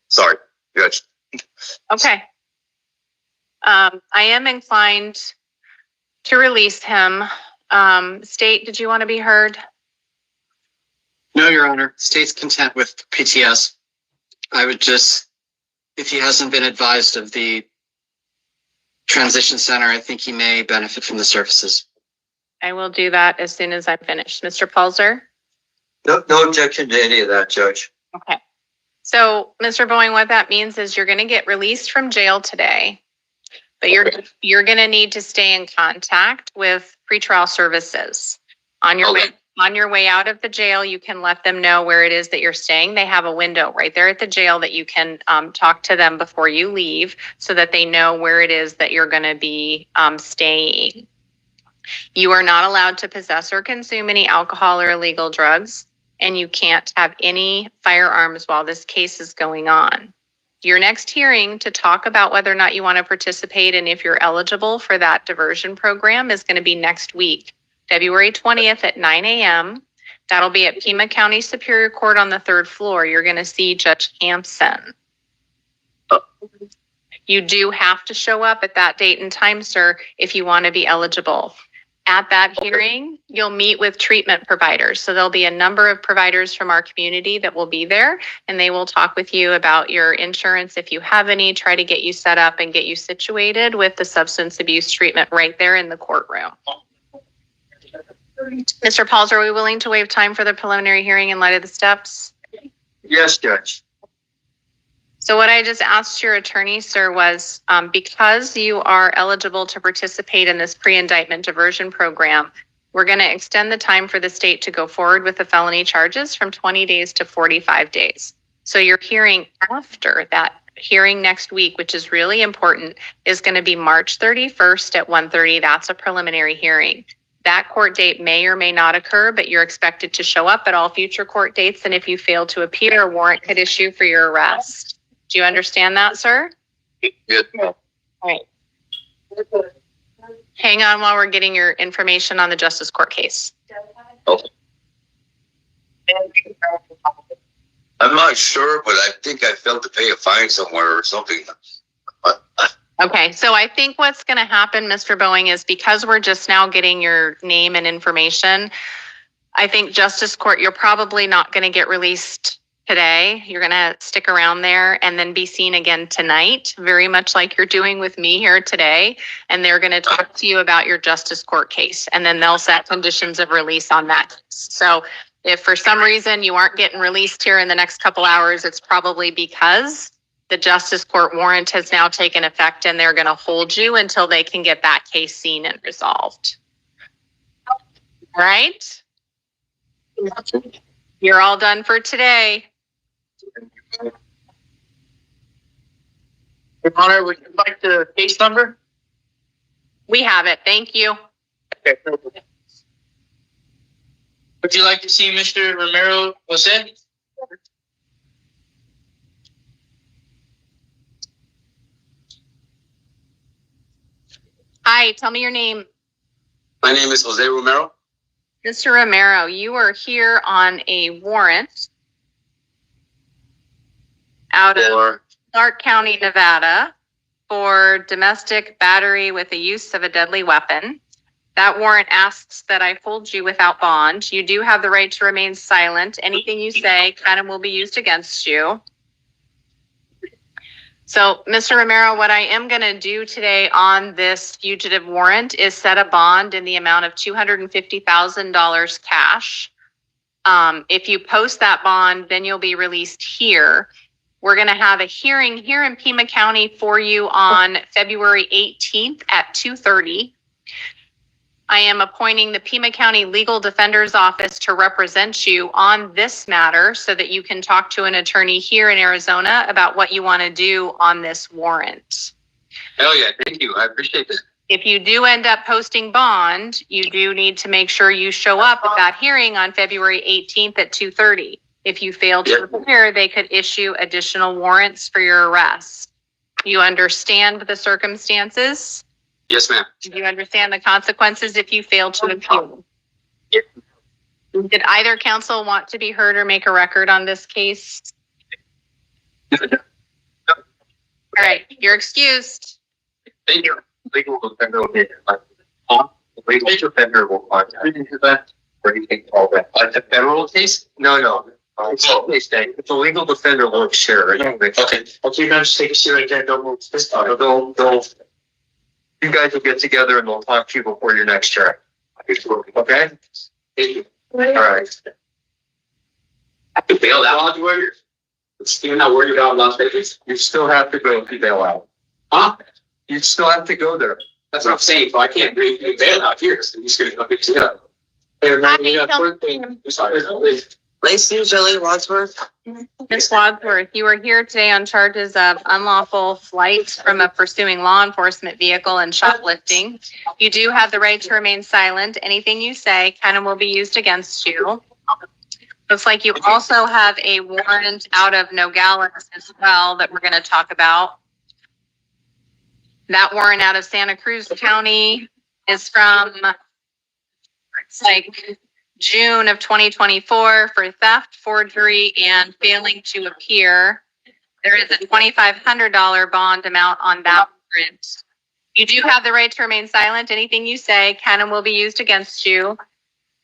Sorry, Judge. okay. I am inclined to release him. State, did you want to be heard? No, Your Honor. State's content with PTS. I would just, if he hasn't been advised of the transition center, I think he may benefit from the services. I will do that as soon as I'm finished. Mr. Pulzer? No objection to any of that, Judge. Okay. So, Mr. Boeing, what that means is you're going to get released from jail today, but you're going to need to stay in contact with pretrial services. On your way out of the jail, you can let them know where it is that you're staying. They have a window right there at the jail that you can talk to them before you leave so that they know where it is that you're going to be staying. You are not allowed to possess or consume any alcohol or illegal drugs, and you can't have any firearms while this case is going on. Your next hearing to talk about whether or not you want to participate and if you're eligible for that diversion program is going to be next week, February 20th at 9 a.m. That'll be at Pima County Superior Court on the 3rd floor. You're going to see Judge Hampson. You do have to show up at that date and time, sir, if you want to be eligible. At that hearing, you'll meet with treatment providers. So there'll be a number of providers from our community that will be there, and they will talk with you about your insurance if you have any, try to get you set up and get you situated with the substance abuse treatment right there in the courtroom. Mr. Pauls, are we willing to waive time for the preliminary hearing in light of the steps? Yes, Judge. So what I just asked your attorney, sir, was because you are eligible to participate in this pre-indictment diversion program, we're going to extend the time for the state to go forward with the felony charges from 20 days to 45 days. So your hearing after that hearing next week, which is really important, is going to be March 31st at 1:30. That's a preliminary hearing. That court date may or may not occur, but you're expected to show up at all future court dates. And if you fail to appear, a warrant could issue for your arrest. Do you understand that, sir? Yes, ma'am. All right. Hang on while we're getting your information on the Justice Court case. Okay. I'm not sure, but I think I failed to pay a fine somewhere or something. Okay, so I think what's going to happen, Mr. Boeing, is because we're just now getting your name and information, I think Justice Court, you're probably not going to get released today. You're going to stick around there and then be seen again tonight, very much like you're doing with me here today. And they're going to talk to you about your Justice Court case, and then they'll set conditions of release on that case. So if for some reason you aren't getting released here in the next couple hours, it's probably because the Justice Court warrant has now taken effect and they're going to hold you until they can get that case seen and resolved. All right? You're all done for today. Your Honor, would you like the case number? We have it. Thank you. Okay. Would you like to see Mr. Romero Jose? Hi, tell me your name. My name is Jose Romero. Mr. Romero, you are here on a warrant out of Clark County, Nevada, for domestic battery with the use of a deadly weapon. That warrant asks that I hold you without bond. You do have the right to remain silent. Anything you say can and will be used against you. So, Mr. Romero, what I am going to do today on this fugitive warrant is set a bond in the amount of $250,000 cash. If you post that bond, then you'll be released here. We're going to have a hearing here in Pima County for you on February 18th at 2:30. I am appointing the Pima County Legal Defender's Office to represent you on this matter so that you can talk to an attorney here in Arizona about what you want to do on this warrant. Hell yeah, thank you. I appreciate it. If you do end up posting bond, you do need to make sure you show up at that hearing on February 18th at 2:30. If you fail to appear, they could issue additional warrants for your arrest. You understand the circumstances? Yes, ma'am. Do you understand the consequences if you fail to appeal? Did either counsel want to be heard or make a record on this case? All right, you're excused. Thank you. Legal defender will be legal defender will contact that. Where do you think all that? The federal case? No. It's a legal defender won't share. Okay. You guys take a seat right there. Don't move this time. You guys will get together and they'll talk to you before your next hearing. Okay? Thank you. All right. I have to bail out. Still not worried about Las Vegas. You still have to go if you bail out. Huh? You still have to go there. That's what I'm saying. So I can't really bail out here. So I'm just gonna go pick it up. Hey, remember, you got one thing. Sorry. Lacey Jelly Wadsworth. Ms. Wadsworth, you are here today on charges of unlawful flight from a pursuing law enforcement vehicle and shoplifting. You do have the right to remain silent. Anything you say can and will be used against you. Looks like you also have a warrant out of Nogales as well that we're going to talk about. That warrant out of Santa Cruz County is from, it's like June of 2024 for theft, forgery, and failing to appear. There is a $2,500 bond amount on that warrant. You do have the right to remain silent. Anything you say can and will be used against you.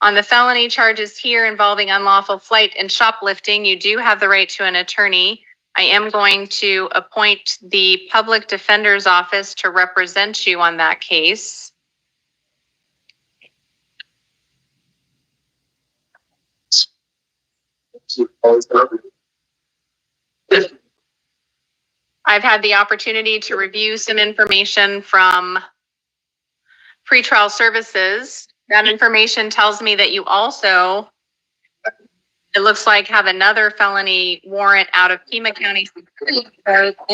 On the felony charges here involving unlawful flight and shoplifting, you do have the right to an attorney. I am going to appoint the public defender's office to represent you on that case. I've had the opportunity to review some information from pretrial services. That information tells me that you also, it looks like, have another felony warrant out of Pima County, NCR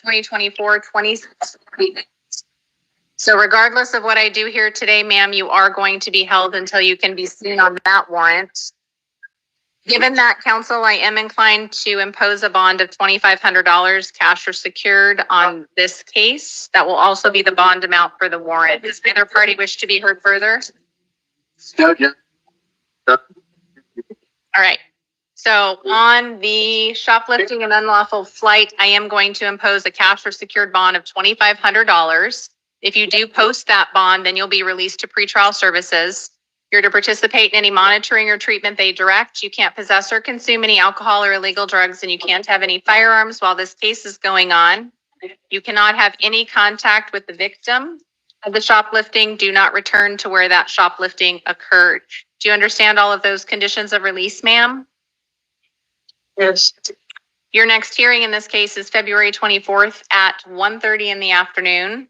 2024-26. So regardless of what I do here today, ma'am, you are going to be held until you can be seen on that warrant. Given that, counsel, I am inclined to impose a bond of $2,500 cash or secured on this case. That will also be the bond amount for the warrant. Does either party wish to be heard further? No, Jim. All right. So on the shoplifting and unlawful flight, I am going to impose a cash or secured bond of $2,500. If you do post that bond, then you'll be released to pretrial services. You're to participate in any monitoring or treatment they direct. You can't possess or consume any alcohol or illegal drugs, and you can't have any firearms while this case is going on. You cannot have any contact with the victim of the shoplifting. Do not return to where that shoplifting occurred. Do you understand all of those conditions of release, ma'am? Yes. Your next hearing in this case is February 24th at 1:30 in the afternoon.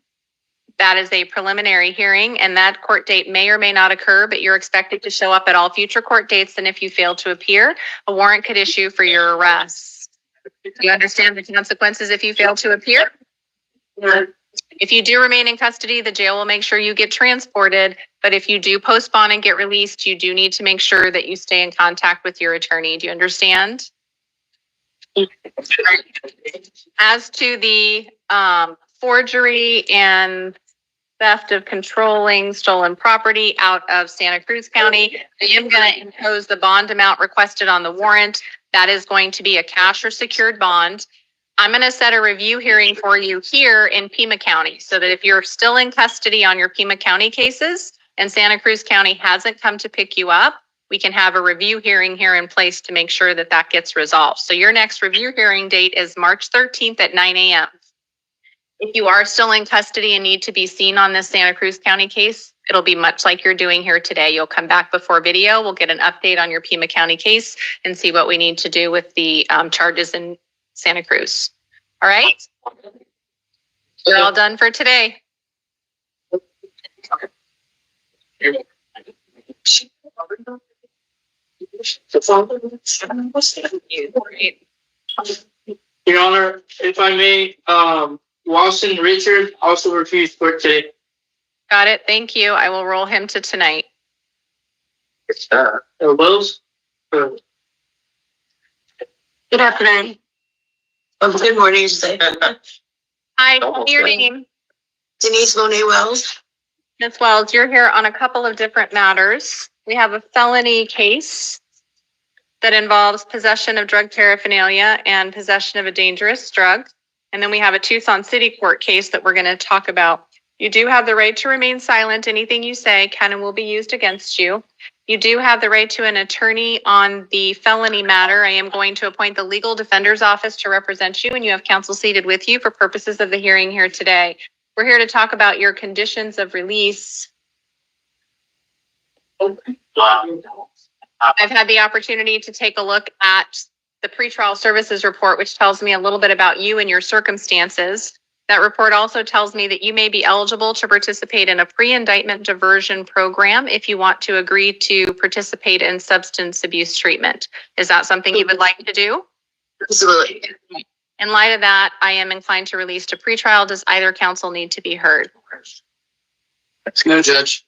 That is a preliminary hearing, and that court date may or may not occur, but you're expected to show up at all future court dates. And if you fail to appear, a warrant could issue for your arrest. Do you understand the consequences if you fail to appear? Yeah. If you do remain in custody, the jail will make sure you get transported. But if you do postpone and get released, you do need to make sure that you stay in contact with your attorney. Do you understand? As to the forgery and theft of controlling stolen property out of Santa Cruz County, I am going to impose the bond amount requested on the warrant. That is going to be a cash or secured bond. I'm going to set a review hearing for you here in Pima County so that if you're still in custody on your Pima County cases and Santa Cruz County hasn't come to pick you up, we can have a review hearing here in place to make sure that that gets resolved. So your next review hearing date is March 13th at 9 a.m. If you are still in custody and need to be seen on this Santa Cruz County case, It'll be much like you're doing here today. You'll come back before video. We'll get an update on your Pima County case and see what we need to do with the charges in Santa Cruz. All right? We're all done for today. Your Honor, if I may, Watson Richard also refused court today. Got it. Thank you. I will roll him to tonight. Wells? Good afternoon. Good morning, say. Hi, tell me your name. Denise Monet Wells. Ms. Wells, you're here on a couple of different matters. We have a felony case that involves possession of drug paraphernalia and possession of a dangerous drug. And then we have a Tucson City Court case that we're going to talk about. You do have the right to remain silent. Anything you say can and will be used against you. You do have the right to an attorney on the felony matter. I am going to appoint the legal defender's office to represent you, and you have counsel seated with you for purposes of the hearing here today. We're here to talk about your conditions of release. I've had the opportunity to take a look at the pretrial services report, which tells me a little bit about you and your circumstances. That report also tells me that you may be eligible to participate in a pre-indictment diversion program if you want to agree to participate in substance abuse treatment. Is that something you would like to do? Absolutely. In light of that, I am inclined to release to pretrial. Does either counsel need to be heard? No, Judge.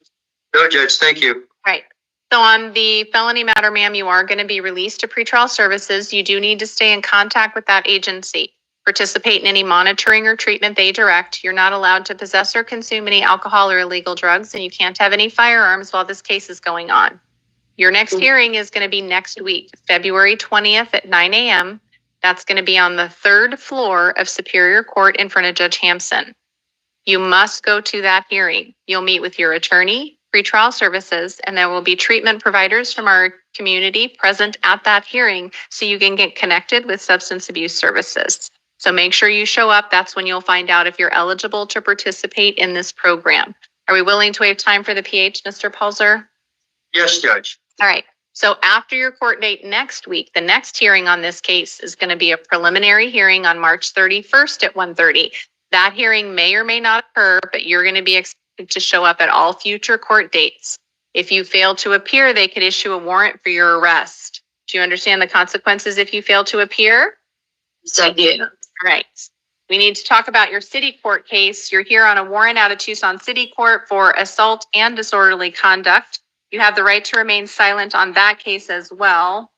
No, Judge. Thank you. Right. So on the felony matter, ma'am, you are going to be released to pretrial services. You do need to stay in contact with that agency. Participate in any monitoring or treatment they direct. You're not allowed to possess or consume any alcohol or illegal drugs, and you can't have any firearms while this case is going on. Your next hearing is going to be next week, February 20th at 9 a.m. That's going to be on the 3rd floor of Superior Court in front of Judge Hampson. You must go to that hearing. You'll meet with your attorney, pretrial services, and there will be treatment providers from our community present at that hearing so you can get connected with substance abuse services. So make sure you show up. That's when you'll find out if you're eligible to participate in this program. Are we willing to waive time for the PH, Mr. Pulser? Yes, Judge. All right. So after your court date next week, the next hearing on this case is going to be a preliminary hearing on March 31st at 1:30. That hearing may or may not occur, but you're going to be expected to show up at all future court dates. If you fail to appear, they could issue a warrant for your arrest. Do you understand the consequences if you fail to appear? Yes, I do. All right. We need to talk about your city court case. You're here on a warrant out of Tucson City Court for assault and disorderly conduct. You have the right to remain silent on that case as well.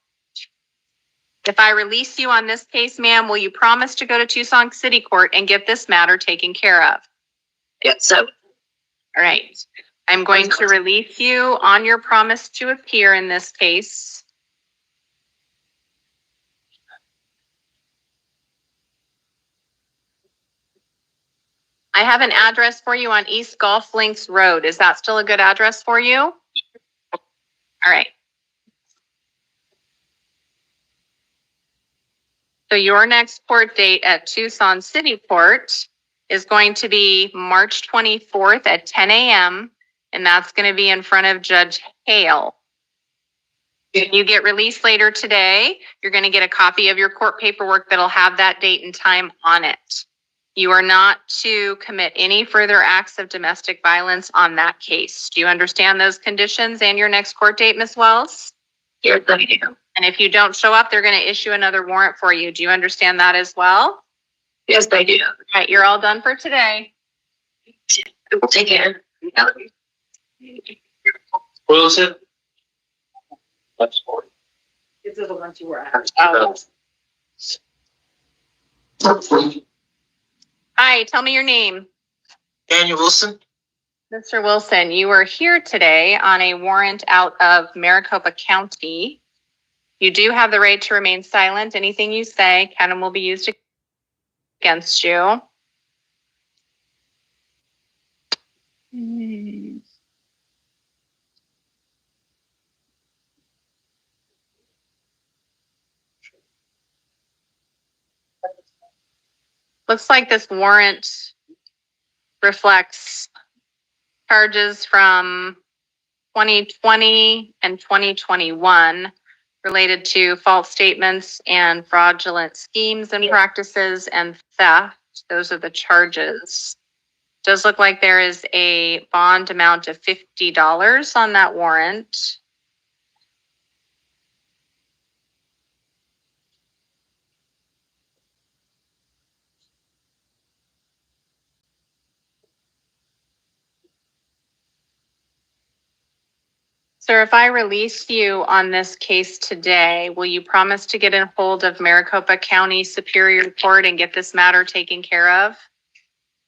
If I release you on this case, ma'am, will you promise to go to Tucson City Court and get this matter taken care of? Yes, so. All right. I'm going to release you on your promise to appear in this case. I have an address for you on East Golf Links Road. Is that still a good address for you? All right. So your next court date at Tucson City Court is going to be March 24th at 10 a.m. And that's going to be in front of Judge Hale. When you get released later today, you're going to get a copy of your court paperwork that'll have that date and time on it. You are not to commit any further acts of domestic violence on that case. Do you understand those conditions and your next court date, Ms. Wells? Yes, I do. And if you don't show up, they're going to issue another warrant for you. Do you understand that as well? Yes, I do. All right, you're all done for today. Take care. Wilson? These are the ones you were at. Hi, tell me your name. Daniel Wilson. Mr. Wilson, you are here today on a warrant out of Maricopa County. You do have the right to remain silent. Anything you say can and will be used against you. Looks like this warrant reflects charges from 2020 and 2021 related to false statements and fraudulent schemes and practices and theft. Those are the charges. Does look like there is a bond amount of $50 on that warrant. Sir, if I release you on this case today, will you promise to get a hold of Maricopa County Superior Court and get this matter taken care of?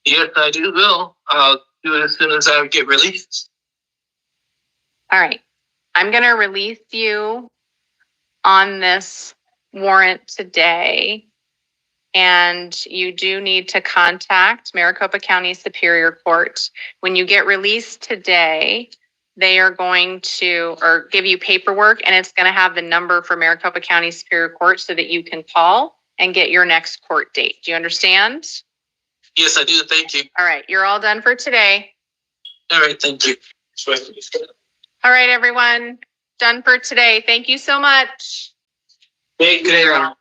Yes, I do will. I'll do it as soon as I get released. All right. I'm going to release you on this warrant today. And you do need to contact Maricopa County Superior Court. When you get released today, they are going to give you paperwork, and it's going to have the number for Maricopa County Superior Court so that you can call and get your next court date. Do you understand? Yes, I do. Thank you. All right. You're all done for today. All right. Thank you. All right, everyone. Done for today. Thank you so much. Thank you.